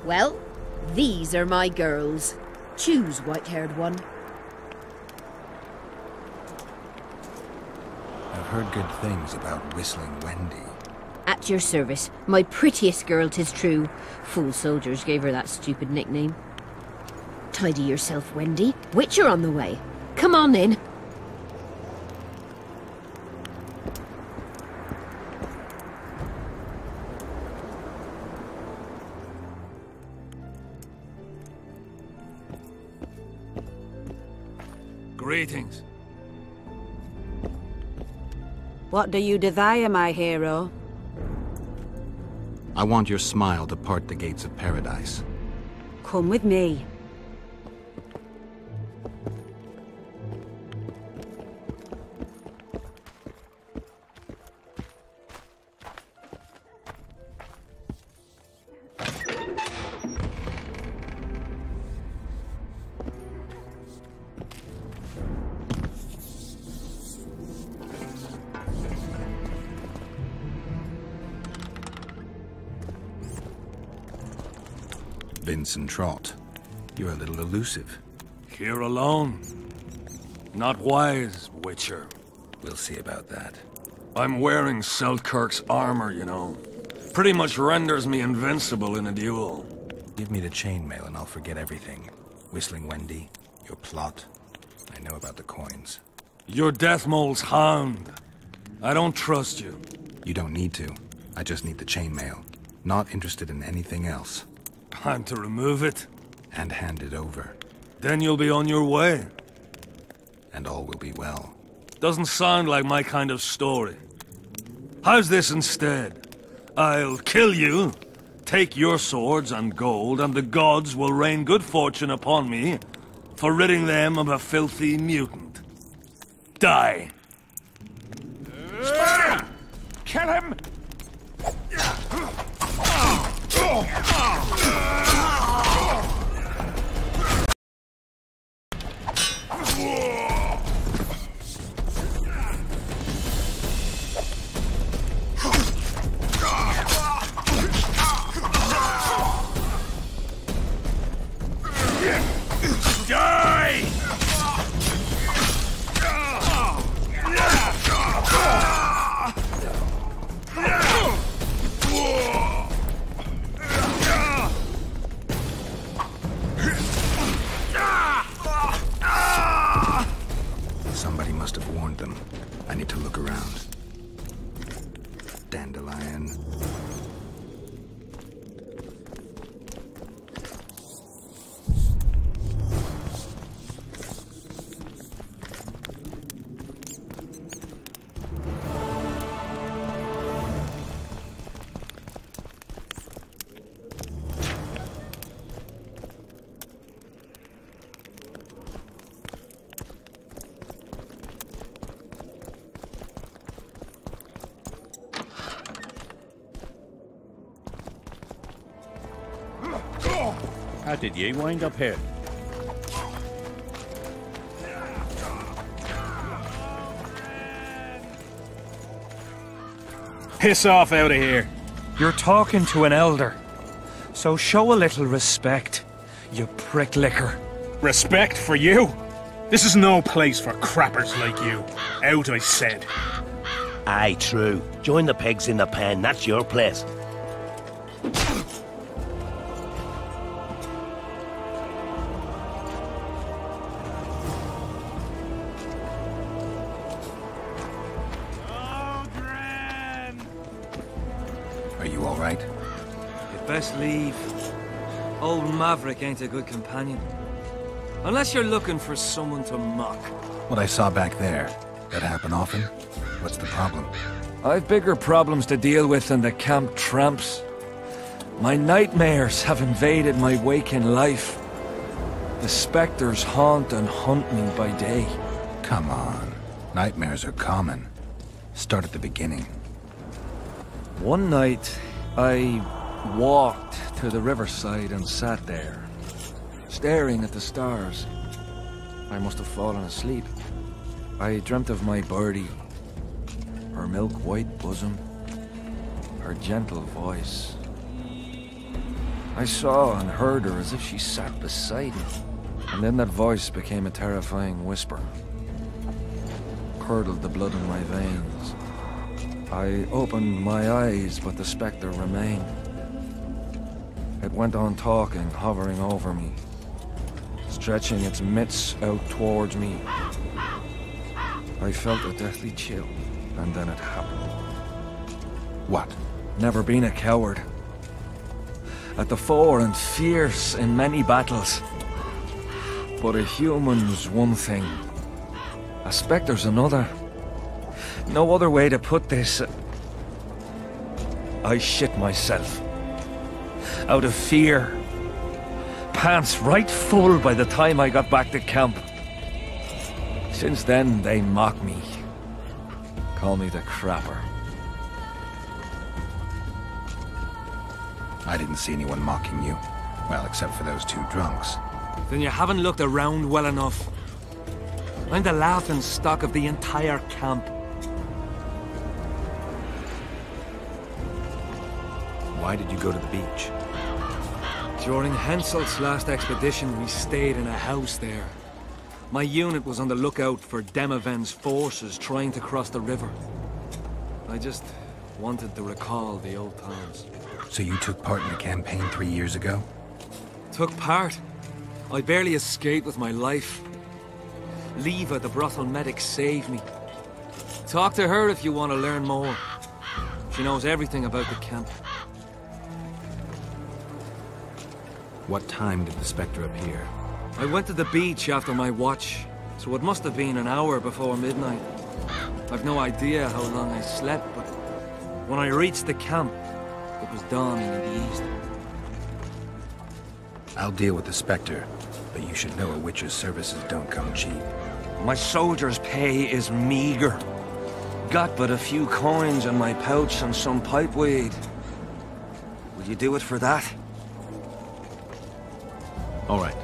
Speaker 6: Well, these are my girls. Choose, white-haired one.
Speaker 2: I've heard good things about Whistling Wendy.
Speaker 6: At your service, my prettiest girl, 'tis true. Fool soldiers gave her that stupid nickname. Tidy yourself, Wendy. Witcher on the way. Come on in.
Speaker 20: Greetings.
Speaker 23: What do you desire, my hero?
Speaker 2: I want your smile to part the gates of paradise.
Speaker 23: Come with me.
Speaker 2: Vincent Trott, you're a little elusive.
Speaker 20: Here alone. Not wise, Witcher.
Speaker 2: We'll see about that.
Speaker 20: I'm wearing Selkirk's armor, you know. Pretty much renders me invincible in a duel.
Speaker 2: Give me the chainmail and I'll forget everything. Whistling Wendy, your plot. I know about the coins.
Speaker 20: You're Deathmole's hound. I don't trust you.
Speaker 2: You don't need to. I just need the chainmail. Not interested in anything else.
Speaker 20: Time to remove it.
Speaker 2: And hand it over.
Speaker 20: Then you'll be on your way.
Speaker 2: And all will be well.
Speaker 20: Doesn't sound like my kind of story. How's this instead? I'll kill you, take your swords and gold, and the gods will rain good fortune upon me for ridding them of a filthy mutant. Die.
Speaker 8: Spare! Kill him!
Speaker 2: Somebody must have warned them. I need to look around. Dandelion.
Speaker 19: How did ye wind up here?
Speaker 17: Piss off out of here.
Speaker 20: You're talking to an elder, so show a little respect, you pricklicker.
Speaker 17: Respect for you? This is no place for crappers like you. Out, I said.
Speaker 1: Aye, true. Join the pigs in the pen, that's your place.
Speaker 2: Are you all right?
Speaker 20: You'd best leave. Old Maverick ain't a good companion. Unless you're looking for someone to mock.
Speaker 2: What I saw back there, that happen often? What's the problem?
Speaker 20: I've bigger problems to deal with than the camp tramps. My nightmares have invaded my waking life. The specters haunt and hunt me by day.
Speaker 2: Come on. Nightmares are common. Start at the beginning.
Speaker 20: One night, I walked to the riverside and sat there, staring at the stars. I must have fallen asleep. I dreamt of my birdie, her milk-white bosom, her gentle voice. I saw and heard her as if she sat beside me, and then that voice became a terrifying whisper. Curdled the blood in my veins. I opened my eyes, but the spectre remained. It went on talking, hovering over me, stretching its mitts out towards me. I felt a deathly chill, and then it happened.
Speaker 2: What?
Speaker 20: Never been a coward. At the fore and fierce in many battles. But a human's one thing. A spectre's another. No other way to put this. I shit myself. Out of fear. Pants right full by the time I got back to camp. Since then, they mock me. Call me the crapper.
Speaker 2: I didn't see anyone mocking you. Well, except for those two drunks.
Speaker 20: Then you haven't looked around well enough. I'm the laughing stock of the entire camp.
Speaker 2: Why did you go to the beach?
Speaker 20: During Henselt's last expedition, we stayed in a house there. My unit was on the lookout for Demaven's forces trying to cross the river. I just wanted to recall the old times.
Speaker 2: So you took part in the campaign 3 years ago?
Speaker 20: Took part? I barely escaped with my life. Leva, the brothel medic, saved me. Talk to her if you want to learn more. She knows everything about the camp.
Speaker 2: What time did the Spectre appear?
Speaker 20: I went to the beach after my watch, so it must have been an hour before midnight. I've no idea how long I slept, but when I reached the camp, it was dawning in the east.
Speaker 2: I'll deal with the Spectre, but you should know a witcher's services don't come cheap.
Speaker 20: My soldier's pay is meager. Got but a few coins in my pouch and some pipeweed. Will you do it for that?
Speaker 2: All right.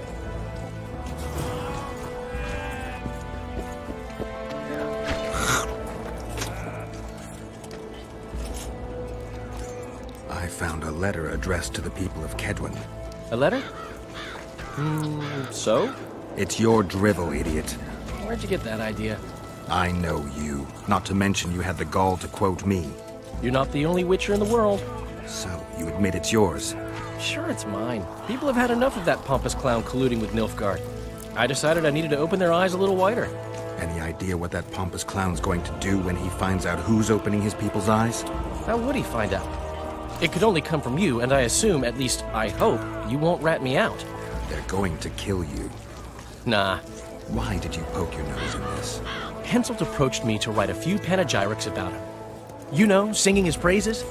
Speaker 2: I found a letter addressed to the people of Kedwin.
Speaker 3: A letter? So?
Speaker 2: It's your drivel, idiot.
Speaker 3: Where'd you get that idea?
Speaker 2: I know you. Not to mention you had the gall to quote me.
Speaker 3: You're not the only witcher in the world.
Speaker 2: So, you admit it's yours?
Speaker 3: Sure, it's mine. People have had enough of that pompous clown colluding with Nilfgaard. I decided I needed to open their eyes a little wider.
Speaker 2: Any idea what that pompous clown's going to do when he finds out who's opening his people's eyes?
Speaker 3: How would he find out? It could only come from you, and I assume, at least I hope, you won't rat me out.
Speaker 2: They're going to kill you.
Speaker 3: Nah.
Speaker 2: Why did you poke your nose in this?
Speaker 3: Henselt approached me to write a few panegyrics about him. You know, singing his praises.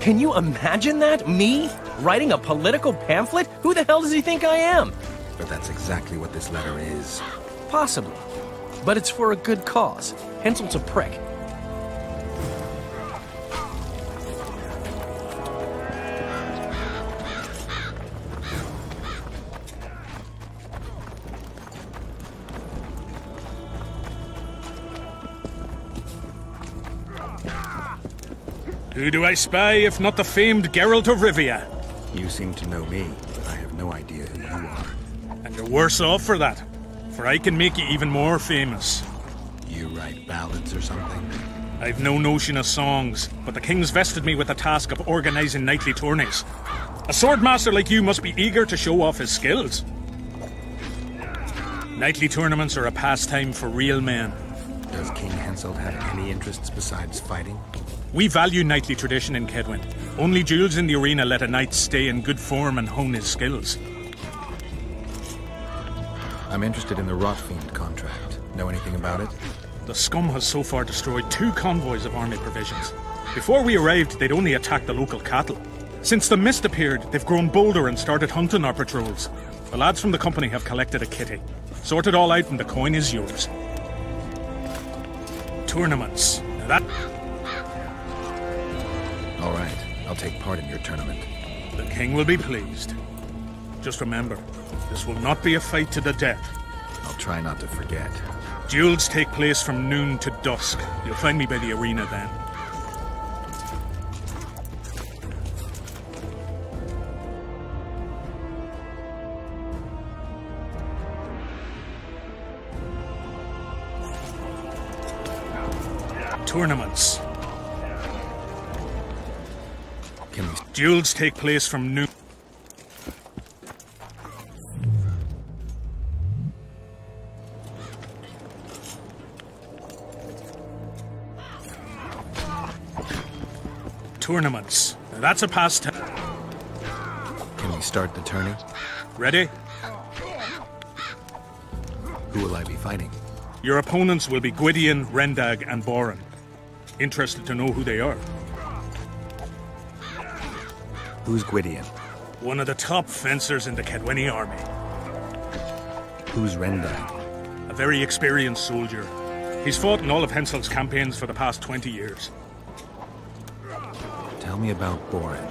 Speaker 3: Can you imagine that? Me? Writing a political pamphlet? Who the hell does he think I am?
Speaker 2: But that's exactly what this letter is.
Speaker 3: Possibly. But it's for a good cause. Henselt's a prick.
Speaker 17: Who do I spy if not the famed Geralt of Rivia?
Speaker 2: You seem to know me. I have no idea who you are.
Speaker 17: And you're worse off for that, for I can make you even more famous.
Speaker 2: You write ballads or something?
Speaker 17: I've no notion of songs, but the king's vested me with the task of organizing knightly tourneys. A swordmaster like you must be eager to show off his skills. Knightly tournaments are a pastime for real men.
Speaker 2: Does King Henselt have any interests besides fighting?
Speaker 17: We value knightly tradition in Kaedwen. Only duels in the arena let a knight stay in good form and hone his skills.
Speaker 2: I'm interested in the Rotfiend contract. Know anything about it?
Speaker 17: The scum has so far destroyed 2 convoys of army provisions. Before we arrived, they'd only attacked the local cattle. Since the mist appeared, they've grown bolder and started hunting our patrols. The lads from the company have collected a kitty. Sort it all out and the coin is yours. Tournaments. Now that...
Speaker 2: All right, I'll take part in your tournament.
Speaker 17: The king will be pleased. Just remember, this will not be a fight to the death.
Speaker 2: I'll try not to forget.
Speaker 17: Duels take place from noon to dusk. You'll find me by the arena then. Tournaments. Duels take place from noon. Tournaments. Now that's a pastime.
Speaker 2: Can we start the tourney?
Speaker 17: Ready?
Speaker 2: Who will I be fighting?
Speaker 17: Your opponents will be Gwydion, Rendag, and Boran. Interested to know who they are?
Speaker 2: Who's Gwydion?
Speaker 17: One of the top fencers in the Kaedweni army.
Speaker 2: Who's Rendag?
Speaker 17: A very experienced soldier. He's fought in all of Henselt's campaigns for the past 20 years.
Speaker 2: Tell me about Boran.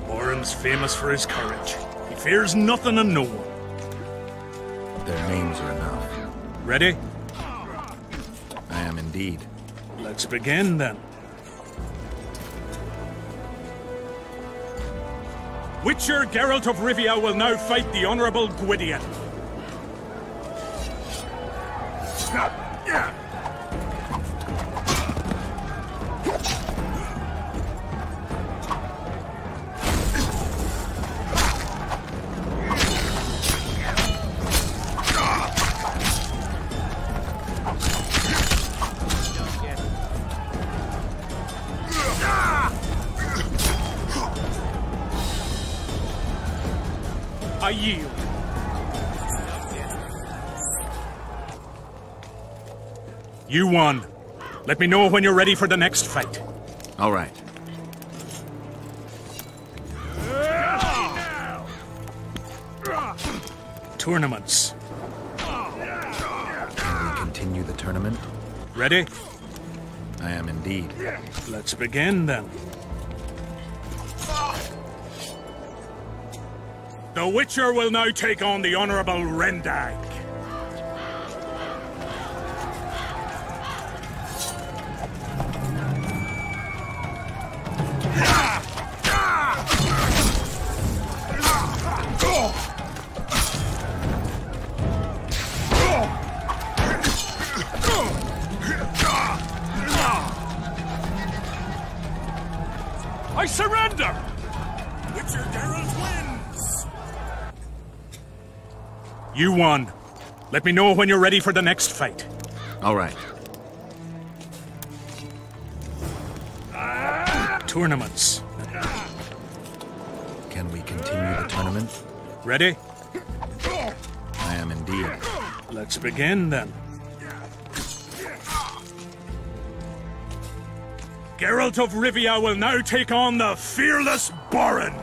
Speaker 17: Boran's famous for his courage. He fears nothing and no one.
Speaker 2: Their names are enough.
Speaker 17: Ready?
Speaker 2: I am indeed.
Speaker 17: Let's begin then. Witcher Geralt of Rivia will now fight the Honourable Gwydion. I yield. You won. Let me know when you're ready for the next fight.
Speaker 2: All right.
Speaker 17: Tournaments.
Speaker 2: Can we continue the tournament?
Speaker 17: Ready?
Speaker 2: I am indeed.
Speaker 17: Let's begin then. The Witcher will now take on the Honourable Rendag. I surrender! Witcher Geralt wins! You won. Let me know when you're ready for the next fight.
Speaker 2: All right.
Speaker 17: Tournaments.
Speaker 2: Can we continue the tournament?
Speaker 17: Ready?
Speaker 2: I am indeed.
Speaker 17: Let's begin then. Geralt of Rivia will now take on the fearless Boran.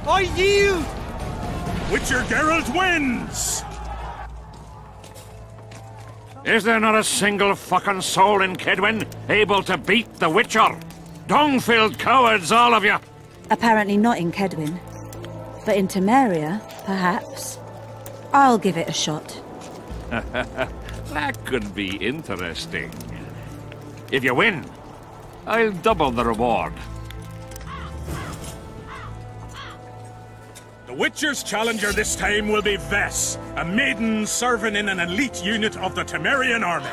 Speaker 21: I yield!
Speaker 17: Witcher Geralt wins!
Speaker 8: Is there not a single fucking soul in Kedwin able to beat the Witcher? Dung-filled cowards, all of you!
Speaker 23: Apparently not in Kedwin. But in Temeria, perhaps. I'll give it a shot.
Speaker 8: That could be interesting. If you win, I'll double the reward.
Speaker 17: The Witcher's challenger this time will be Vess, a maiden serving in an elite unit of the Temerian army.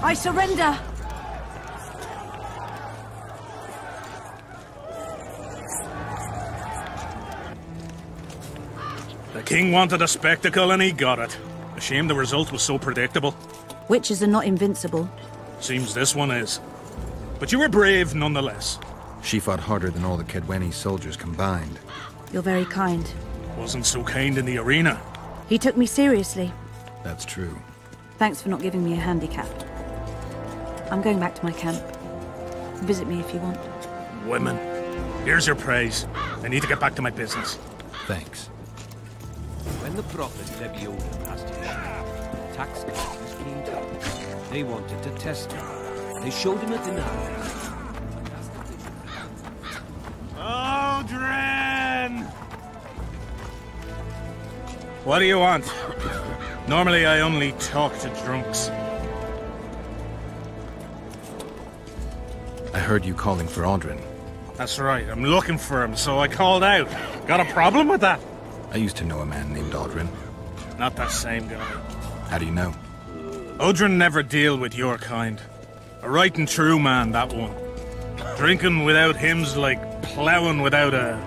Speaker 23: I surrender!
Speaker 17: The king wanted a spectacle and he got it. A shame the result was so predictable.
Speaker 23: Witches are not invincible.
Speaker 17: Seems this one is. But you were brave nonetheless.
Speaker 2: She fought harder than all the Kedweni soldiers combined.
Speaker 23: You're very kind.
Speaker 17: Wasn't so kind in the arena.
Speaker 23: He took me seriously.
Speaker 2: That's true.
Speaker 23: Thanks for not giving me a handicap. I'm going back to my camp. Visit me if you want.
Speaker 17: Women. Here's your praise. I need to get back to my business.
Speaker 2: Thanks.
Speaker 1: When the prophet Lebioda passed here, tax collectors came down. They wanted to test him. They showed him a denarius.
Speaker 17: Odrin! What do you want? Normally I only talk to drunks.
Speaker 2: I heard you calling for Aldrin.
Speaker 17: That's right, I'm looking for him, so I called out. Got a problem with that?
Speaker 2: I used to know a man named Aldrin.
Speaker 17: Not that same guy.
Speaker 2: How do you know?
Speaker 17: Odrin never deal with your kind. A right and true man, that one. Drinking without him's like plowing without a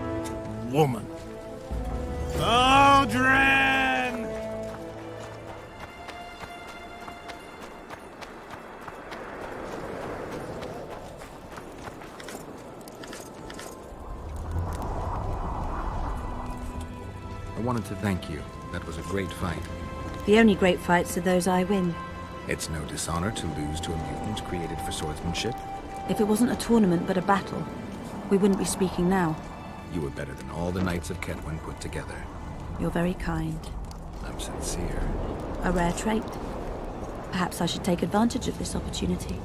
Speaker 17: woman. Odrin!
Speaker 2: I wanted to thank you. That was a great fight.
Speaker 23: The only great fights are those I win.
Speaker 2: It's no dishonor to lose to a mutant created for swordsmanship.
Speaker 23: If it wasn't a tournament but a battle, we wouldn't be speaking now.
Speaker 2: You were better than all the knights of Kedwen put together.
Speaker 23: You're very kind.
Speaker 2: I'm sincere.
Speaker 23: A rare trait. Perhaps I should take advantage of this opportunity.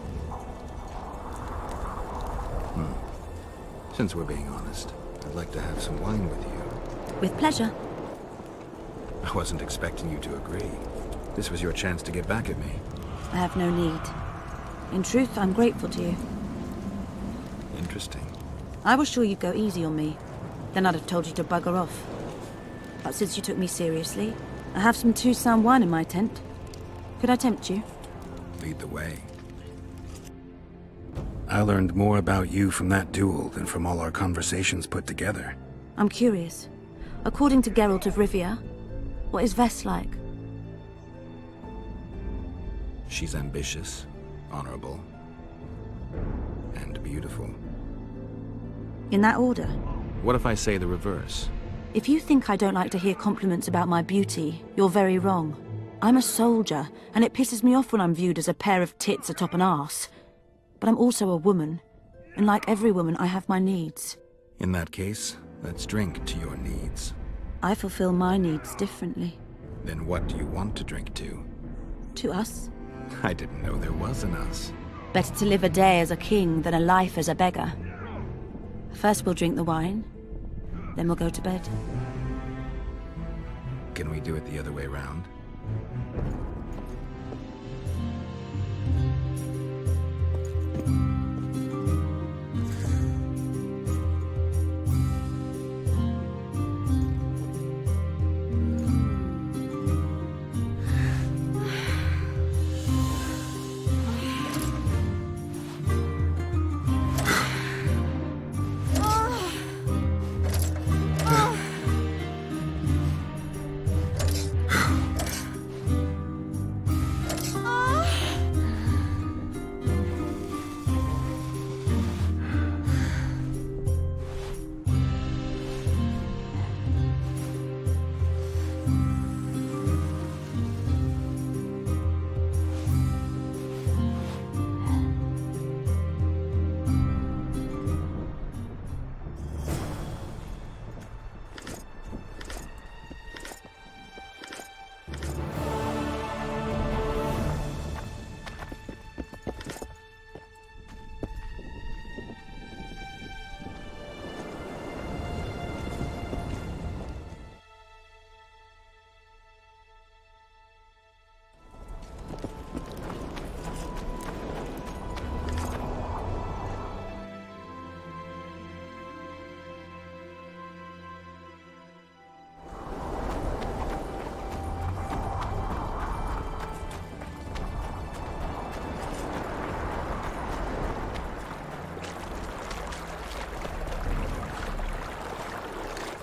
Speaker 2: Since we're being honest, I'd like to have some wine with you.
Speaker 23: With pleasure.
Speaker 2: I wasn't expecting you to agree. This was your chance to get back at me.
Speaker 23: I have no need. In truth, I'm grateful to you.
Speaker 2: Interesting.
Speaker 23: I was sure you'd go easy on me. Then I'd have told you to bugger off. But since you took me seriously, I have some two-sound wine in my tent. Could I tempt you?
Speaker 2: Lead the way. I learned more about you from that duel than from all our conversations put together.
Speaker 23: I'm curious. According to Geralt of Rivia, what is Vess like?
Speaker 2: She's ambitious, honorable, and beautiful.
Speaker 23: In that order?
Speaker 2: What if I say the reverse?
Speaker 23: If you think I don't like to hear compliments about my beauty, you're very wrong. I'm a soldier, and it pisses me off when I'm viewed as a pair of tits atop an arse. But I'm also a woman, and like every woman, I have my needs.
Speaker 2: In that case, let's drink to your needs.
Speaker 23: I fulfill my needs differently.
Speaker 2: Then what do you want to drink to?
Speaker 23: To us.
Speaker 2: I didn't know there was an us.
Speaker 23: Better to live a day as a king than a life as a beggar. First we'll drink the wine, then we'll go to bed.
Speaker 2: Can we do it the other way round?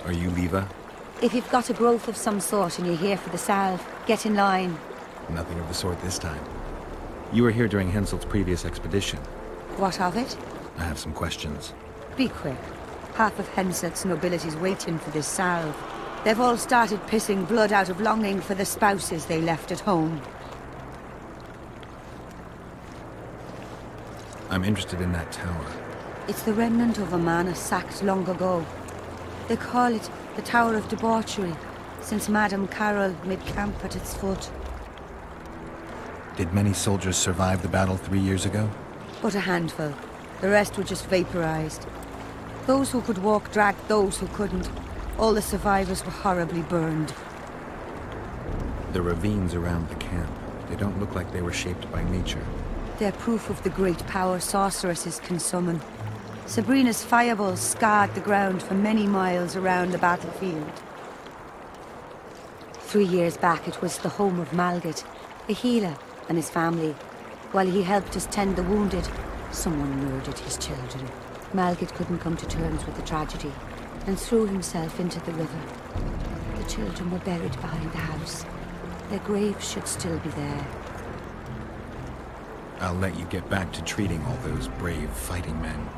Speaker 2: Are you Leva?
Speaker 23: If you've got a growth of some sort and you're here for the salve, get in line.
Speaker 2: Nothing of the sort this time. You were here during Henselt's previous expedition.
Speaker 23: What of it?
Speaker 2: I have some questions.
Speaker 23: Be quick. Half of Henselt's nobility's waiting for this salve. They've all started pissing blood out of longing for the spouses they left at home.
Speaker 2: I'm interested in that tower.
Speaker 23: It's the remnant of a manor sacked long ago. They call it the Tower of Debauchery, since Madame Carol made camp at its foot.
Speaker 2: Did many soldiers survive the battle 3 years ago?
Speaker 23: But a handful. The rest were just vaporized. Those who could walk dragged those who couldn't. All the survivors were horribly burned.
Speaker 2: The ravines around the camp, they don't look like they were shaped by nature.
Speaker 23: They're proof of the great power sorceresses can summon. Sabrina's fireballs scarred the ground for many miles around the battlefield. 3 years back, it was the home of Malgat, a healer, and his family. While he helped us tend the wounded, someone murdered his children. Malgat couldn't come to terms with the tragedy, and threw himself into the river. The children were buried behind the house. Their graves should still be there.
Speaker 2: I'll let you get back to treating all those brave fighting men.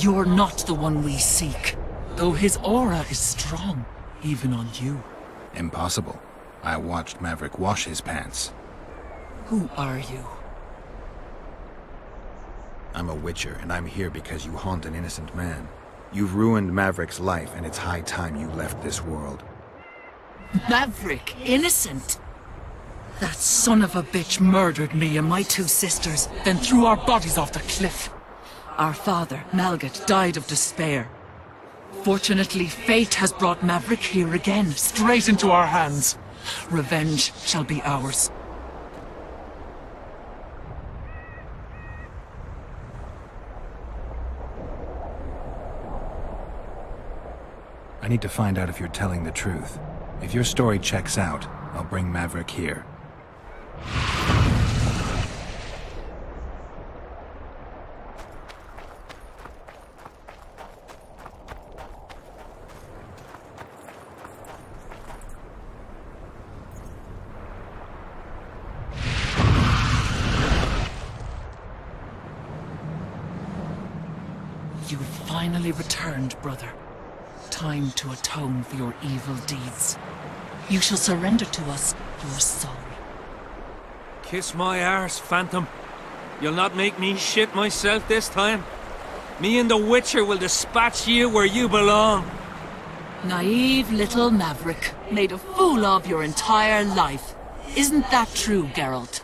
Speaker 4: You're not the one we seek, though his aura is strong, even on you.
Speaker 2: Impossible. I watched Maverick wash his pants.
Speaker 4: Who are you?
Speaker 2: I'm a Witcher, and I'm here because you haunt an innocent man. You've ruined Maverick's life, and it's high time you left this world.
Speaker 4: Maverick? Innocent? That son of a bitch murdered me and my 2 sisters, then threw our bodies off the cliff. Our father, Malgat, died of despair. Fortunately, fate has brought Maverick here again, straight into our hands. Revenge shall be ours.
Speaker 2: I need to find out if you're telling the truth. If your story checks out, I'll bring Maverick here.
Speaker 4: You've finally returned, brother. Time to atone for your evil deeds. You shall surrender to us your soul.
Speaker 16: Kiss my arse, Phantom. You'll not make me shit myself this time. Me and the Witcher will dispatch you where you belong.
Speaker 4: Naive little Maverick, made a fool of your entire life. Isn't that true, Geralt?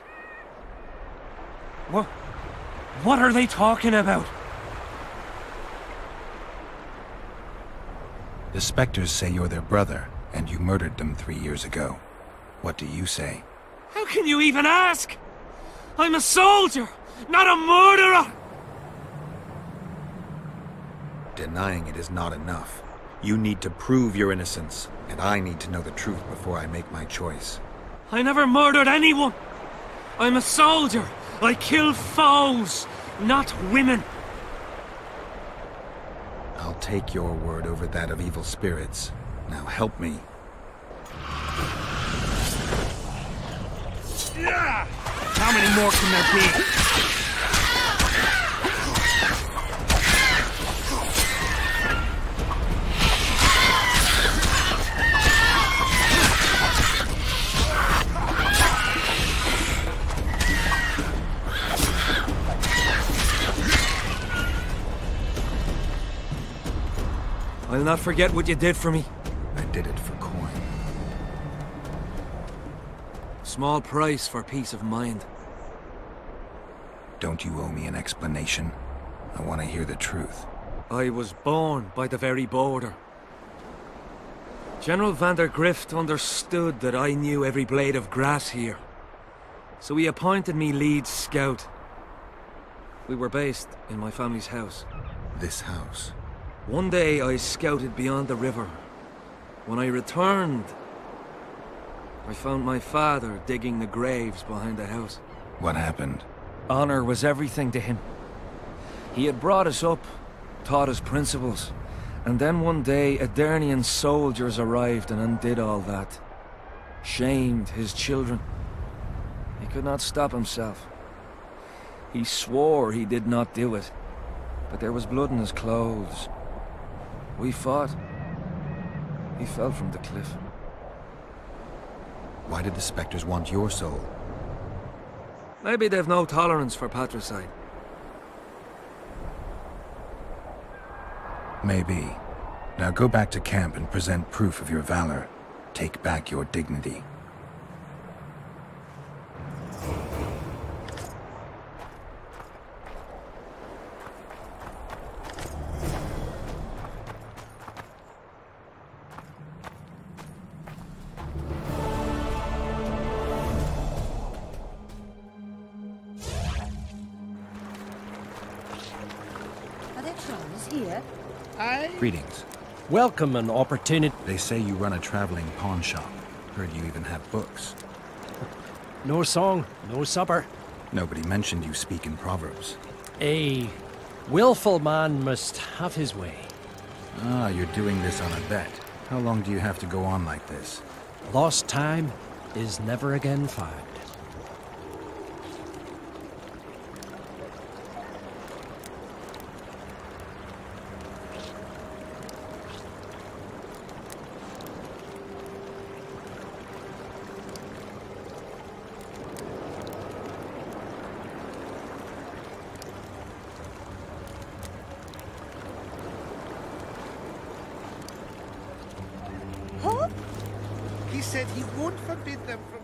Speaker 16: What are they talking about?
Speaker 2: The Spectres say you're their brother, and you murdered them 3 years ago. What do you say?
Speaker 16: How can you even ask? I'm a soldier, not a murderer!
Speaker 2: Denying it is not enough. You need to prove your innocence, and I need to know the truth before I make my choice.
Speaker 16: I never murdered anyone. I'm a soldier. I kill foes, not women.
Speaker 2: I'll take your word over that of evil spirits. Now help me.
Speaker 20: How many more can there be? I'll not forget what you did for me.
Speaker 2: I did it for coin.
Speaker 20: Small price for peace of mind.
Speaker 2: Don't you owe me an explanation? I want to hear the truth.
Speaker 20: I was born by the very border. General van der Grift understood that I knew every blade of grass here. So he appointed me lead scout. We were based in my family's house.
Speaker 2: This house?
Speaker 20: One day I scouted beyond the river. When I returned, I found my father digging the graves behind the house.
Speaker 2: What happened?
Speaker 20: Honor was everything to him. He had brought us up, taught us principles, and then one day Adernian soldiers arrived and undid all that. Shamed his children. He could not stop himself. He swore he did not do it, but there was blood in his clothes. We fought. He fell from the cliff.
Speaker 2: Why did the Spectres want your soul?
Speaker 20: Maybe they've no tolerance for patricide.
Speaker 2: Maybe. Now go back to camp and present proof of your valor. Take back your dignity. Greetings.
Speaker 9: Welcome and opportunity.
Speaker 2: They say you run a traveling pawn shop. Heard you even have books.
Speaker 9: No song, no supper.
Speaker 2: Nobody mentioned you speak in proverbs.
Speaker 9: A willful man must have his way.
Speaker 2: Ah, you're doing this on a bet. How long do you have to go on like this?
Speaker 9: Lost time is never again found.
Speaker 19: He said he won't forbid them from...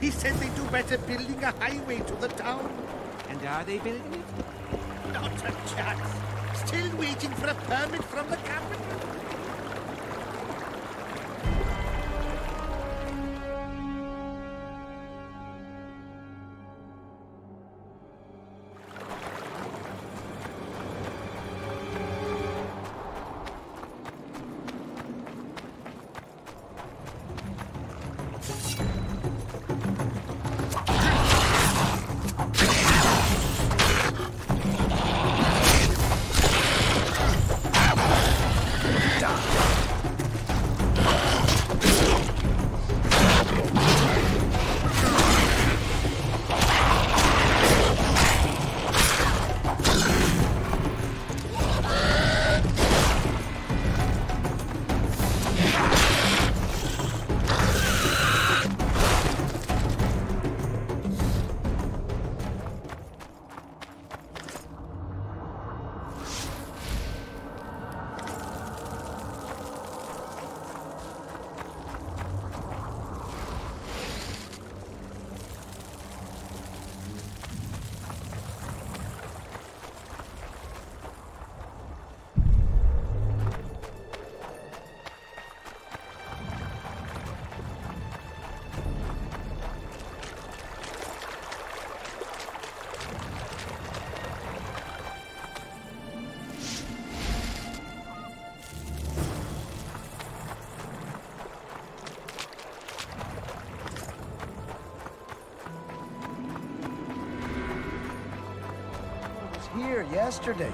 Speaker 19: He said they do better building a highway to the town.
Speaker 16: And are they building it?
Speaker 19: Not a chance. Still waiting for a permit from the capital.
Speaker 18: Here yesterday.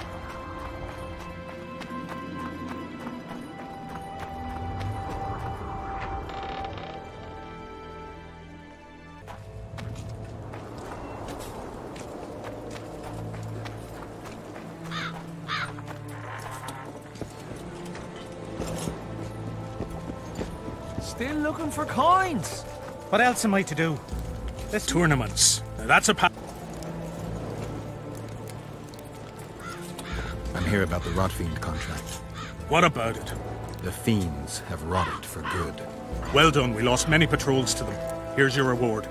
Speaker 20: Still looking for coins?
Speaker 21: What else am I to do?
Speaker 17: This tournaments. Now that's a
Speaker 2: I'm here about the Rotfiend contract.
Speaker 17: What about it?
Speaker 2: The fiends have rotted for good.
Speaker 17: Well done. We lost many patrols to them. Here's your reward.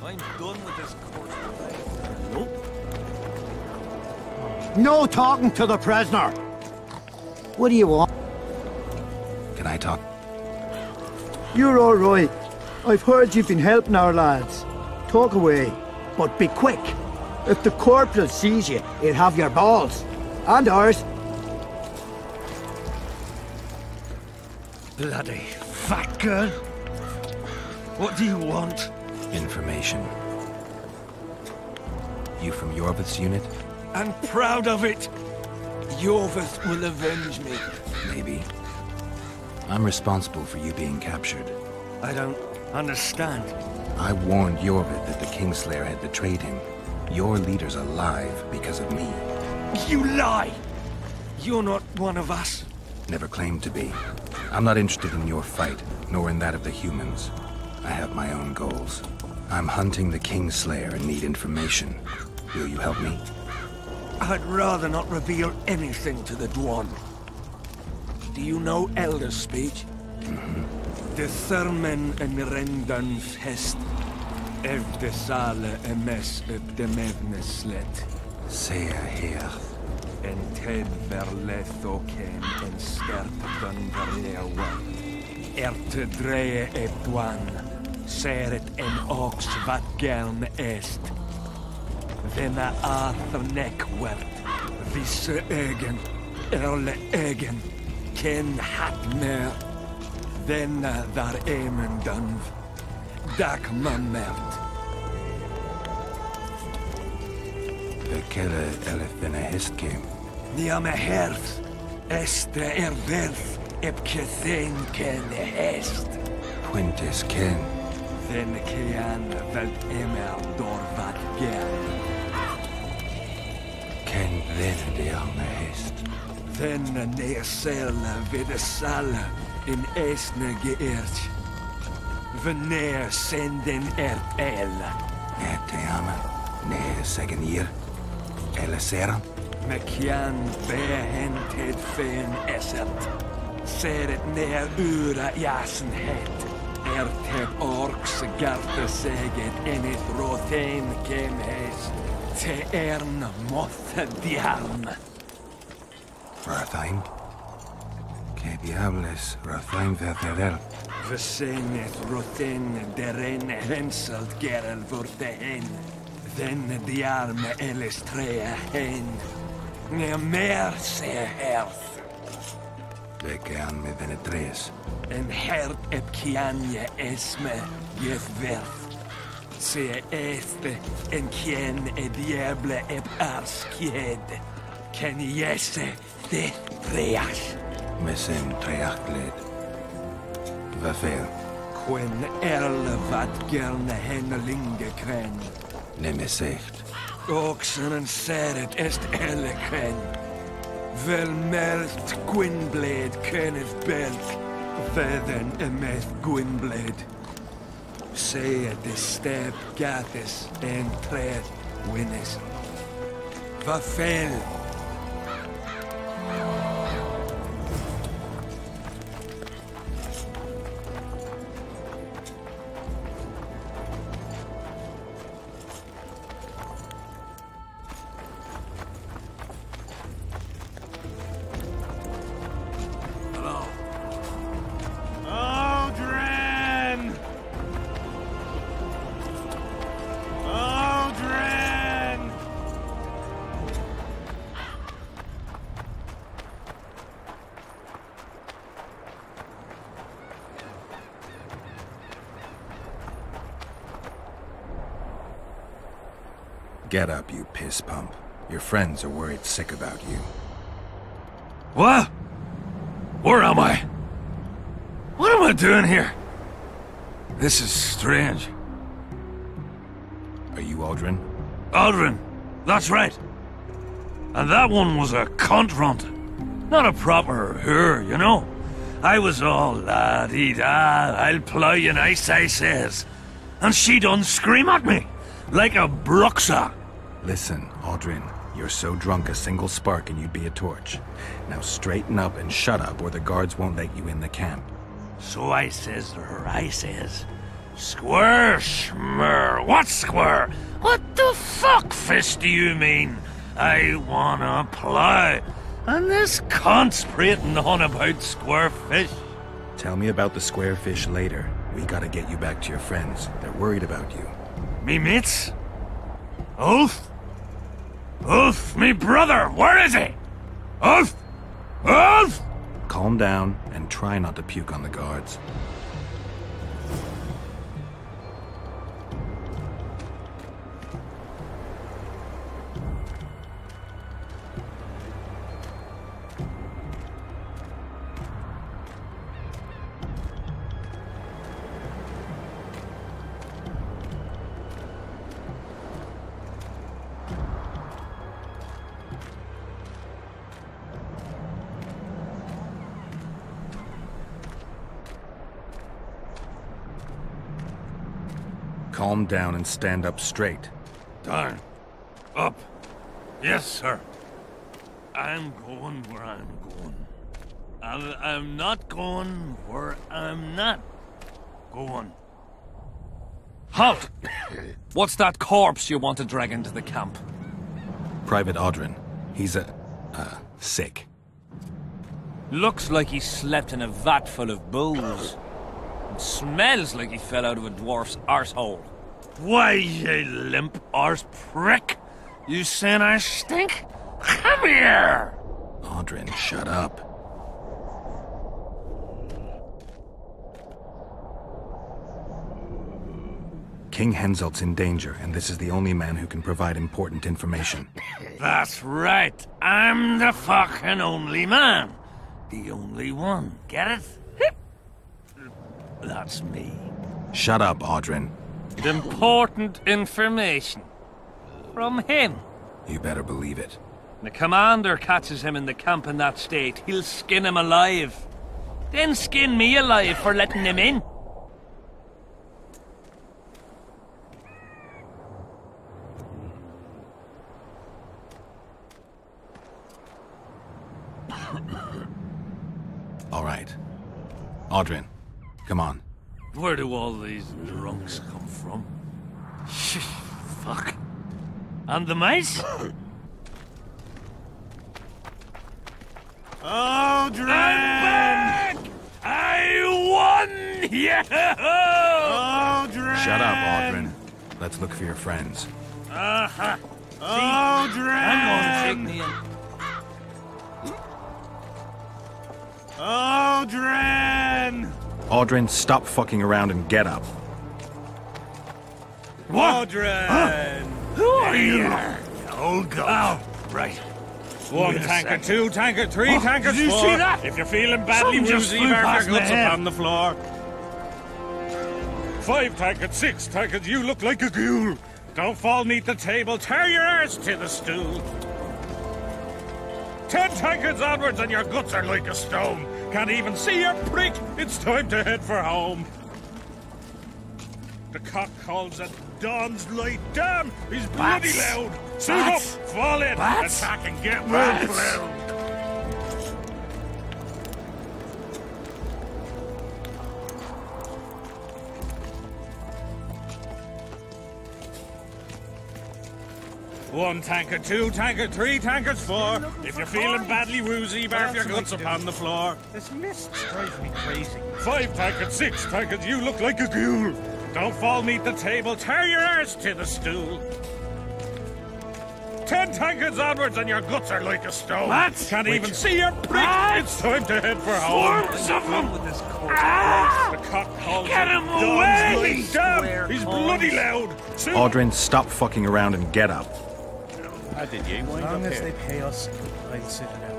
Speaker 20: I'm done with this course.
Speaker 5: No talking to the prisoner. What do you want?
Speaker 2: Can I talk?
Speaker 18: You're all right. I've heard you've been helping our lads. Talk away.
Speaker 5: But be quick. If the corporal sees you, he'll have your balls. And ours.
Speaker 20: Bloody fat girl. What do you want?
Speaker 2: Information. You from Jorvith's unit?
Speaker 20: I'm proud of it. Jorvith will avenge me.
Speaker 2: Maybe. I'm responsible for you being captured.
Speaker 20: I don't understand.
Speaker 2: I warned Jorvith that the Kingslayer had betrayed him. Your leader's alive because of me.
Speaker 20: You lie! You're not one of us.
Speaker 2: Never claimed to be. I'm not interested in your fight, nor in that of the humans. I have my own goals. I'm hunting the Kingslayer and need information. Will you help me?
Speaker 20: I'd rather not reveal anything to the Dwan. Do you know Elder speech? De Thurmen en Mirendans hest. Ev de sale emes up de mevneslet.
Speaker 2: Sea heer.
Speaker 20: En ted verleth och ken en sterp den verlewa. Erte dreie eb Dwan. Seret en ox wat gern est. Denna Arthurnek werd. Visse ögen. Erle ögen. Ken hat mer. Denna dar emen dunv. Dak mammert.
Speaker 2: Kelle elefene hestkem.
Speaker 20: Nia me herf. Este verf. Eb kethen ken hest.
Speaker 2: Puentes ken.
Speaker 20: Den kean velt emer dor wat gern.
Speaker 2: Ken ven de arme hest.
Speaker 20: Den neerselle vid sale in esne geert. Veneer senden el.
Speaker 2: Te ame. Ne zeggen hier. Elle seran.
Speaker 20: Me kian behented fen esert. Seret neer ura jasen het. Erteb orks garte seget en it rothen kem hest. Te ern moth diarm.
Speaker 2: Rathain. Que diables Rathain vertedel.
Speaker 20: Versenet rothen deren henselt gerel vorte hen. Den diarme elestrea hen. Ne mer se herth.
Speaker 2: Vekean me venetres.
Speaker 20: En hert eb kianje esme gethverth. Se este en kien e diable eb arskied. Ken jesse de treas.
Speaker 2: Mesen treachtled. Vafel.
Speaker 20: Quen erle wat gerne hennelinge kren.
Speaker 2: Nemesecht.
Speaker 20: Oxen en seret est elle kren. Vel meldt Gwynblade Kenneth Belk. Vedden emeth Gwynblade. Se de step gathis en tred winnes. Vafel.
Speaker 21: Aldrin!
Speaker 2: Get up, you piss pump. Your friends are worried sick about you.
Speaker 20: What? Where am I? What am I doing here? This is strange.
Speaker 2: Are you Aldrin?
Speaker 20: Aldrin, that's right. And that one was a cunt runt. Not a proper her, you know. I was all la-dee-da, I'll plough you nice, I says. And she done scream at me, like a bruxa.
Speaker 2: Listen, Aldrin, you're so drunk a single spark and you'd be a torch. Now straighten up and shut up or the guards won't let you in the camp.
Speaker 20: So I says to her, I says, Square, schmer, what square? What the fuck, fish, do you mean? I wanna plough. And this cunt's prating on about square fish.
Speaker 2: Tell me about the square fish later. We gotta get you back to your friends. They're worried about you.
Speaker 20: Me mates? Ulf? Ulf, me brother, where is he? Ulf? Ulf?
Speaker 2: Calm down and try not to puke on the guards. Calm down and stand up straight.
Speaker 20: Darn. Up. Yes, sir. I'm going where I'm going. I'm not going where I'm not going.
Speaker 15: Halt! What's that corpse you want to drag into the camp?
Speaker 2: Private Aldrin. He's sick.
Speaker 15: Looks like he slept in a vat full of booze. It smells like he fell out of a dwarf's arsehole.
Speaker 20: Why, you limp arse prick? You saying I stink? Come here!
Speaker 2: Aldrin, shut up. King Henselt's in danger, and this is the only man who can provide important information.
Speaker 20: That's right. I'm the fucking only man. The only one. Get it? That's me.
Speaker 2: Shut up, Aldrin.
Speaker 15: Important information. From him.
Speaker 2: You better believe it.
Speaker 15: The commander catches him in the camp in that state. He'll skin him alive. Then skin me alive for letting him in.
Speaker 2: All right. Aldrin, come on.
Speaker 20: Where do all these drunks come from? Fuck. And the mice? Aldrin! I'm back! I won! Yeah! Aldrin!
Speaker 2: Shut up, Aldrin. Let's look for your friends.
Speaker 20: Uh-huh.
Speaker 15: Aldrin! I'm going to take me in.
Speaker 20: Aldrin!
Speaker 2: Aldrin, stop fucking around and get up.
Speaker 20: What? Aldrin! Huh? Who are you? Old goat. Oh, right.
Speaker 19: One tanker, two tanker, three tankers,
Speaker 20: did you
Speaker 19: four.
Speaker 20: See that?
Speaker 19: If you're feeling badly woozy, bark your guts upon the floor. 5 tankards, 6 tankards, you look like a ghoul. Don't fall neath the table, tear your arse to the stool. 10 tankards onwards and your guts are like a stone. Can't even see your prick, it's time to head for home. The cock calls at dawn's light. Damn, he's bloody loud. Suit up, fall in, attack and get well plowed. One tanker, 2 tankers, 3 tankers, 4. If you're feeling badly woozy, barf your guts upon the floor.
Speaker 21: This mist drives me crazy.
Speaker 19: 5 tankers, 6 tankers, you look like a ghoul. Don't fall neath the table, tear your arse to the stool. 10 tankards onwards and your guts are like a stone.
Speaker 20: What?
Speaker 19: Can't even see your prick. It's time to head for home.
Speaker 20: Swarms of them! With this
Speaker 19: The cock calls
Speaker 20: Get him
Speaker 19: Don's
Speaker 20: away!
Speaker 19: like, damn, he's bloody loud.
Speaker 2: Audrin, stop fucking around and get up.
Speaker 21: How did you wind up here? As long as they pay us, I'll sit it out.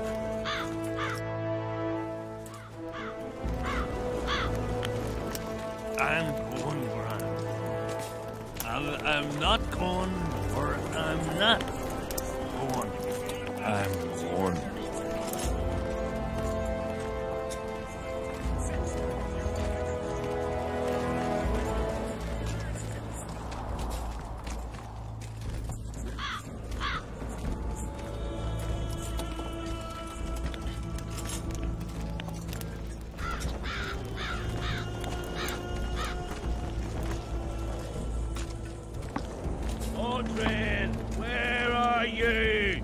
Speaker 20: I'm going, Bran. I'm not going, or I'm not going. I'm going.
Speaker 19: Audrin, where are you?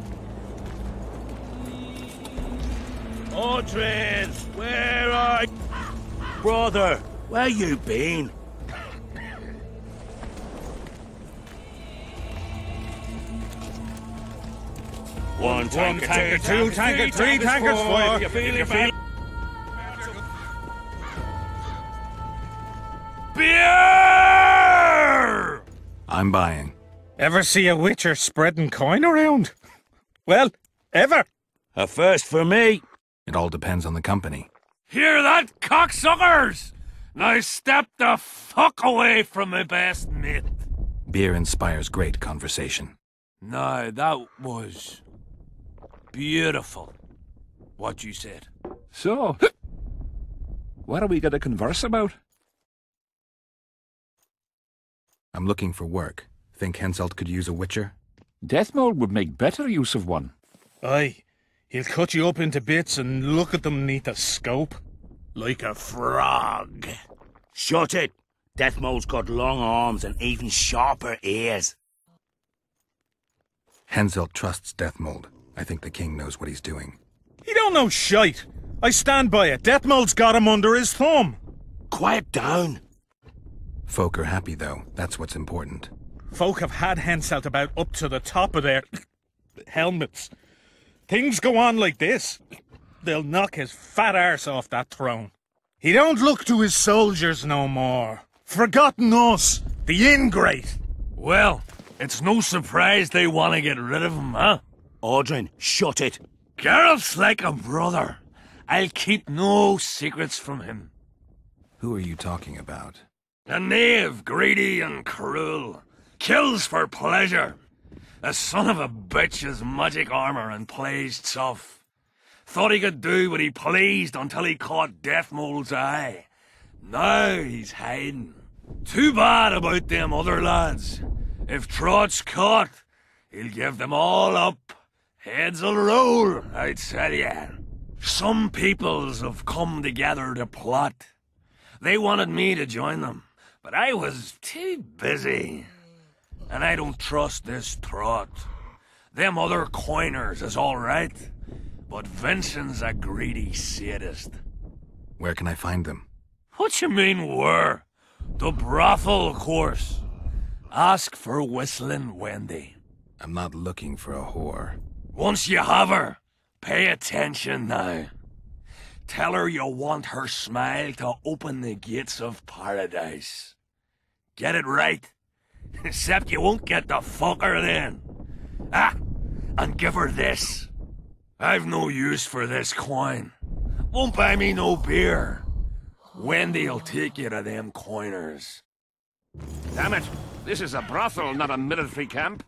Speaker 19: Audrin, where are you?
Speaker 5: Brother, where you been?
Speaker 19: One tanker, two tanker, three tankers, four. You feel it?
Speaker 20: Beer!
Speaker 2: I'm buying.
Speaker 17: Ever see a witcher spreading coin around? Well, ever.
Speaker 5: A first for me.
Speaker 2: It all depends on the company.
Speaker 20: Hear that, cocksuckers? Now step the fuck away from my best mate.
Speaker 2: Beer inspires great conversation.
Speaker 20: No, that was beautiful, what you said.
Speaker 12: So, what are we going to converse about?
Speaker 2: I'm looking for work. Think Henselt could use a witcher?
Speaker 12: Deathmold would make better use of one.
Speaker 17: Aye. He'll cut you up into bits and look at them neath a scope.
Speaker 5: Like a frog. Shut it. Deathmold's got long arms and even sharper ears.
Speaker 2: Henselt trusts Deathmold. I think the king knows what he's doing.
Speaker 17: He don't know shite. I stand by it. Deathmold's got him under his thumb.
Speaker 5: Quiet down.
Speaker 2: Folk are happy, though. That's what's important.
Speaker 17: Folk have had Henselt about up to the top of their helmets. Things go on like this, they'll knock his fat arse off that throne. He don't look to his soldiers no more. Forgotten us, the ingrate.
Speaker 20: Well, it's no surprise they want to get rid of him, huh?
Speaker 5: Audrin, shut it.
Speaker 20: Geralt's like a brother. I'll keep no secrets from him.
Speaker 2: Who are you talking about?
Speaker 20: A knave, greedy and cruel. Kills for pleasure. A son of a bitch has magic armor and plays tough. Thought he could do what he pleased until he caught Deathmold's eye. Now he's hiding. Too bad about them other lads. If Trott's caught, he'll give them all up. Heads'll roll, I tell ya. Some peoples have come together to plot. They wanted me to join them, but I was too busy. And I don't trust this Trott. Them other coiners is all right, but Vincent's a greedy sadist.
Speaker 2: Where can I find them?
Speaker 20: What you mean, where? The brothel, of course. Ask for Whistling Wendy.
Speaker 2: I'm not looking for a whore.
Speaker 20: Once you have her, pay attention now. Tell her you want her smile to open the gates of paradise. Get it right? Except you won't get the fucker then. Ah, and give her this. I've no use for this coin. Won't buy me no beer. Wendy'll take you to them coiners.
Speaker 8: Damn it! This is a brothel, not a military camp.